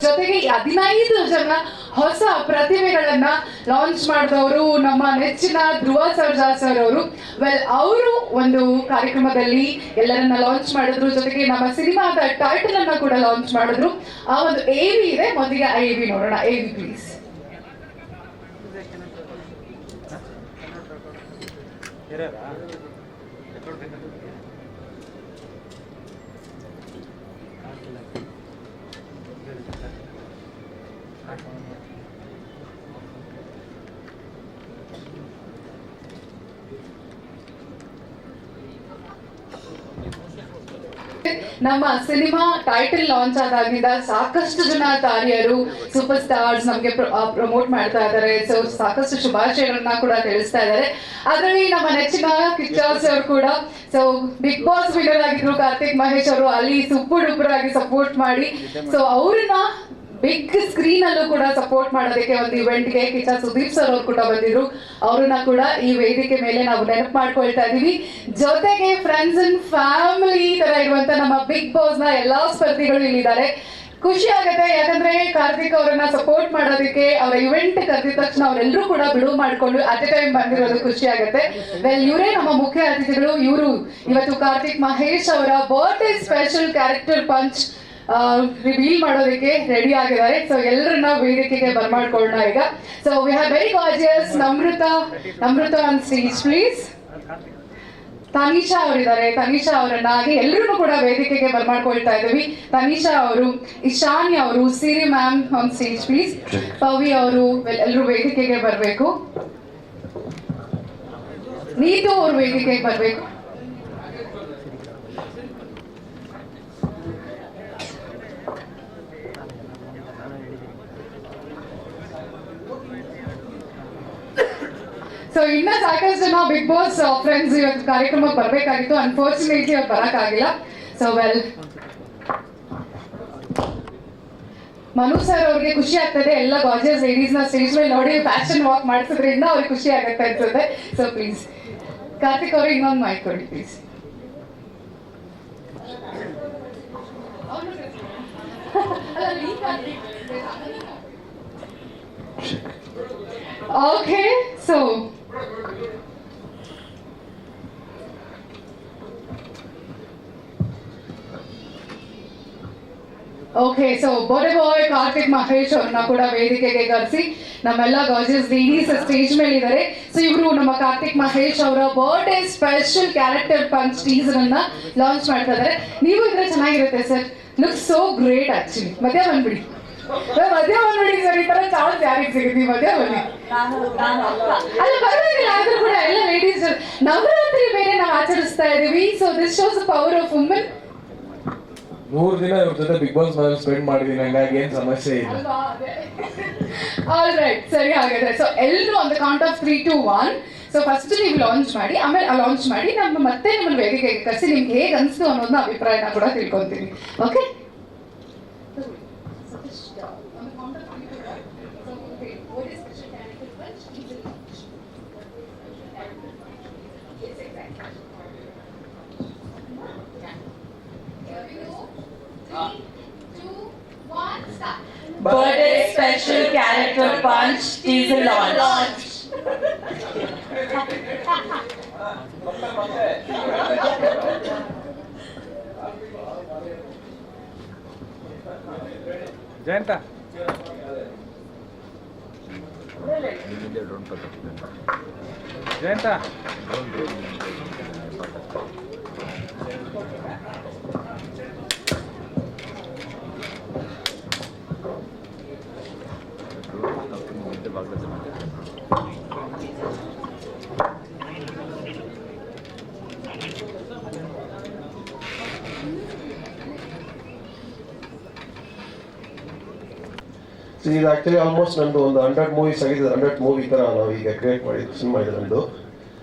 ಜೊತೆಗೆ 15 ಜನ ಹೊಸ ಪ್ರತಿಭೆಗಳನ್ನ ಲಾಂಚ್ ಮಾಡಿದವರು ನಮ್ಮ ನೆಚ್ಚಿನ ಧ್ರುವ ಸರ್ಜಾ ಸರ್ ಅವರು. ಅವರು ಒಂದು ಕಾರ್ಯಕ್ರಮದಲ್ಲಿ ಎಲ್ಲರನ್ನ ಲಾಂಚ್ ಮಾಡಿದ್ರು, ಜೊತೆಗೆ ನಮ್ಮ ಸಿನಿಮಾದ ಟೈಟಲ್ ಅನ್ನ ಕೂಡ ಲಾಂಚ್ ಮಾಡಿದ್ರು. ಆ ಒಂದು AV ಇದೆ, ಮೊದಲಿಗೆ AV ನೋಡೋಣ. AV please. ನಮ್ಮ ಸಿನಿಮಾ ಟೈಟಲ್ ಲಾಂಚ್ ಆದಾಗಿಂದ ಸಾಕಷ್ಟು ಜನ ತಾರಿಯರು, ಸೂಪರ್ ಸ್ಟಾರ್ಸ್ ನಮಗೆ ಪ್ರಮೋಟ್ ಮಾಡ್ತಾ ಇದ್ದಾರೆ. ಸೊ ಸಾಕಷ್ಟು ಶುಭಾಶಯಗಳನ್ನ ಕೂಡ ತಿಳಿಸ್ತಾ ಇದ್ದಾರೆ. ಅದರಲ್ಲಿ ನಮ್ಮ ನೆಚ್ಚಿನ ಕಿಚ್ಚಾಸ್ ಅವರು ಕೂಡ ಸೊ ಬಿಗ್ ಬಾಸ್ ವಿನ್ನರ್ ಆಗಿದ್ರು ಕಾರ್ತಿಕ್ ಮಹೇಶ್ ಅವರು, ಅಲ್ಲಿ ಸೂಪರ್ ಡೂಪರ್ ಆಗಿ ಸಪೋರ್ಟ್ ಮಾಡಿ ಸೊ ಅವ್ರನ್ನ ಬಿಗ್ ಸ್ಕ್ರೀನ್ ಅಲ್ಲೂ ಕೂಡ ಸಪೋರ್ಟ್ ಮಾಡೋದಕ್ಕೆ ಒಂದು ಇವೆಂಟ್ಗೆ ಕಿಚ್ಚ ಸುದೀಪ್ ಸರ್ ಅವರು ಕೂಡ ಬಂದಿದ್ರು. ಅವ್ರನ್ನ ಕೂಡ ಈ ವೇದಿಕೆ ಮೇಲೆ ನಾವು ನೆನಪು ಮಾಡ್ಕೊಳ್ತಾ ಇದೀವಿ. ಜೊತೆಗೆ ಫ್ರೆಂಡ್ಸ್ ಅಂಡ್ ಫ್ಯಾಮಿಲಿ ತರ ಇರುವಂತ ನಮ್ಮ ಬಿಗ್ ಬಾಸ್ ನ ಎಲ್ಲಾ ಸ್ಪರ್ಧಿಗಳು ಇಲ್ಲಿದ್ದಾರೆ. ಖುಷಿ ಆಗುತ್ತೆ, ಯಾಕಂದ್ರೆ ಕಾರ್ತಿಕ್ ಅವರನ್ನ ಸಪೋರ್ಟ್ ಮಾಡೋದಕ್ಕೆ ಅವರ ಇವೆಂಟ್ ಕರೆದಿದ ತಕ್ಷಣ ಅವರೆಲ್ಲರೂ ಕೂಡ ಬಿಡುವು ಮಾಡ್ಕೊಂಡು ಅಟ್ ಎ ಟೈಮ್ ಬಂದಿರೋದು ಖುಷಿ ಆಗುತ್ತೆ. ಇವರೇ ನಮ್ಮ ಮುಖ್ಯ ಅತಿಥಿಗಳು. ಇವರು ಇವತ್ತು ಕಾರ್ತಿಕ್ ಮಹೇಶ್ ಅವರ birthday special character punch reveal ಮಾಡೋದಕ್ಕೆ ರೆಡಿ ಆಗಿದ್ದಾರೆ. ಸೊ ಎಲ್ಲರನ್ನ ವೇದಿಕೆಗೆ ಬರ್ಮಾಡ್ಕೊಳ್ಳೋಣ ಈಗ. So we have very gorgeous Namratha on stage please. Tanisha ಅವರಿದ್ದಾರೆ. ತನಿಷಾ ಅವರನ್ನ ಹಾಗೆ ಎಲ್ಲರೂ ಕೂಡ ವೇದಿಕೆಗೆ ಬರ್ಮಾಡ್ಕೊಳ್ತಾ ಇದ್ದೀವಿ. ತನಿಷಾ ಅವರು, ಇಶಾನ್ಯ ಅವರು, Siri ma'am on stage please. Pavi ಅವರು ಎಲ್ಲರೂ ವೇದಿಕೆಗೆ ಬರಬೇಕು. ನೀತು ಅವರು ವೇದಿಕೆಗೆ ಬರಬೇಕು. ಸೊ ಇನ್ನ ಸಾಕಷ್ಟು ಜನ ಬಿಗ್ ಬಾಸ್ ಫ್ರೆಂಡ್ಸ್ ಇವತ್ತು ಕಾರ್ಯಕ್ರಮಕ್ಕೆ ಬರ್ಬೇಕಾಗಿತ್ತು. ಅನ್ಫಾರ್ಚುನೇಟ್ಲಿ ಅವ್ರು ಬರಕ್ಕಾಗಿಲ್ಲ. ಸೊ ಮನು ಸರ್ ಅವ್ರಿಗೆ ಖುಷಿ ಆಗ್ತದೆ, ಎಲ್ಲ ಗಾರ್ಜಿಯಸ್ ಲೇಡೀಸ್ ನ ಸ್ಟೇಜ್ ಮೇಲೆ ನೋಡಿ ಫ್ಯಾಷನ್ ವಾಕ್ ಮಾಡಿಸೋದ್ರಿಂದ ಅವ್ರಿಗೆ ಖುಷಿ ಆಗುತ್ತೆ ಅನ್ಸುತ್ತೆ. ಸೊ ಪ್ಲೀಸ್ ಕಾರ್ತಿಕ್ ಅವ್ರಿಗೆ ಇನ್ನೊಂದು ಮೈಕ್ ಕೊಡಿ please. Okay, so birthday boy Karthik Mahesh ಅವ್ರನ್ನ ಕೂಡ ವೇದಿಕೆಗೆ ಕರೆಸಿ ನಮ್ಮೆಲ್ಲ ಗಾರ್ಜಿಯಸ್ ಲೇಡೀಸ್ ಸ್ಟೇಜ್ ಮೇಲೆ ಇದ್ದಾರೆ. ಸೊ ಇವರು ನಮ್ಮ ಕಾರ್ತಿಕ್ ಮಹೇಶ್ ಅವರ birthday special character punch teaser ಅನ್ನ ಲಾಂಚ್ ಮಾಡ್ತಾ ಇದ್ದಾರೆ. ನೀವು ಇದ್ರೆ ಚೆನ್ನಾಗಿರುತ್ತೆ sir, look so great actually. ಮಧ್ಯ ಬಂದ್ಬಿಡಿ ಸರ್, ಈ ತರ ಚಾನ್ಸ್ ಯಾರಿಗೆ ಸಿಗುತ್ತೆ? ಮಧ್ಯ ಬನ್ನಿ. ಅಲ್ಲ ಪರವಾಗಿಲ್ಲ, ಆದ್ರೂ ಕೂಡ ಎಲ್ಲ ಲೇಡೀಸ್ ನವರಾತ್ರಿ ಬೇರೆ ನಾವು ಆಚರಿಸ್ತಾ ಇದೀವಿ. So this shows the power of women. 3 ದಿನ ಇವ್ರ ಜೊತೆ ಬಿಗ್ ಬಾಸ್ ಮನೇಲಿ ಸ್ಪೆಂಡ್ ಮಾಡಿದೀನಿ, ಹಂಗಾಗಿ ಏನ್ ಸಮಸ್ಯೆ ಇಲ್ಲ. ಆಲ್ ರೈಟ್, ಸರಿ ಹಾಗಾದ್ರೆ. ಸೊ ಎಲ್ಲರೂ on the count of 3, 2, 1. So first ನೀವು ಲಾಂಚ್ ಮಾಡಿ, ಆಮೇಲೆ ಲಾಂಚ್ ಮಾಡಿ ಮತ್ತೆ ನಿಮ್ಮನ್ನ ವೇದಿಕೆಗೆ ಕರೆಸಿ ನಿಮ್ಗೆ ಹೇಗೆ ಅನಿಸ್ತು ಅನ್ನೋದನ್ನ ಅಭಿಪ್ರಾಯನ ಕೂಡ ತಿಳ್ಕೊಂತೀನಿ. Okay, Birthday special character punch teaser launch. Jayanta Jayanta ಇದು ಆ್ಯಕ್ಚುಲಿ ಆಲ್ಮೋಸ್ಟ್ ನಂದು ಒಂದು 100 ಮೂವೀಸ್ ಆಗಿದೆ. 100 ಮೂವಿ ಥರ ನಾವು ಈಗ ಕ್ರಿಯೇಟ್ ಮಾಡಿದ್ದು ಸಿನಿಮಾ ಇದೆ ನಂದು.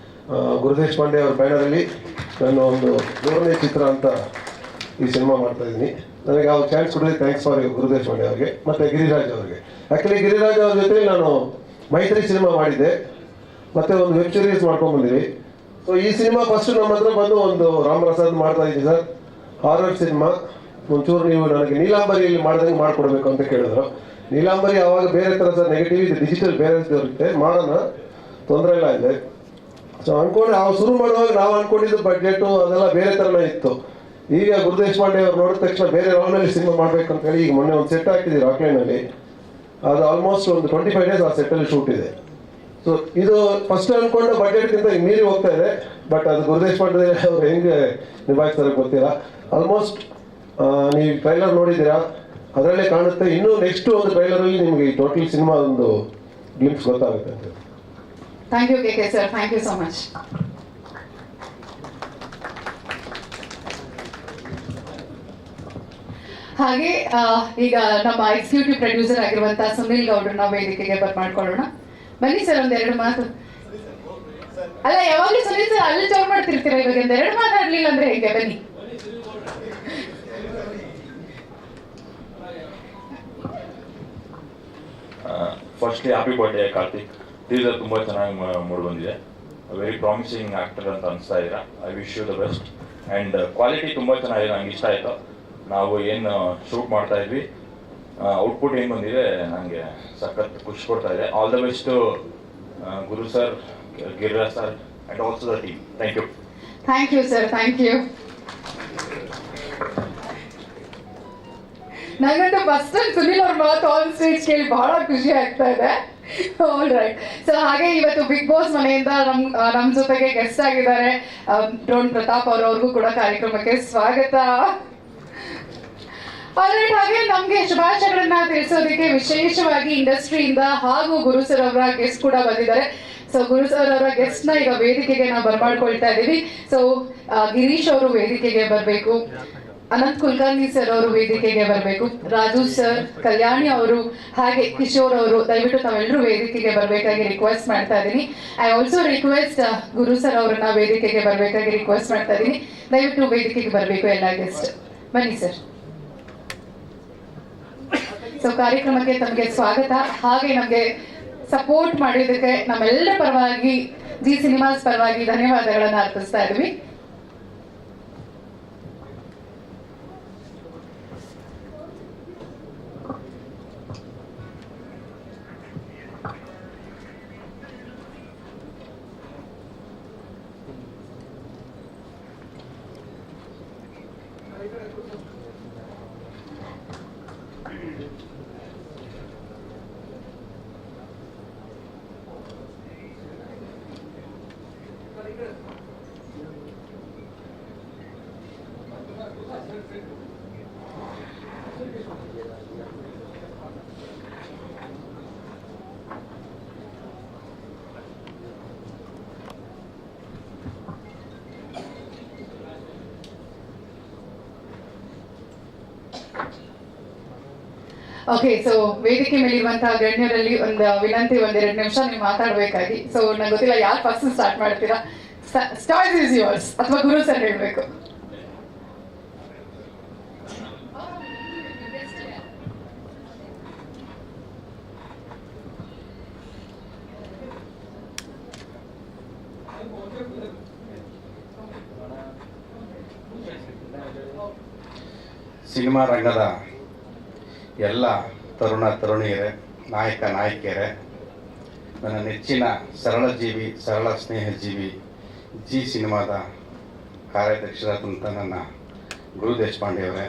ಗುರುದೇಶ್ ಪಾಂಡೆ ಅವ್ರ ಬ್ಯಾನರಲ್ಲಿ ನಾನು ಒಂದು 4ನೇ ಚಿತ್ರ ಅಂತ ಈ ಸಿನಿಮಾ ಮಾಡ್ತಾಯಿದ್ದೀನಿ. ನನಗೆ ಅವ್ರು ಚಾನ್ಸ್ ಕೊಡೋದಕ್ಕೆ ಥ್ಯಾಂಕ್ಸ್ ಫಾರ್ ಗುರುದೇಶ್ ಪಾಂಡೆ ಅವ್ರಿಗೆ ಮತ್ತು ಗಿರಿರಾಜ್ ಅವ್ರಿಗೆ. ಆ್ಯಕ್ಚುಲಿ ಗಿರಿರಾಜ್ ಅವ್ರ ಜೊತೆ ನಾನು ಮೈತ್ರಿ ಸಿನಿಮಾ ಮಾಡಿದ್ದೆ, ಮತ್ತು ಒಂದು ವೆಬ್ ಸೀರೀಸ್ ಮಾಡ್ಕೊಂಡ್ಬಂದಿವಿ. ಸೊ ಈ ಸಿನಿಮಾ ಫಸ್ಟ್ ನಮ್ಮ ಹತ್ರ ಬಂದು ಒಂದು ರಾಮ್ ಪ್ರಸಾದ್ ಮಾಡ್ತಾಯಿದ್ದೀನಿ ಸರ್, ಹಾರರ್ ಸಿನಿಮಾ. ಒಂಚೂರು ನೀವು ನನಗೆ ನೀಲಾಂಬರಿಯಲ್ಲಿ ಮಾಡ್ದಂಗೆ ಮಾಡಿಕೊಡ್ಬೇಕು ಅಂತ ಕೇಳಿದ್ರು. ನೀಲಾಂಬರಿ ಆವಾಗ ಬೇರೆ ಥರ ಸರ್, ನೆಗೆಟಿವ್ ಇದು ಡಿಜಿಟಲ್ ಬೇರೆ ಇರುತ್ತೆ, ಮಾಡೋಣ, ತೊಂದರೆ ಇಲ್ಲ ಇದೆ. ಸೊ ಅಂದ್ಕೊಂಡು ನಾವು ಶುರು ಮಾಡುವಾಗ ನಾವು ಅಂದ್ಕೊಂಡಿದ್ದು ಬಡ್ಜೆಟು ಅದೆಲ್ಲ ಬೇರೆ ಥರನೇ ಇತ್ತು. ಈಗ ಗುರುದೇಶ್ ಪಾಂಡೆ ಅವ್ರು ನೋಡಿದ ತಕ್ಷಣ ಬೇರೆ ಲೆವೆಲಲ್ಲಿ ಸಿನಿಮಾ ಮಾಡಬೇಕು ಅಂತ ಹೇಳಿ ಈಗ ಮೊನ್ನೆ ಒಂದು ಸೆಟ್ ಹಾಕಿದ್ದೀವಿ ರಾಕ್ಲೈನಲ್ಲಿ. ಅದು ಆಲ್ಮೋಸ್ಟ್ ಒಂದು 25 ಡೇಸ್ ಆ ಸೆಟ್ಟಲ್ಲಿ ಶೂಟ್ ಇದೆ. ಸೊ ಇದು ಫಸ್ಟ್ ಅಂದ್ಕೊಂಡು ಬಡ್ಜೆಟ್ಗಿಂತ ಈಗ ಮೀರಿ ಹೋಗ್ತಾ ಇದೆ. ಬಟ್ ಅದು ಗುರುದೇಶ್ ಪಾಂಡೆ ಅವ್ರು ಹೆಂಗೆ ನಿಭಾಯಿಸ್ತಾರೆ ಗೊತ್ತಿಲ್ಲ. ಆಲ್ಮೋಸ್ಟ್ ನೀವು ಟ್ರೈಲರ್ ನೋಡಿದ್ದೀರಾ, ಅದರಲ್ಲೇ ಕಾಣುತ್ತೆ. ಇನ್ನೂ ನೆಕ್ಸ್ಟ್ ಒಂದು ಟ್ರೈಲರಲ್ಲಿ ನಿಮಗೆ ಈ ಟೋಟಲ್ ಸಿನಿಮಾ ಒಂದು ಗ್ಲಿಮ್ಸ್ ಗೊತ್ತಾಗುತ್ತೆ ಅಂತ. Thank you KK sir, thank you so much. ಹಾಗೆ ಈಗ ನಮ್ಮ ಎಕ್ಸಿಕ್ಯೂಟಿವ್ ಪ್ರೊಡ್ಯೂಸರ್ ಆಗಿರುವಂತಹ ಸುನಿಲ್ ಗೌಡ್ರನ್ನ ವೇದಿಕೆಗೆ ಬರ್ಮಾಡ್ಕೊಳ್ಳೋಣ. ಬನ್ನಿ ಸರ್, ಒಂದೆರಡು ಮಾತು. ಅಲ್ಲ, ಯಾವಾಗಲೂ ಸುನಿಲ್ ಸರ್ ಅಲ್ಲಿ ಜೋರ್ ಮಾಡ್ತಿರ್ತೀರ, ಇವಾಗ ಒಂದೆರಡು ಮಾತಾಡ್ಲಿಲ್ಲ ಅಂದ್ರೆ ಹೇಗೆ? ಬನ್ನಿ. Firstly happy birthday Karthik. Teaser ತುಂಬ ಚೆನ್ನಾಗಿ ಮೂಡಿ ಬಂದಿದೆ. ವೆರಿ ಪ್ರಾಮಿಸಿಂಗ್ ಆ್ಯಕ್ಟರ್ ಅಂತ ಅನಿಸ್ತಾ ಇದ್ದೀರಾ. I wish you the best. And quality ತುಂಬ ಚೆನ್ನಾಗಿದೆ, ನಂಗೆ ಇಷ್ಟ ಆಯಿತು. ನಾವು ಏನು ಶೂಟ್ ಮಾಡ್ತಾ ಇದ್ವಿ, ಔಟ್ಪುಟ್ ಏನು ಬಂದಿದೆ ನನಗೆ ಸಖತ್ ಖುಷಿ ಕೊಡ್ತಾ ಇದೆ. All the best Guru sir, Giriraj sir and also the team. Thank you. Thank you sir, thank you. ನನಗಂತೂ ಫಸ್ಟ್ ಟೈಮ್ ಸುನಿಲ್ ಅವ್ರ ಮಾತು ಆನ್ ಸ್ಟೇಜ್ ಕೇಳಿ ಬಹಳ ಖುಷಿ ಆಗ್ತಾ ಇದೆ. All right. ಸೊ ಹಾಗೆ ಇವತ್ತು ಬಿಗ್ ಬಾಸ್ ಮನೆಯಿಂದ ನಮ್ಮ ಜೊತೆಗೆ ಗೆಸ್ಟ್ ಆಗಿದ್ದಾರೆ ಡ್ರೋನ್ ಪ್ರತಾಪ್ ಅವ್ರಿಗೂ ಕೂಡ ಕಾರ್ಯಕ್ರಮಕ್ಕೆ ಸ್ವಾಗತ. ಆಲ್ರೈಟ್. ಹಾಗೆ ನಮ್ಗೆ ಶುಭಾಶಯಗಳನ್ನ ತಿಳಿಸೋದಕ್ಕೆ ವಿಶೇಷವಾಗಿ ಇಂಡಸ್ಟ್ರಿಯಿಂದ ಹಾಗೂ ಗುರು ಸರ್ ಅವರ ಗೆಸ್ಟ್ ಕೂಡ ಬಂದಿದ್ದಾರೆ. ಸೊ ಗುರು ಸರ್ ಅವರ ಗೆಸ್ಟ್ ನ ಈಗ ವೇದಿಕೆಗೆ ನಾವು ಬರ್ಮಾಡ್ಕೊಳ್ತಾ ಇದ್ದೀವಿ. ಸೊ ಗಿರೀಶ್ ಅವರು ವೇದಿಕೆಗೆ ಬರಬೇಕು, ಅನಂತ್ ಕುಲಕರ್ಣಿ ಸರ್ ಅವರು ವೇದಿಕೆಗೆ ಬರಬೇಕು, ರಾಜು ಸರ್, ಕಲ್ಯಾಣಿ ಅವರು ಹಾಗೆ ಕಿಶೋರ್ ಅವರು, ದಯವಿಟ್ಟು ತಾವೆಲ್ಲರೂ ವೇದಿಕೆಗೆ ಬರಬೇಕಾಗಿ ರಿಕ್ವೆಸ್ಟ್ ಮಾಡ್ತಾ ಇದ್ದೀನಿ. I also request Guru sir ಅವರನ್ನ ವೇದಿಕೆಗೆ ಬರಬೇಕಾಗಿ ರಿಕ್ವೆಸ್ಟ್ ಮಾಡ್ತಾ ಇದ್ದೀನಿ. ದಯವಿಟ್ಟು ವೇದಿಕೆಗೆ ಬರಬೇಕು ಎಲ್ಲ ಗೆಸ್ಟ್. ಬನ್ನಿ ಸರ್. ಸೊ ಕಾರ್ಯಕ್ರಮಕ್ಕೆ ತಮಗೆ ಸ್ವಾಗತ. ಹಾಗೆ ನಮಗೆ ಸಪೋರ್ಟ್ ಮಾಡಿದ್ದಕ್ಕೆ ನಮ್ಮೆಲ್ಲರ ಪರವಾಗಿ, ಜಿ ಸಿನಿಮಾಸ್ ಪರವಾಗಿ ಧನ್ಯವಾದಗಳನ್ನು ಅರ್ಪಿಸ್ತಾ ಇದ್ವಿ. ಓಕೆ. ಸೊ ವೇದಿಕೆ ಮೇಲಿರುವಂತಹ ಗಣ್ಯರಲ್ಲಿ ಒಂದು ವಿನಂತಿ, ಒಂದೆರಡು ನಿಮಿಷ ನೀವು ಮಾತಾಡಬೇಕಾಗಿ. ಸೊ ನಂಗೆ ಗೊತ್ತಿಲ್ಲ ಯಾರು ಫಸ್ಟ್ ಸ್ಟಾರ್ಟ್ ಮಾಡ್ತೀರಾ? ಸ್ಟಾರ್ಟ್ ಇಸ್ ಯುವರ್ಸ್, ಅಥವಾ ಗುರು ಸರ್ ಹೇಳಬೇಕು? ಸಿನಿಮಾ ರಂಗದ ಎಲ್ಲ ತರುಣ ತರುಣಿಯರೇ, ನಾಯಕ ನಾಯಕಿಯರೇ, ನನ್ನ ನೆಚ್ಚಿನ ಸರಳ ಜೀವಿ, ಸರಳ ಸ್ನೇಹಜೀವಿ ಜಿ ಸಿನಿಮಾದ ಕಾರ್ಯಾಧ್ಯಕ್ಷರಾದಂಥ ನನ್ನ ಗುರು ದೇಶಪಾಂಡೆಯವರೇ,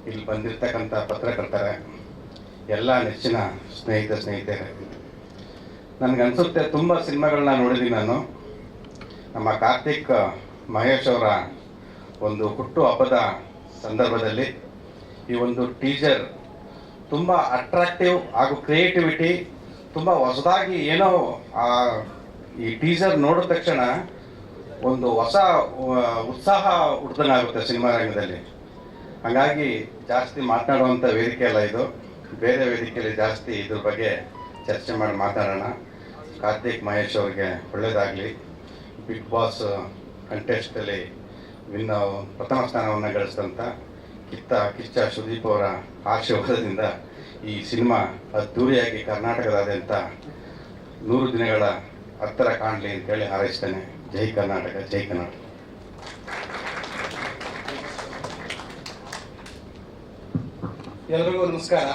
ಇಲ್ಲಿ ಬಂದಿರತಕ್ಕಂಥ ಪತ್ರಕರ್ತರೇ, ಎಲ್ಲ ನೆಚ್ಚಿನ ಸ್ನೇಹಿತರೇ, ನನಗನ್ಸುತ್ತೆ ತುಂಬ ಸಿನಿಮಾಗಳನ್ನ ನೋಡಿದ್ದೀನಿ ನಾನು. ನಮ್ಮ ಕಾರ್ತಿಕ್ ಮಹೇಶ್ ಅವರ ಒಂದು ಹುಟ್ಟು ಹಬ್ಬದ ಸಂದರ್ಭದಲ್ಲಿ ಈ ಒಂದು ಟೀಸರ್ ತುಂಬ ಅಟ್ರಾಕ್ಟಿವ್ ಹಾಗೂ ಕ್ರಿಯೇಟಿವಿಟಿ, ತುಂಬ ಹೊಸದಾಗಿ ಏನೋ ಈ ಟೀಸರ್ ನೋಡಿದ ತಕ್ಷಣ ಒಂದು ಹೊಸ ಉತ್ಸಾಹ ಹುಡ್ದಂಗಾಗುತ್ತೆ ಸಿನಿಮಾ ರಂಗದಲ್ಲಿ. ಹಾಗಾಗಿ ಜಾಸ್ತಿ ಮಾತನಾಡುವಂಥ ವೇದಿಕೆ ಅಲ್ಲ ಇದು, ಬೇರೆ ವೇದಿಕೆಯಲ್ಲಿ ಜಾಸ್ತಿ ಇದ್ರ ಬಗ್ಗೆ ಚರ್ಚೆ ಮಾಡಿ ಮಾತಾಡೋಣ. ಕಾರ್ತಿಕ್ ಮಹೇಶ್ ಅವ್ರಿಗೆ ಒಳ್ಳೆಯದಾಗಲಿ. ಬಿಗ್ ಬಾಸ್ ಕಂಟೆಸ್ಟಲ್ಲಿ ಪ್ರಥಮ ಸ್ಥಾನವನ್ನು ಗಳಿಸಿದಂಥ ಕಿಚ್ಚ ಸುದೀಪ್ ಅವರ ಆಶೀರ್ವಾದದಿಂದ ಈ ಸಿನಿಮಾ ಅದ್ಧೂರಿಯಾಗಿ ಕರ್ನಾಟಕದಾದ್ಯಂತ 100 ದಿನಗಳ ಹತ್ತಿರ ಕಾಣಲಿ ಅಂತೇಳಿ ಹಾರೈಸ್ತೇನೆ. ಜೈ ಕರ್ನಾಟಕ, ಜೈ ಕರ್ನಾಟಕ. ಎಲ್ರಿಗೂ ನಮಸ್ಕಾರ.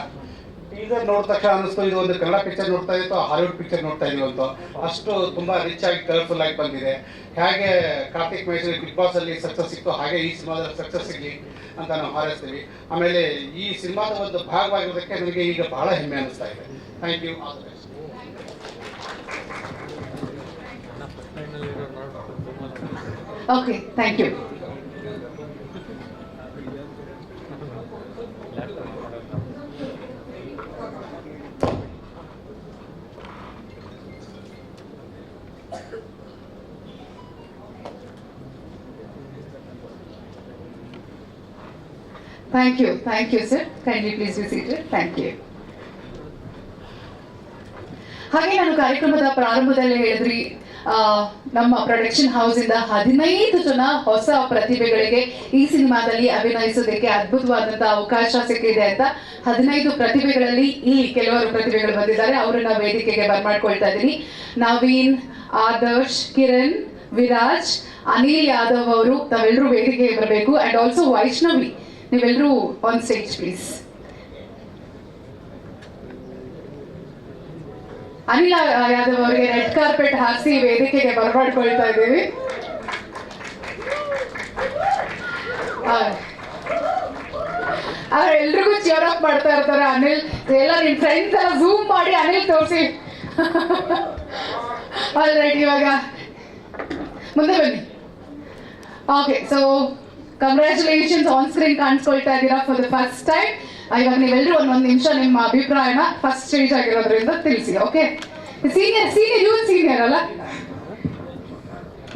ಟೀಸರ್ ನೋಡಿದ ತಕ್ಷಣ ಅನ್ನಿಸ್ತು ಇದು ಒಂದು ಕನ್ನಡ ಪಿಕ್ಚರ್ ನೋಡ್ತಾ ಇತ್ತು, ಹಾಲಿವುಡ್ ಪಿಕ್ಚರ್ ನೋಡ್ತಾ ಇದೀವಿ ಅಂತ. ಅಷ್ಟು ತುಂಬ ರಿಚ್ ಆಗಿ ಕಲರ್ಫುಲ್ ಆಗಿ ಬಂದಿದೆ. ಹೇಗೆ ಕಾರ್ತಿಕ್ ಮಹೇಶ್ ಬಿಗ್ ಬಾಸ್ ಅಲ್ಲಿ ಸಕ್ಸಸ್ ಸಿಕ್ತು, ಹಾಗೆ ಈ ಸಿನಿಮಾದಲ್ಲಿ ಸಕ್ಸಸ್ ಸಿಗಲಿ ಅಂತ ನಾವು ಹಾರೈಸ್ತೀವಿ. ಆಮೇಲೆ ಈ ಸಿನಿಮಾದ ಒಂದು ಭಾಗವಾಗಿರೋದಕ್ಕೆ ನನಗೆ ಈಗ ಬಹಳ ಹೆಮ್ಮೆ ಅನಿಸ್ತಾ ಇದೆ. Thank you, all the best. Okay, thank you. Thank you, sir. Kindly please be seated. Thank you. ಹಾಗೆ ನಾನು ಕಾರ್ಯಕ್ರಮದ ಪ್ರಾರಂಭದಲ್ಲಿ ಹೇಳಿದ್ರಿ, ನಮ್ಮ ಪ್ರೊಡಕ್ಷನ್ ಹೌಸ್ ಇಂದ 15 ಜನ ಹೊಸ ಪ್ರತಿಭೆಗಳಿಗೆ ಈ ಸಿನಿಮಾದಲ್ಲಿ ಅಭಿನಯಿಸೋದಕ್ಕೆ ಅದ್ಭುತವಾದಂತಹ ಅವಕಾಶ ಸಿಕ್ಕಿದೆ ಅಂತ. 15 ಪ್ರತಿಭೆಗಳಲ್ಲಿ ಇಲ್ಲಿ ಕೆಲವರು ಪ್ರತಿಭೆಗಳು ಬಂದಿದ್ದಾರೆ, ಅವರನ್ನ ವೇದಿಕೆಗೆ ಬರ್ಮಾಡ್ಕೊಳ್ತಾ ಇದ್ದೀನಿ. ನವೀನ್, ಆದರ್ಶ್, ಕಿರಣ್, ವಿರಾಜ್, ಅನಿಲ್ ಯಾದವ್ ಅವರು ತಾವೆಲ್ಲರೂ ವೇದಿಕೆಗೆ ಬರಬೇಕು. ಅಂಡ್ ಆಲ್ಸೋ ವೈಷ್ಣವಿ, ನೀವೆಲ್ಲರೂ on stage please. Anil Yadav ಅವರಿಗೆ ರೆಡ್ ಕಾರ್ಪೆಟ್ ಹಾಕಿಸಿ ವೇದಿಕೆಗೆ ಬರಮಾಡ್ಕೊಳ್ತಾ ಇದ್ದೀವಿ. ಎಲ್ರಿಗೂ ಚಿಯರ್ ಅಪ್ ಮಾಡ್ತಾ ಇರ್ತಾರೆ. ಅನಿಲ್ ಎಲ್ಲ ನಿಮ್ ಫ್ರೆಂಡ್ಸ್ ಎಲ್ಲ ಝೂಮ್ ಮಾಡಿ ಅನಿಲ್ ತೋರಿಸಿ. ಆಲ್ರೈಟ್, ಇವಾಗ ಮುಂದೆ ಬನ್ನಿ. Okay, so congratulations, on screen ಕಾಣಿಸ್ಕೊಳ್ತಾ ಇದ್ದೀರಾ ಫಾರ್ ದ ಫಸ್ಟ್ ಟೈಮ್. ಇವಾಗ ನೀವೆಲ್ಲರೂ ಒಂದೊಂದು ನಿಮಿಷ ನಿಮ್ಮ ಅಭಿಪ್ರಾಯನ ಫಸ್ಟ್ ಸ್ಟೇಜ್ ಆಗಿರೋದ್ರಿಂದ ತಿಳಿಸಿ. ಓಕೆ, ಸೀನಿಯರ್ ಸೀನಿಯರ್ ಅಲ್ಲ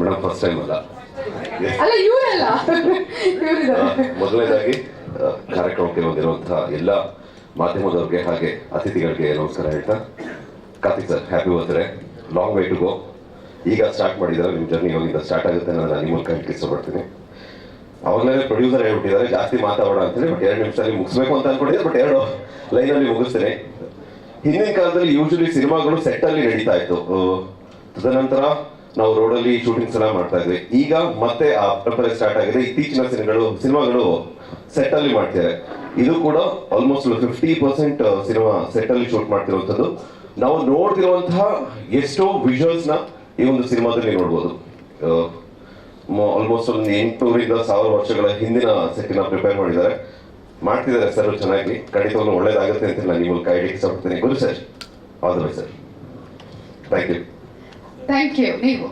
ಮೇಡಮ್, ಫಸ್ಟ್ ಟೈಮ್ ಅಲ್ಲ, ಇವರಲ್ಲ, ಮೊದಲನೇದಾಗಿ ಕಾರ್ಯಕ್ರಮಕ್ಕೆ ಬಂದಿರುವಂತಹ ಎಲ್ಲ ಮಾಧ್ಯಮದವ್ರಿಗೆ ಹಾಗೆ ಅತಿಥಿಗಳಿಗೆ ನಮಸ್ಕಾರ ಹೇಳ್ತಾ, Karthik sir happy birthday. Long way to go. ಈಗ ಸ್ಟಾರ್ಟ್ ಮಾಡಿದ್ದಾರೆ ನಿಮ್ಮ ಜರ್ನಿ, ಇವಾಗಿಂದ ಸ್ಟಾರ್ಟ್ ಆಗುತ್ತೆ. ನಾನು ನಿಮ್ಮ ಮೂಲಕ ಹೇಳಕ್ಕೆ ಇಷ್ಟಪಡ್ತೀನಿ. ಅವಾಗಲೇ ಪ್ರೊಡ್ಯೂಸರ್ ಹೇಳ್ಬಿಟ್ಟಿದ್ದಾರೆ ಜಾಸ್ತಿ ಮಾತಾಡೋಣ ಅಂತೇಳಿ, ಬಟ್ 2 ನಿಮಿಷದಲ್ಲಿ ಮುಗಿಸ್ಬೇಕು ಅಂತ ಅನ್ಕೊಂಡಿದ್ದೆ, ಬಟ್ 2 ಲೈನಲ್ಲಿ ಮುಗಿಸ್ತೇನೆ. ಹಿಂದಿನ ಕಾಲದಲ್ಲಿ ಯೂಶಲಿ ಸಿನಿಮಾಗಳು ಸೆಟ್ ಅಲ್ಲಿ ನಡೀತಾ ಇತ್ತು. ತದನಂತರ ನಾವು ರೋಡಲ್ಲಿ ಶೂಟಿಂಗ್ಸ್ ಎಲ್ಲ ಮಾಡ್ತಾ ಇದ್ವಿ. ಈಗ ಮತ್ತೆ ಆ ಪರಂಪರೆ ಸ್ಟಾರ್ಟ್ ಆಗಿದೆ. ಇತ್ತೀಚಿನ ಸಿನಿಮಾಗಳು ಸೆಟ್ ಅಲ್ಲಿ ಮಾಡ್ತಿದ್ದಾರೆ. ಇದು ಕೂಡ ಆಲ್ಮೋಸ್ಟ್ 50% ಸಿನಿಮಾ ಸೆಟ್ ಅಲ್ಲಿ ಶೂಟ್ ಮಾಡ್ತಿರುವಂಥದ್ದು. ನಾವು ನೋಡ್ತಿರುವಂತಹ ಎಷ್ಟೋ ವಿಜುವಲ್ಸ್ ನ ಈ ಒಂದು ಸಿನಿಮಾದಲ್ಲಿ ನೋಡ್ಬೋದು. ಆಲ್ಮೋಸ್ಟ್ ಒಂದು 800ರಿಂದ 1000 ವರ್ಷಗಳ ಹಿಂದಿನ ಸೆಟ್ಟಿನ ಪ್ರಿಪೇರ್ ಮಾಡ್ತಿದ್ದಾರೆ ಸರ್ ಚೆನ್ನಾಗಿ. ಖಂಡಿತವಾಗ್ಲೂ ಒಳ್ಳೇದಾಗುತ್ತೆ ಅಂತ ನಾನು ನಿಮ್ಮ ಕೈ ಇಷ್ಟಪಡ್ತೀನಿ. Guru sir, all the best sir. Thank you. Thank you. ನೀವು?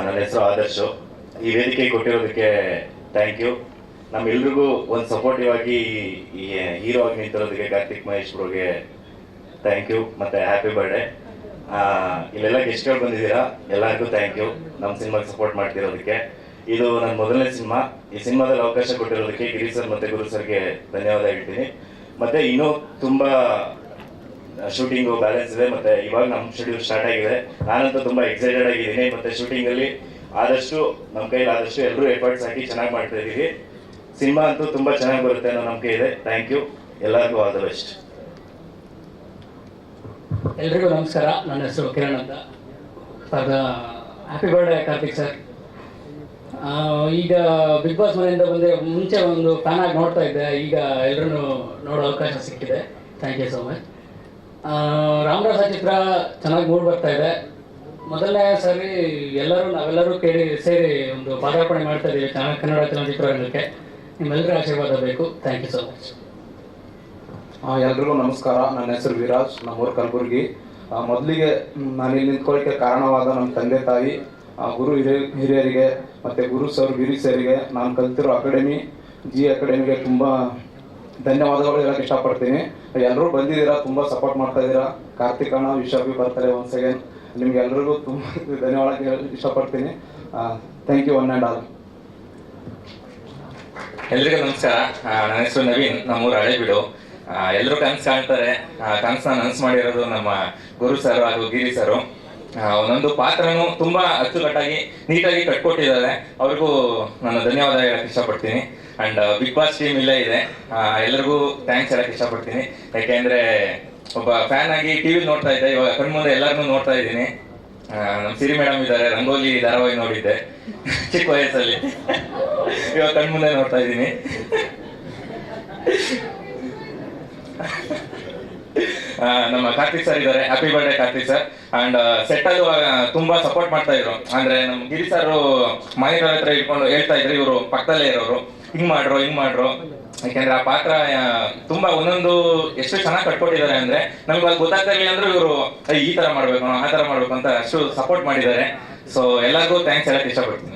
ನನ್ನ ಹೆಸರು ಆದರ್ಶು. ಈ ವೇದಿಕೆ ಕೊಟ್ಟಿರೋದಕ್ಕೆ ಥ್ಯಾಂಕ್ ಯು. ನಮ್ಮೆಲ್ರಿಗೂ ಒಂದು ಸಪೋರ್ಟಿವ್ ಆಗಿ ಈ ಹೀರೋ ಆಗಿ ನಿಂತಿರೋದಕ್ಕೆ ಕಾರ್ತಿಕ್ ಮಹೇಶ್ ಅವ್ರಿಗೆ ಥ್ಯಾಂಕ್ ಯು, ಮತ್ತೆ ಹ್ಯಾಪಿ ಬರ್ಡೇ. ಇಲ್ಲೆಲ್ಲ ಗೆಸ್ಟ್ಗಳು ಬಂದಿದ್ದೀರಾ, ಎಲ್ಲರಿಗೂ ಥ್ಯಾಂಕ್ ಯು ನಮ್ಮ ಸಿನಿಮಾಗೆ ಸಪೋರ್ಟ್ ಮಾಡ್ತಿರೋದಕ್ಕೆ. ಇದು ನನ್ನ ಮೊದಲನೇ ಸಿನಿಮಾ. ಈ ಸಿನಿಮಾದಲ್ಲಿ ಅವಕಾಶ ಕೊಟ್ಟಿರೋದಕ್ಕೆ ಗಿರಿ ಸರ್ ಮತ್ತು ಗುರು ಸರ್ಗೆ ಧನ್ಯವಾದ ಹೇಳ್ತೀನಿ. ಮತ್ತು ಇನ್ನೂ ತುಂಬ ಶೂಟಿಂಗು ಬ್ಯಾಲೆನ್ಸ್ ಇದೆ, ಮತ್ತು ಇವಾಗ ನಮ್ಮ ಶೆಡ್ಯೂಲ್ ಸ್ಟಾರ್ಟ್ ಆಗಿದೆ. ನಾನಂತೂ ತುಂಬ ಎಕ್ಸೈಟೆಡ್ ಆಗಿದ್ದೀನಿ. ಮತ್ತು ಶೂಟಿಂಗಲ್ಲಿ ಆದಷ್ಟು ನಮ್ಮ ಕೈಲಿ ಆದಷ್ಟು ಎಲ್ಲರೂ ಎಫರ್ಟ್ಸ್ ಹಾಕಿ ಚೆನ್ನಾಗಿ ಮಾಡ್ತಾ ಇದ್ದೀವಿ. ಸಿನಿಮಾ ಅಂತೂ ತುಂಬ ಚೆನ್ನಾಗಿ ಬರುತ್ತೆ ಅನ್ನೋ ನಂಬಿಕೆ ಇದೆ. ಥ್ಯಾಂಕ್ ಯು, ಎಲ್ಲರಿಗೂ ಆಲ್ ದ ಬೆಸ್ಟ್. ಎಲ್ರಿಗೂ ನಮಸ್ಕಾರ. ನನ್ನ ಹೆಸರು ಕಿರಣ್ ಅಂತ. Happy birthday Karthik sir. ಈಗ ಬಿಗ್ ಬಾಸ್ ಮನೆಯಿಂದ ಬಂದರೆ ಮುಂಚೆ ಒಂದು ಫ್ಯಾನ್ ಆಗಿ ನೋಡ್ತಾ ಇದ್ದೆ, ಈಗ ಎಲ್ಲರೂ ನೋಡೋ ಅವಕಾಶ ಸಿಕ್ಕಿದೆ. Thank you so much. Ramarasa ಚಿತ್ರ ಚೆನ್ನಾಗಿ ಮೂಡ್ ಬರ್ತಾ ಇದೆ. ಮೊದಲನೇ ಸಾರಿ ನಾವೆಲ್ಲರೂ ಸೇರಿ ಒಂದು ಪಾದಾರ್ಪಣೆ ಮಾಡ್ತಾ ಇದ್ದೀವಿ ಕನ್ನಡ ಚಲನಚಿತ್ರರಂಗಕ್ಕೆ. ನಿಮ್ಮೆಲ್ಲರ ಆಶೀರ್ವಾದ ಬೇಕು. Thank you so much. ಎಲ್ರಿಗೂ ನಮಸ್ಕಾರ. ನನ್ನ ಹೆಸರು ವಿರಾಜ್, ನಮ್ಮೂರು ಕಲಬುರಗಿ. ಮೊದಲಿಗೆ ನಾನು ಇಲ್ಲಿ ನಿಂತ್ಕೊಳ್ಳಿಕ್ಕೆ ಕಾರಣವಾದ ನಮ್ಮ ತಂದೆ ತಾಯಿ, ಗುರು ಹಿರಿಯರಿಗೆ ಮತ್ತು ಗುರು ಸರ್ ಗಿರಿ ಸರ್ಗೆ, ನಾನು ಕಲ್ತಿರೋ ಅಕಾಡೆಮಿ ಜಿ ಅಕಾಡೆಮಿಗೆ ತುಂಬ ಧನ್ಯವಾದಗಳು ಹೇಳಕ್ಕೆ ಇಷ್ಟಪಡ್ತೀನಿ. ಎಲ್ಲರೂ ಬಂದಿದ್ದೀರಾ, ತುಂಬ ಸಪೋರ್ಟ್ ಮಾಡ್ತಾ ಇದ್ದೀರಾ. ಕಾರ್ತಿಕ್ ಅಣ್ಣ ವಿಶ್ವಾಪಿ ಬರ್ತಾರೆ ಒನ್ಸ್ ಅಗೇನ್. ನಿಮ್ಗೆ ಎಲ್ರಿಗೂ ತುಂಬ ಧನ್ಯವಾದ ಹೇಳಕ್ಕೆ ಇಷ್ಟಪಡ್ತೀನಿ. Thank you one and all. ಎಲ್ರಿಗೂ ನಮಸ್ಕಾರ. ನನ್ನ ಹೆಸರು ನವೀನ್, ನಮ್ಮೂರು ಹಳೇಬೀಡು. ಎಲ್ಲರೂ ಕನಸು ಕಾಣ್ತಾರೆ. ಕನಸನ್ನ ನನಸು ಮಾಡಿರೋದು ನಮ್ಮ ಗುರು ಸರ್ ಹಾಗೂ ಗಿರಿ ಸರು. ಒಂದೊಂದು ಪಾತ್ರನೂ ತುಂಬಾ ಅಚ್ಚುಕಟ್ಟಾಗಿ ನೀಟಾಗಿ ಕಟ್ಕೊಟ್ಟಿದ್ದಾರೆ. ಅವ್ರಿಗೂ ನಾನು ಧನ್ಯವಾದ ಹೇಳಕ್ ಇಷ್ಟಪಡ್ತೀನಿ. ಅಂಡ್ ಬಿಗ್ ಬಾಸ್ ಟೀಮ್ ಇಲ್ಲೇ ಇದೆ, ಎಲ್ಲರಿಗೂ ಥ್ಯಾಂಕ್ಸ್ ಹೇಳಕ್ ಇಷ್ಟಪಡ್ತೀನಿ. ಯಾಕೆಂದ್ರೆ ಒಬ್ಬ ಫ್ಯಾನ್ ಆಗಿ ಟಿವಿ ನೋಡ್ತಾ ಇದ್ದೆ, ಇವಾಗ ಕಣ್ಮುಂದೆ ಎಲ್ಲರನ್ನೂ ನೋಡ್ತಾ ಇದ್ದೀನಿ. ನಮ್ಮ ಸಿರಿ ಮೇಡಮ್ ಇದ್ದಾರೆ, ರಂಗೋಲಿ ಧಾರಾವಾಹಿ ನೋಡಿದ್ದೆ ಚಿಕ್ಕ ವಯಸ್ಸಲ್ಲಿ, ಇವಾಗ ಕಣ್ಮುಂದೆ ನೋಡ್ತಾ ಇದ್ದೀನಿ. ನಮ್ಮ ಕಾರ್ತಿಕ್ ಸರ್ ಇದ್ದಾರೆ, happy birthday Karthik sir. And set ಅಲ್ಲೂ ತುಂಬಾ ಸಪೋರ್ಟ್ ಮಾಡ್ತಾ ಇದ್ರು. ಅಂದ್ರೆ ನಮ್ಮ ಗಿರಿ ಸರ್ ಮಾನಿಟರ್ ಹತ್ರ ಇಟ್ಕೊಂಡು ಹೇಳ್ತಾ ಇದ್ರು, ಇವರು ಪಕ್ಕದಲ್ಲೇ ಇರೋರು, ಹಿಂಗ್ ಮಾಡ್ರು. ಯಾಕೆಂದ್ರೆ ಆ ಪಾತ್ರ ತುಂಬಾ ಒಂದೊಂದು ಎಷ್ಟು ಚೆನ್ನಾಗಿ ಕಟ್ಕೊಟ್ಟಿದ್ದಾರೆ ಅಂದ್ರೆ ನಮ್ಗೆ ಅಲ್ಲಿ ಗೊತ್ತಾಗ್ತಾ ಇರಲಿಲ್ಲ ಅಂದ್ರೆ ಇವರು ಈ ತರ ಮಾಡ್ಬೇಕು ಆ ತರ ಮಾಡ್ಬೇಕು ಅಂತ ಅಷ್ಟು ಸಪೋರ್ಟ್ ಮಾಡಿದ್ದಾರೆ. ಸೊ ಎಲ್ಲರಿಗೂ ಥ್ಯಾಂಕ್ಸ್ ಹೇಳಕ್ ಇಷ್ಟಪಡ್ತೀನಿ.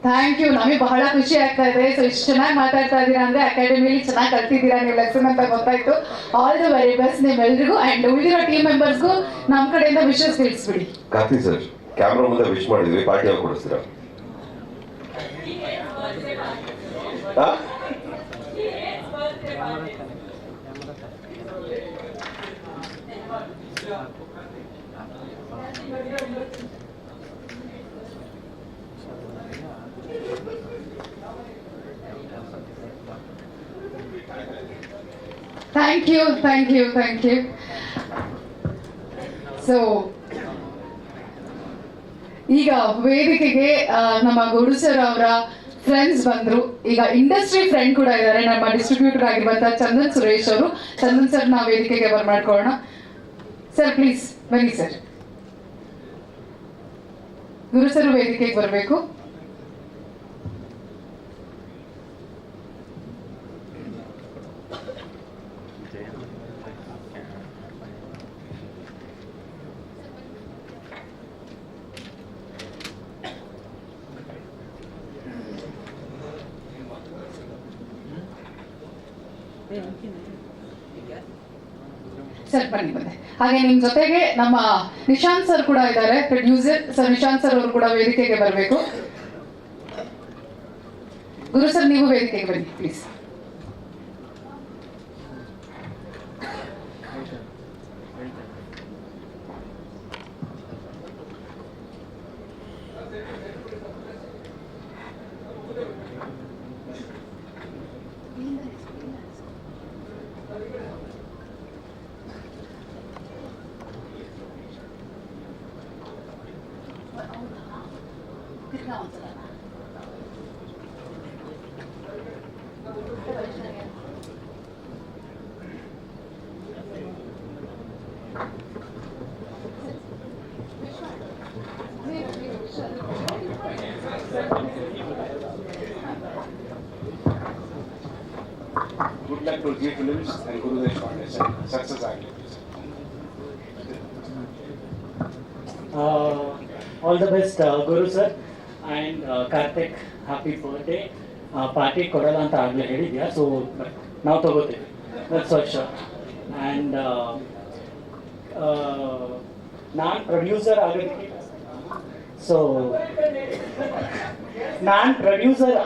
Thank you. ನಮಗೆ ಬಹಳ ಖುಷಿ ಆಗ್ತಾ ಇದೆ. ಸೊ ಇಷ್ಟು ಚೆನ್ನಾಗಿ ಮಾತಾಡ್ತಾ ಇದ್ದೀರಾ ಅಂದ್ರೆ ಅಕಾಡೆಮಿಲಿ ಚೆನ್ನಾಗಿ ಕಲ್ತಿದ್ದೀರಾ ನೀವು ಲೆಸನ್ ಅಂತ ಗೊತ್ತಾಯ್ತು. ಆಲ್ ದ ವೆರಿ ಬೆಸ್ಟ್ ನಿಮ್ಮೆಲ್ರಿಗೂ ಅಂಡ್ ಉಳಿದಿರೋ ಟೀಮ್ ಮೆಂಬರ್ಸ್ಗೂ ನಮ್ಮ ಕಡೆಯಿಂದ ವಿಶಸ್ ತಿಳಿಸ್ಬಿಡಿ. ಕಾರ್ತಿಕ್ ಸರ್, ಕ್ಯಾಮ್ರಾ ಮುಂದೆ ವಿಶ್ ಮಾಡಿದ್ವಿ, ಪಾರ್ಟಿ ಯಾವಾಗ ಕೊಡಿಸ್ತೀರಾ? Thank you. ಸೊ ಈಗ ವೇದಿಕೆಗೆ ನಮ್ಮ ಗುರು ಸರ್ ಅವರ ಫ್ರೆಂಡ್ಸ್ ಬಂದ್ರು. ಈಗ ಇಂಡಸ್ಟ್ರಿ ಫ್ರೆಂಡ್ ಕೂಡ ಇದ್ದಾರೆ, ನಮ್ಮ ಡಿಸ್ಟ್ರಿಬ್ಯೂಟರ್ ಆಗಿರುವಂತಹ ಚಂದನ್ ಸುರೇಶ್ ಅವರು. ಚಂದನ್ ಸರ್ ನಾವು ವೇದಿಕೆಗೆ ಬರ್ಮಾಡ್ಕೊಳ್ಳೋಣ. ಸರ್ ಪ್ಲೀಸ್ ಬನ್ನಿ ಸರ್. ಗುರು ಸರ್ ವೇದಿಕೆಗೆ ಬರಬೇಕು. ಸರ್ ಬನ್ನಿ. ಹಾಗೆ ನಿಮ್ ಜೊತೆಗೆ ನಮ್ಮ ನಿಶಾಂತ್ ಸರ್ ಕೂಡ ಇದ್ದಾರೆ, ಪ್ರೊಡ್ಯೂಸರ್ ಸರ್. ನಿಶಾಂತ್ ಸರ್ ಅವರು ಕೂಡ ವೇದಿಕೆಗೆ ಬರಬೇಕು. ಗುರು ಸರ್ ನೀವು ವೇದಿಕೆಗೆ ಬನ್ನಿ please. Good luck to G Films and Gurudev Foundation. Success agli. All the best, Guru sir and Karthik. Happy birthday. Party ಕೊಡಲ್ಲ ಅಂತ ಆಗಲೇ ಹೇಳಿದ್ಯಾ, ಸೊ ನಾವು ತಗೋತೀವಿ, ದಟ್ಸ್ ಫಾರ್ ಶೋರ್. ಆ್ಯಂಡ್ ನಾನು ಪ್ರೊಡ್ಯೂಸರ್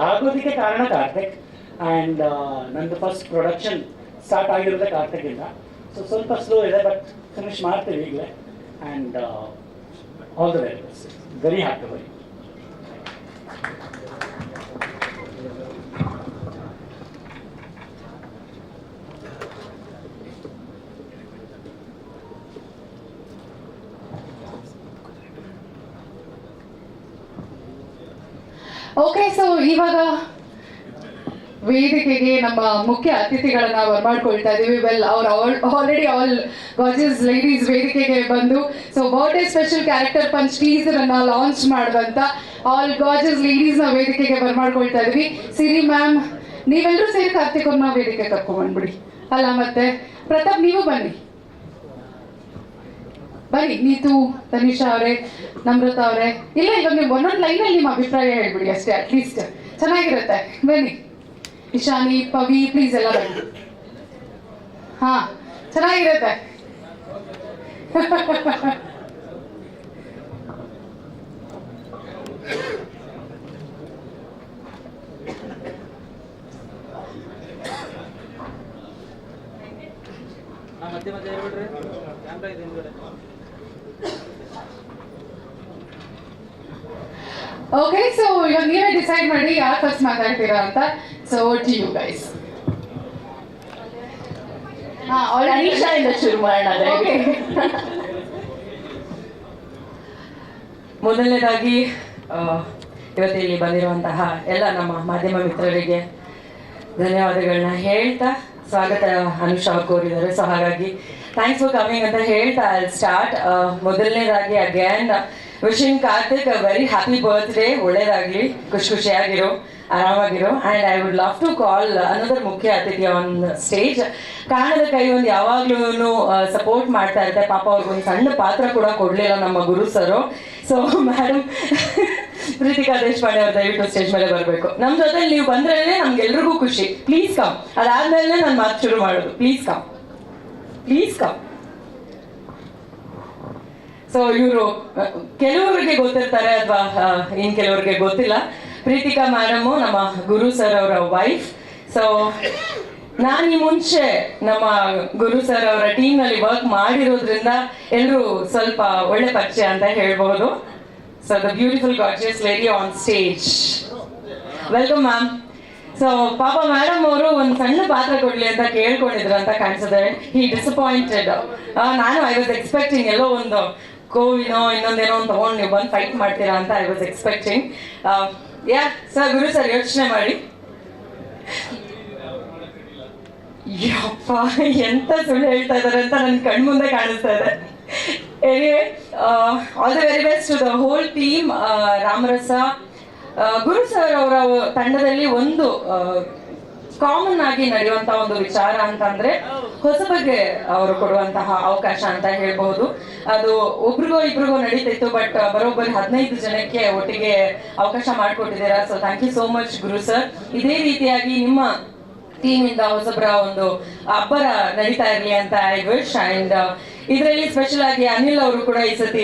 ಆಗೋದಕ್ಕೆ ಕಾರಣ ಕಾರ್ತಿಕ್. ಆ್ಯಂಡ್ ನಂದು ಫಸ್ಟ್ ಪ್ರೊಡಕ್ಷನ್ ಸ್ಟಾರ್ಟ್ ಆಗಿರೋದೇ ಕಾರ್ತಿಕಿಂದ. ಸೊ ಸ್ವಲ್ಪ ಸ್ಲೋ ಇದೆ, ಬಟ್ ಫಿನಿಶ್ ಮಾಡ್ತೀವಿ ಈಗಲೇ. And all the very best. Very happy by. Okay, so ಇವಾಗ ವೇದಿಕೆಗೆ ನಮ್ಮ ಮುಖ್ಯ ಅತಿಥಿಗಳನ್ನ ಬರ್ಮಾಡ್ಕೊಳ್ತಾ ಇದೀವಿ. Well, already all gorgeous ladies ವೇದಿಕೆಗೆ ಬಂದು so birthday special character punch teaser ಅನ್ನ ಲಾಂಚ್ ಮಾಡುವಂತ ಆಲ್ ಗಾರ್ಜಿಯಸ್ ಲೇಡೀಸ್ ನ ವೇದಿಕೆಗೆ ಬರ್ಮಾಡ್ಕೊಳ್ತಾ ಇದೀವಿ. ಸಿರಿ ಮ್ಯಾಮ್, ನೀವೆಲ್ಲರೂ ಸೇರಿ ಕಾರ್ತಿಕ್ ಅವ್ರನ್ನ ವೇದಿಕೆ ಕರ್ಕೊಂಡ್ ಬಂದ್ಬಿಡಿ. ಅಲ್ಲ ಮತ್ತೆ ಪ್ರತಾಪ್ ನೀವು ಬನ್ನಿ. ನೀತು, ತನಿಷಾ ಅವರೇ, ನಮ್ರತಾ ಅವರೇ. ಇಲ್ಲ, ಇವಾಗ ನೀವು ಒಂದೊಂದು ಲೈನಲ್ಲಿ ನಿಮ್ಮ ಅಭಿಪ್ರಾಯ ಹೇಳ್ಬಿಡಿ ಅಷ್ಟೇ, ಅಟ್ಲೀಸ್ಟ್ ಚೆನ್ನಾಗಿರುತ್ತೆ. ಬನ್ನಿ. ಇಶಾನಿ, ಪವಿ, ಪ್ಲೀಸ್ ಎಲ್ಲ ಬನ್ನಿ. ಹಾ, ಚೆನ್ನಾಗಿರುತ್ತೆ. ಮತ್ತೆ ಹೇಳ್ಬಿಡ್ರಿ, ಕ್ಯಾಮ್ರಾ ಇದೆ ಹಿಂದ್ಗಡೆ. ಓಕೆ, ಸೊ ಇವಾಗ ನೀವೇ ಡಿಸೈಡ್ ಮಾಡಿ ಯಾರು ಫಸ್ಟ್ ಮಾತಾಡ್ತೀರಾ ಅಂತ. So to you guys. ಅನಿಶಾಯಿಂದ ಶುರು ಮಾಡೋಣ. ಮೊದಲನೇದಾಗಿ ಇವತ್ತು ಇಲ್ಲಿ ಬಂದಿರುವಂತಹ ಎಲ್ಲ ನಮ್ಮ ಮಾಧ್ಯಮ ಮಿತ್ರರಿಗೆ ಧನ್ಯವಾದಗಳನ್ನ ಹೇಳ್ತಾ ಸ್ವಾಗತ ಅನುಷ್ ಅವ್ರು ಕೋರಿದ್ದಾರೆ. ಸೊ ಹಾಗಾಗಿ ಥ್ಯಾಂಕ್ಸ್ ಫಾರ್ ಕಮಿಂಗ್ ಅಂತ ಹೇಳ್ತಾ ಐ ಸ್ಟಾರ್ಟ್. ಮೊದಲನೇದಾಗಿ again wishing Karthik a very happy birthday. ಒಳ್ಳೇದಾಗ್ಲಿ, ಖುಷಿಯಾಗಿರೋ, ಆರಾಮಾಗಿರೋ. And I would love to call another ಮುಖ್ಯ ಅತಿಥಿ ಆನ್ ಸ್ಟೇಜ್. ಕಾಣದ ಕೈ ಒಂದು ಯಾವಾಗ್ಲೂ ಸಪೋರ್ಟ್ ಮಾಡ್ತಾ ಇರುತ್ತೆ. ಪಾಪ ಅವ್ರಿಗೊಂದು ಸಣ್ಣ ಪಾತ್ರ ಕೂಡ ಕೊಡ್ಲಿಲ್ಲ ನಮ್ಮ ಗುರು ಸರು. ಸೊ ಮೇಡಮ್ ಪ್ರೀತಿಕಾ ದೇಶಪಾಂಡೆ ಅವ್ರು ದಯವಿಟ್ಟು ಸ್ಟೇಜ್ ಮೇಲೆ ಬರಬೇಕು. ನಮ್ಮ ಜೊತೆ ನೀವು ಬಂದ್ರೆ ನಮ್ಗೆಲ್ರಿಗೂ ಖುಷಿ. Please come. ಅದಾದ್ಮೇಲೆ ನಾನು ಮಾತು ಶುರು ಮಾಡೋದು. Please come, please come. So ಇವರು ಕೆಲವರಿಗೆ ಗೊತ್ತಿರ್ತಾರೆ ಅಥವಾ ಇನ್ ಕೆಲವರಿಗೆ ಗೊತ್ತಿಲ್ಲ. ಪ್ರೀತಿಕಾ ಮೇಡಮು ನಮ್ಮ ಗುರು ಸರ್ ಅವರ ವೈಫ್. ಸೊ ನಾನು ಈ ಮುಂಚೆ ನಮ್ಮ ಗುರು ಸರ್ ಅವರ ಟೀಮ್ನಲ್ಲಿ ವರ್ಕ್ ಮಾಡಿರೋದ್ರಿಂದ ಎಲ್ಲರೂ ಸ್ವಲ್ಪ ಒಳ್ಳೆ ಪರಿಚಯ ಅಂತ ಹೇಳ್ಬಹುದು. So the beautiful gorgeous lady on stage, welcome ma'am. So ಪಾಪ ಮೇಡಮ್ ಅವರು ಒಂದು ಸಣ್ಣ ಪಾತ್ರ ಕೊಡ್ಲಿ ಅಂತ ಕೇಳ್ಕೊಂಡಿದ್ರು ಅಂತ ಕಾಣಿಸುತ್ತೆ. ಹಿ ಡಿಸಪಾಯಿಂಟೆಡ್. ನಾನು ಐ ವಾಸ್ ಎಕ್ಸ್ಪೆಕ್ಟಿಂಗ್ ಎಲ್ಲೋ ಒಂದು ಕೋವಿನೋ ಇನ್ನೊಂದೇನೋ ಒಂದು ತಗೊಂಡು ನೀವು ಬಂದು ಫೈಟ್ ಮಾಡ್ತೀರಾ ಅಂತ I was expecting. Yeah sir, Guru sir ಯೋಚನೆ ಮಾಡಿ. ಯಪ್ಪ ಎಂತ ಸುಳ್ಳು ಹೇಳ್ತಾ ಇದ್ದಾರೆ ಅಂತ ನನ್ನ ಕಣ್ಮುಂದೆ ಕಾಣಿಸ್ತಾ ಇದೆ. Anyway, all the very best to the whole team. Ramarasa Guru sir ಅವರ ತಂಡದಲ್ಲಿ ಒಂದು ಕಾಮನ್ ಆಗಿ ನಡೆಯುವಂತಹ ಒಂದು ವಿಚಾರ ಅಂತಂದ್ರೆ ಹೊಸಬಗೆ ಅವರು ಕೊಡುವಂತಹ ಅವಕಾಶ ಅಂತ ಹೇಳ್ಬಹುದು. ಅದು ಒಬ್ರಿಗೋ ಇಬ್ರಿಗೋ ನಡೀತಿತ್ತು, ಬಟ್ ಬರೋಬ್ಬರಿ 15 ಜನಕ್ಕೆ ಒಟ್ಟಿಗೆ ಅವಕಾಶ ಮಾಡಿಕೊಟ್ಟಿದ್ದೀರಾ. So thank you so much Guru sir. ಇದೇ ರೀತಿಯಾಗಿ ನಿಮ್ಮ ಟೀಮಿಂದ ಹೊಸಬ್ರ ಒಂದು ಅಬ್ಬರ ನಡೀತಾ ಇರಲಿ ಅಂತ ಐ ವಿಶ್. ಅಂಡ್ ಇದರಲ್ಲಿ ಸ್ಪೆಷಲ್ ಆಗಿ ಅನಿಲ್ ಅವರು ಕೂಡ ಈ ಸತಿ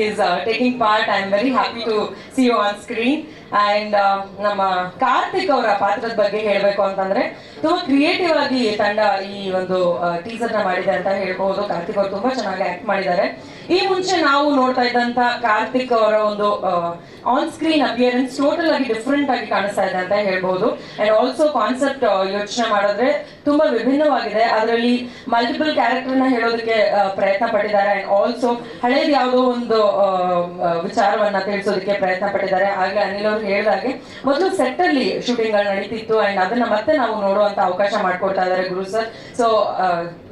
is taking part. I am very happy to see you on screen. And ನಮ್ಮ ಕಾರ್ತಿಕ್ ಅವರ ಪಾತ್ರದ ಬಗ್ಗೆ ಹೇಳಬೇಕು ಅಂತಂದ್ರೆ ತುಂಬಾ ಕ್ರಿಯೇಟಿವ್ ಆಗಿ ತಂಡ ಈ ಒಂದು ಟೀಸರ್ ನ ಮಾಡಿದೆ ಅಂತ ಹೇಳ್ಬಹುದು. ಕಾರ್ತಿಕ್ ಅವರು ತುಂಬಾ ಚೆನ್ನಾಗಿ ಆಕ್ಟ್ ಮಾಡಿದ್ದಾರೆ. ಈ ಮುಂಚೆ ನಾವು ನೋಡ್ತಾ ಇದ್ದಂತ ಕಾರ್ತಿಕ್ ಅವರ ಒಂದು ಆನ್ ಸ್ಕ್ರೀನ್ ಅಪಿಯರೆನ್ಸ್ ಟೋಟಲ್ ಆಗಿ ಡಿಫ್ರೆಂಟ್ ಆಗಿ ಕಾಣಿಸ್ತಾ ಇದೆ ಅಂತ ಹೇಳ್ಬಹುದು. ಅಂಡ್ ಆಲ್ಸೋ ಕಾನ್ಸೆಪ್ಟ್ ಯೋಚನೆ ಮಾಡಿದ್ರೆ ತುಂಬಾ ವಿಭಿನ್ನವಾಗಿದೆ. ಅದರಲ್ಲಿ ಮಲ್ಟಿಪಲ್ ಕ್ಯಾರೆಕ್ಟರ್ ನ ಹೇಳೋದಕ್ಕೆ ಪ್ರಯತ್ನ ಪಟ್ಟಿದ್ದಾರೆ. ಅಂಡ್ ಆಲ್ಸೋ ಹಳೇದು ಯಾವುದೋ ಒಂದು ವಿಚಾರವನ್ನ ತಿಳಿಸೋದಕ್ಕೆ ಪ್ರಯತ್ನ ಪಟ್ಟಿದ್ದಾರೆ. ಹಾಗೆ ಅನಿಲ್ ಅವರು ಹೇಳಿದಾಗೆ ಮೊದಲು ಸೆಟ್ ಅಲ್ಲಿ ಶೂಟಿಂಗ್ ಗಳು ನಡೀತಿತ್ತು ಅಂಡ್ ಅದನ್ನ ಮತ್ತೆ ನಾವು ನೋಡುವಂತ ಅವಕಾಶ ಮಾಡ್ಕೊಡ್ತಾ ಇದ್ದಾರೆ ಗುರು ಸರ್. ಸೊ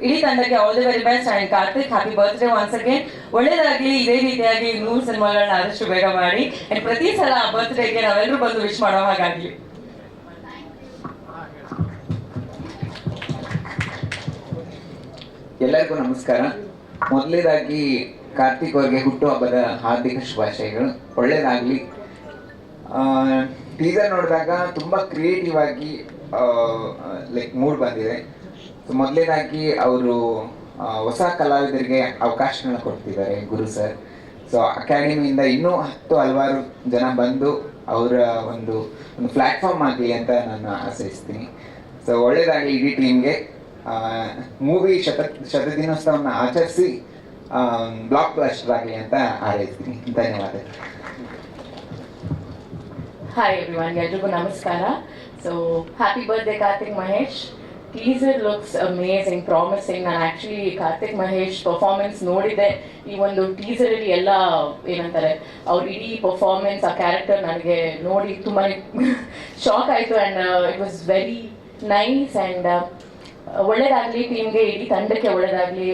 ಇಡೀ ತಂಡಕ್ಕೆ all the very best. And Karthik, happy birthday once again. ಒಳ್ಳೇದಾಗ್ಲಿ, ಇದೇ ರೀತಿಯಾಗಿ 100 ಸಿನಿಮಾಗಳನ್ನ ಆದಷ್ಟು ಬೇಗ ಮಾಡಿ. ಅಂಡ್ ಪ್ರತಿ ಸಲ ಬರ್ತ್ಡೇಗೆ ನಾವೆಲ್ಲರೂ ಬಂದು ವಿಶ್ ಮಾಡೋ ಹಾಗಾಗ್ಲಿ. ಎಲ್ಲರಿಗೂ ನಮಸ್ಕಾರ. ಮೊದಲನೇದಾಗಿ ಕಾರ್ತಿಕ್ ಅವರಿಗೆ ಹುಟ್ಟುಹಬ್ಬದ ಹಾರ್ದಿಕ ಶುಭಾಶಯಗಳು. ಒಳ್ಳೇದಾಗ್ಲಿ. ಟೀಸರ್ ನೋಡಿದಾಗ ತುಂಬ ಕ್ರಿಯೇಟಿವ್ ಆಗಿ ಲೈಕ್ ಮೂಡ್ ಬಂದಿದೆ. ಸೊ ಮೊದಲನೇದಾಗಿ ಅವರು ಹೊಸ ಕಲಾವಿದರಿಗೆ ಅವಕಾಶಗಳನ್ನ ಕೊಡ್ತಿದ್ದಾರೆ ಗುರು ಸರ್. ಸೊ ಅಕಾಡೆಮಿಯಿಂದ ಇನ್ನೂ 10 ಹಲವಾರು ಜನ ಬಂದು ಅವರ ಒಂದು ಪ್ಲ್ಯಾಟ್ಫಾರ್ಮ್ ಆಗಲಿ ಅಂತ ನಾನು ಆಶಯಿಸ್ತೀನಿ. ಸೊ ಒಳ್ಳೇದಾಗಲಿ ಇಡೀ ಟೀಮ್ಗೆ. ಮೂವಿ ಶತದಿನೋತ್ಸವವನ್ನು ಆಚರಿಸಿ ಬ್ಲಾಕ್ ಬ್ಲಾಸ್ಟರ್ ಆಗಲಿ ಅಂತ ಹಾರೈಸ್ತೀನಿ. ಧನ್ಯವಾದ. ಹಾಯ್ ಎವ್ರಿವನ್, ಎಲ್ರಿಗೂ ನಮಸ್ಕಾರ. So happy birthday Karthik Mahesh. Teaser looks amazing, promising. ನಾನು ಆ್ಯಕ್ಚುಲಿ ಕಾರ್ತಿಕ್ ಮಹೇಶ್ ಪರ್ಫಾರ್ಮೆನ್ಸ್ ನೋಡಿದ್ದೆ. ಈ ಒಂದು ಟೀಸರಲ್ಲಿ ಎಲ್ಲ ಏನಂತಾರೆ ಅವ್ರ ಇಡೀ ಪರ್ಫಾರ್ಮೆನ್ಸ್, ಆ ಕ್ಯಾರೆಕ್ಟರ್ ನನಗೆ ನೋಡಿ ತುಂಬಾ ಶಾಕ್ ಆಯಿತು. And it was very nice. And ಒಳ್ಳೇದಾಗಲಿ ಟೀಮ್ಗೆ, ಇಡೀ ತಂಡಕ್ಕೆ ಒಳ್ಳೇದಾಗಲಿ.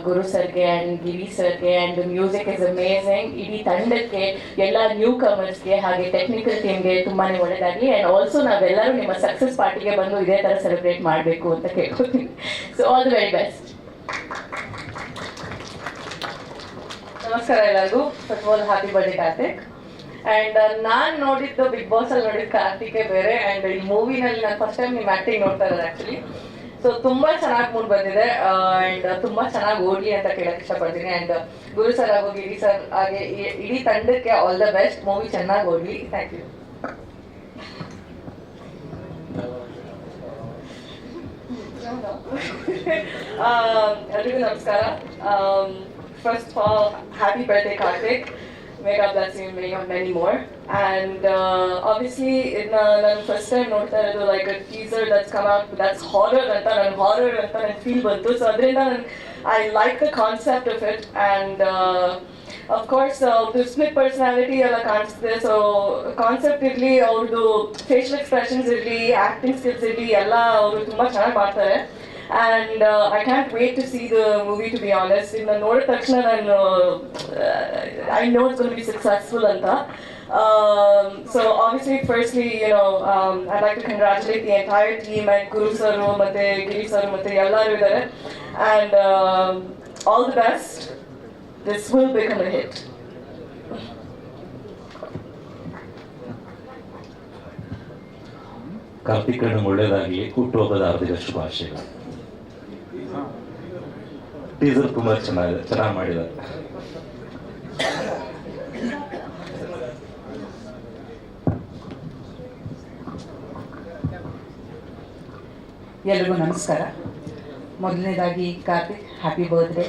ಗುರು ಸರ್ಗೆ ಆ್ಯಂಡ್ ಗಿರಿ ಸರ್ಗೆ. And music is amazing. ಇಡೀ ತಂಡಕ್ಕೆ, ಎಲ್ಲ ನ್ಯೂ ಕಮರ್ಸ್ಗೆ ಹಾಗೆ ಟೆಕ್ನಿಕಲ್ ಟೀಮ್ಗೆ ತುಂಬಾ ಒಳ್ಳೇದಾಗಲಿ. ಆ್ಯಂಡ್ ಆಲ್ಸೋ ನಾವೆಲ್ಲರೂ ನಿಮ್ಮ ಸಕ್ಸಸ್ ಪಾರ್ಟಿಗೆ ಬಂದು ಇದೇ ಥರ ಸೆಲೆಬ್ರೇಟ್ ಮಾಡಬೇಕು ಅಂತ ಕೇಳ್ಕೊತೀನಿ. So all the very best. ನಮಸ್ಕಾರ ಎಲ್ಲರಿಗೂ. First of all happy birthday Karthik. And ನಾನು ನೋಡಿದ್ದು ಬಿಗ್ ಬಾಸ್ ಅಲ್ಲಿ ನೋಡಿದ ಕಾರ್ತಿಕೇ ಬೇರೆ. ಆ್ಯಂಡ್ ಈ ಮೂವಿನಲ್ಲಿ ನಾನು ಫಸ್ಟ್ ಟೈಮ್ ನಿಮ್ಮ ಆ್ಯಕ್ಟಿಂಗ್ ನೋಡ್ತಾ ಇರೋದು ಆ್ಯಕ್ಚುಲಿ. ಸೊ ತುಂಬಾ ಚೆನ್ನಾಗಿ ಮೂಡ್ ಬಂದಿದೆ. ಆ್ಯಂಡ್ ತುಂಬಾ ಚೆನ್ನಾಗಿ ಓಡ್ಲಿ ಅಂತ ಕೇಳಕ್ ಇಷ್ಟಪಡ್ತೀನಿ. ಆ್ಯಂಡ್ ಗುರು ಸರ್ ಹಾಗೂ ಗಿರಿ ಸರ್ ಹಾಗೆ ಇಡೀ ತಂಡಕ್ಕೆ ಆಲ್ ದ ಬೆಸ್ಟ್. ಮೂವಿ ಚೆನ್ನಾಗಿ ಓಡ್ಲಿ. Thank you. ಎಲ್ರಿಗೂ ನಮಸ್ಕಾರ. First of all happy birthday Karthik. May God bless you, may you have many more. And obviously, ನಾನು ಫಸ್ಟ್ ಟೈಮ್ ನೋಡ್ತಾ ಇರೋದು like a teaser that's come out that's horror ಅಂತ ನನಗೆ feel ಬಂತು. So ಅದರಿಂದ I like the concept of it. And of course split personality ಎಲ್ಲ ಕಾಣಿಸ್ತದೆ. So concept ಇರಲಿ, ಅವ್ರದ್ದು ಫೇಶಿಯಲ್ ಎಕ್ಸ್ಪ್ರೆಷನ್ಸ್ ಇರಲಿ, ಆ್ಯಕ್ಟಿಂಗ್ ಸ್ಕಿಲ್ಸ್ ಇರಲಿ, ಎಲ್ಲ ಅವರು ತುಂಬ ಚೆನ್ನಾಗಿ ಮಾಡ್ತಾರೆ. And I can't wait to see the movie, to be honest. ಇದನ್ನ ನೋಡಿದ ತಕ್ಷಣ ನಾನು I know it's gonna be successful ಅಂತ. So obviously, firstly, I'd like to congratulate the entire team and Guru sir, Matte Giri sir, Matte ellaru idare, and all the best. This will become a hit. Karthik ಅಣ್ಣ ಒಳ್ಳೆಯದಾಗಲಿ, ಹುಟ್ಟುಹಬ್ಬದ ಹಾರ್ದಿಕ ಶುಭಾಶಯಗಳು. Teaser ತುಂಬಾ ಚೆನ್ನಾಗಿ ಮಾಡಿದ್ದಾರೆ. ಎಲ್ರಿಗೂ ನಮಸ್ಕಾರ. ಮೊದಲನೇದಾಗಿ ಕಾರ್ತಿಕ್, ಹ್ಯಾಪಿ ಬರ್ತ್ಡೇ.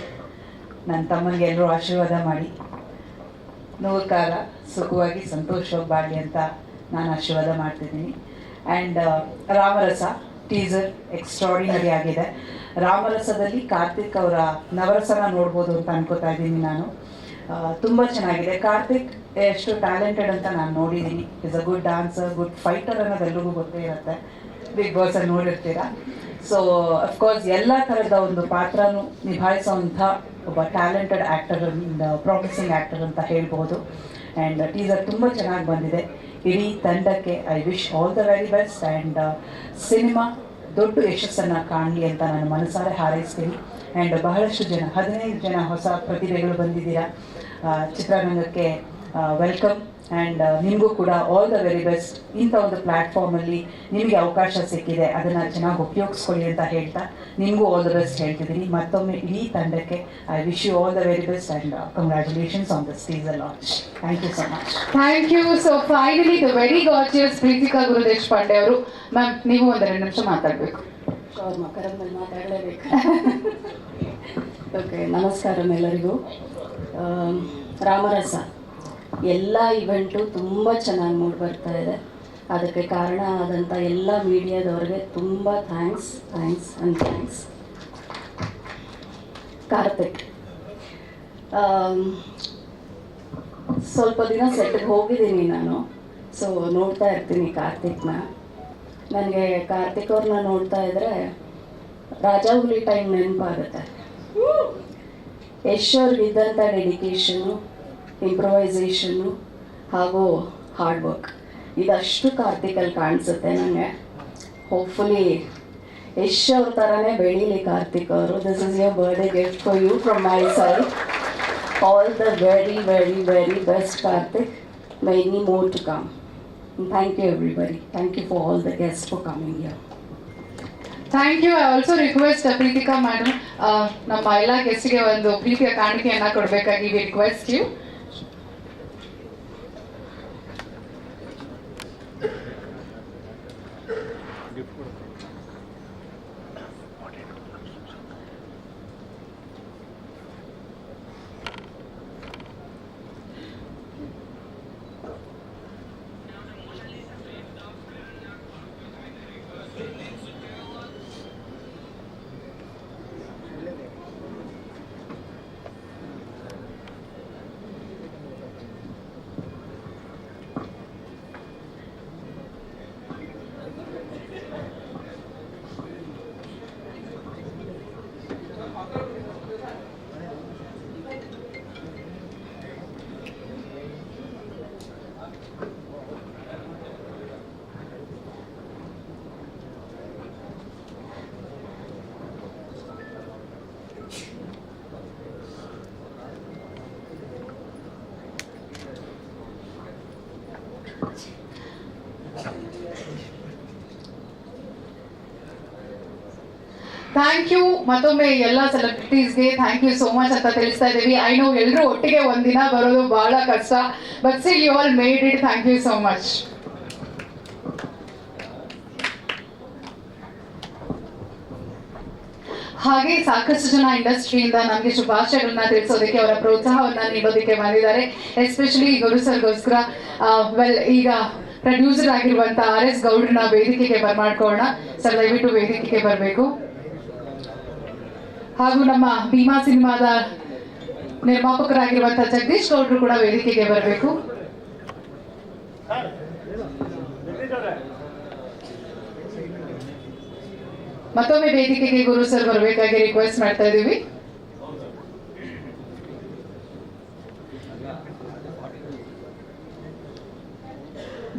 ನನ್ನ ತಮ್ಮನಿಗೆ ಎಲ್ಲರೂ ಆಶೀರ್ವಾದ ಮಾಡಿ 100 ಕಾಲ ಸುಖವಾಗಿ ಸಂತೋಷವಾಗಿ ಬಾಳಲಿ ಅಂತ ನಾನು ಆಶೀರ್ವಾದ ಮಾಡ್ತಿದ್ದೀನಿ. ಆ್ಯಂಡ್ ರಾಮರಸ ಟೀಸರ್ ಎಕ್ಸ್ಟ್ರಾಡಿನರಿ ಆಗಿದೆ. ರಾಮರಸದಲ್ಲಿ ಕಾರ್ತಿಕ್ ಅವರ ನವರಸನ ನೋಡ್ಬೋದು ಅಂತ ಅನ್ಕೋತಾ ಇದ್ದೀನಿ ನಾನು. ತುಂಬ ಚೆನ್ನಾಗಿದೆ. ಕಾರ್ತಿಕ್ ಎಷ್ಟು ಟ್ಯಾಲೆಂಟೆಡ್ ಅಂತ ನಾನು ನೋಡಿದ್ದೀನಿ. Is a good dancer, good fighter ಅನ್ನೋದು ಎಲ್ರಿಗೂ ಗೊತ್ತೇ ಇರುತ್ತೆ. ಬಿಗ್ ಬಾಸಲ್ಲಿ ನೋಡಿರ್ತೀರ. ಸೊ ಅಫ್ಕೋರ್ಸ್ ಎಲ್ಲ ಥರದ ಒಂದು ಪಾತ್ರನೂ ನಿಭಾಯಿಸೋವಂಥ ಒಬ್ಬ ಟ್ಯಾಲೆಂಟೆಡ್ ಆ್ಯಕ್ಟರ್, ಪ್ರಾಮಿಸಿಂಗ್ ಆ್ಯಕ್ಟರ್ ಅಂತ ಹೇಳ್ಬೋದು. ಆ್ಯಂಡ್ ಟೀಸರ್ ತುಂಬ ಚೆನ್ನಾಗಿ ಬಂದಿದೆ. ಇಡೀ ತಂಡಕ್ಕೆ I wish all the very best. And cinema ದೊಡ್ಡ ಯಶಸ್ಸನ್ನು ಕಾಣಲಿ ಅಂತ ನಾನು ಮನಸಾರೆ ಹಾರೈಸ್ತೀನಿ. ಆ್ಯಂಡ್ ಬಹಳಷ್ಟು ಜನ 15 ಜನ ಹೊಸ ಪ್ರತಿಭೆಗಳು ಬಂದಿದ್ದೀರಾ ಚಿತ್ರರಂಗಕ್ಕೆ. ವೆಲ್ಕಮ್. ಆ್ಯಂಡ್ ನಿಮಗೂ ಕೂಡ ಆಲ್ ದ ವೆರಿ ಬೆಸ್ಟ್. ಇಂಥ ಒಂದು ಪ್ಲ್ಯಾಟ್ಫಾರ್ಮಲ್ಲಿ ನಿಮಗೆ ಅವಕಾಶ ಸಿಕ್ಕಿದೆ, ಅದನ್ನು ಚೆನ್ನಾಗಿ ಉಪಯೋಗಿಸ್ಕೊಳ್ಳಿ ಅಂತ ಹೇಳ್ತಾ ನಿಮಗೂ ಆಲ್ ದ ಬೆಸ್ಟ್ ಹೇಳ್ತಿದ್ದೀನಿ. ಮತ್ತೊಮ್ಮೆ ಇಡೀ ತಂಡಕ್ಕೆ I wish you all the very best and congratulations on this teaser launch. Thank you so much. Thank you. So finally the very gorgeous Preethika Gurudeshpande ಅವರು. ಮ್ಯಾಮ್, ನೀವು 1-2 ನಿಮಿಷ ಮಾತಾಡಬೇಕು. ಮಕರಂದಲ್ಲಿ ಮಾತಾಡಲೇಬೇಕು. ಓಕೆ, ನಮಸ್ಕಾರ ಎಲ್ಲರಿಗೂ. ರಾಮರಸ ಎಲ್ಲ ಇವೆಂಟು ತುಂಬ ಚೆನ್ನಾಗಿ ಮೂಡಿ ಬರ್ತಾ ಇದೆ. ಅದಕ್ಕೆ ಕಾರಣ ಆದಂಥ ಎಲ್ಲ ಮೀಡಿಯಾದವ್ರಿಗೆ ತುಂಬ ಥ್ಯಾಂಕ್ಸ್ ಆ್ಯಂಡ್ ಥ್ಯಾಂಕ್ಸ್. ಕಾರ್ತಿಕ್, ಸ್ವಲ್ಪ ದಿನ ಸೆಟ್ಗೆ ಹೋಗಿದ್ದೀನಿ ನಾನು. ಸೊ ನೋಡ್ತಾ ಇರ್ತೀನಿ ಕಾರ್ತಿಕ್ನ. ನನಗೆ ಕಾರ್ತಿಕ್ ಅವ್ರನ್ನ ನೋಡ್ತಾ ಇದ್ದರೆ ರಾಜಾಹುಲಿ ಟೈಮ್ ನೆನಪಾಗುತ್ತೆ. ಯಶ್ ಅವ್ರಿಗಿದ್ದಂಥ ಡೆಡಿಕೇಶನ್ನು, ಇಂಪ್ರೊವೈಸೇಷನ್ನು ಹಾಗೂ ಹಾರ್ಡ್ ವರ್ಕ್ ಇದಷ್ಟು ಕಾರ್ತಿಕಲ್ಲಿ ಕಾಣಿಸುತ್ತೆ ನನಗೆ. ಹೋಪ್ಫುಲಿ ಯಶ್ ಅವ್ರ ಥರನೇ ಬೆಳೀಲಿ ಕಾರ್ತಿಕ್ ಅವರು. This is your birthday gift for you from my side. All the very very very best Karthik. Many more to come. Thank you everybody. Thank you for all the guest for coming here. Thank you. I also request Preethika madam, ನಮ್ಮ ಎಲ್ಲ ಗೆಸ್ಟ್ಗೆ ಒಂದು ಪ್ರೀತಿಯ ಕಾಣಿಕೆಯನ್ನು ಕೊಡಬೇಕಾಗಿ we request you. Thank you. ಮತ್ತೊಮ್ಮೆ ಎಲ್ಲ ಸೆಲೆಬ್ರಿಟೀಸ್ಗೆ ಥ್ಯಾಂಕ್ ಯು ಸೋ ಮಚ್ ಅಂತ ತಿಳಿಸ್ತಾ ಇದ್ದೀವಿ. ಐ ನೋ ಎಲ್ಲರೂ ಒಟ್ಟಿಗೆ ಒಂದಿನ ಬರೋದು ಬಹಳ ಕಷ್ಟ, but still you all made it. Thank you so much. ಹಾಗೆ ಸಾಕಷ್ಟು ಜನ ಇಂಡಸ್ಟ್ರಿಯಿಂದ ನಮಗೆ ಶುಭಾಶಯಗಳನ್ನ ತಿಳಿಸೋದಕ್ಕೆ, ಅವರ ಪ್ರೋತ್ಸಾಹವನ್ನ ನೀಡೋದಕ್ಕೆ ಬಂದಿದ್ದಾರೆ. ಎಸ್ಪೆಷಲಿ ಗುರು ಸರ್ಗೋಸ್ಕರ ಈಗ ಪ್ರೊಡ್ಯೂಸರ್ ಆಗಿರುವಂತ RS ಗೌಡ್ರನ್ನ ವೇದಿಕೆಗೆ ಬರ್ಮಾಡ್ಕೊಳ್ಳೋಣ. ಸರ್, ದಯವಿಟ್ಟು ವೇದಿಕೆಗೆ ಬರಬೇಕು. ಹಾಗೂ ನಮ್ಮ ಭೀಮಾ ಸಿನಿಮಾದ ನಿರ್ಮಾಪಕರಾಗಿರುವಂತಹ ಜಗದೀಶ್ ಗೌಡ್ರು ಕೂಡ ವೇದಿಕೆಗೆ ಬರಬೇಕು. ಮತ್ತೊಮ್ಮೆ ವೇದಿಕೆಗೆ ಗುರು ಸರ್ ಬರಬೇಕಾಗಿ ರಿಕ್ವೆಸ್ಟ್ ಮಾಡ್ತಾ ಇದೀವಿ.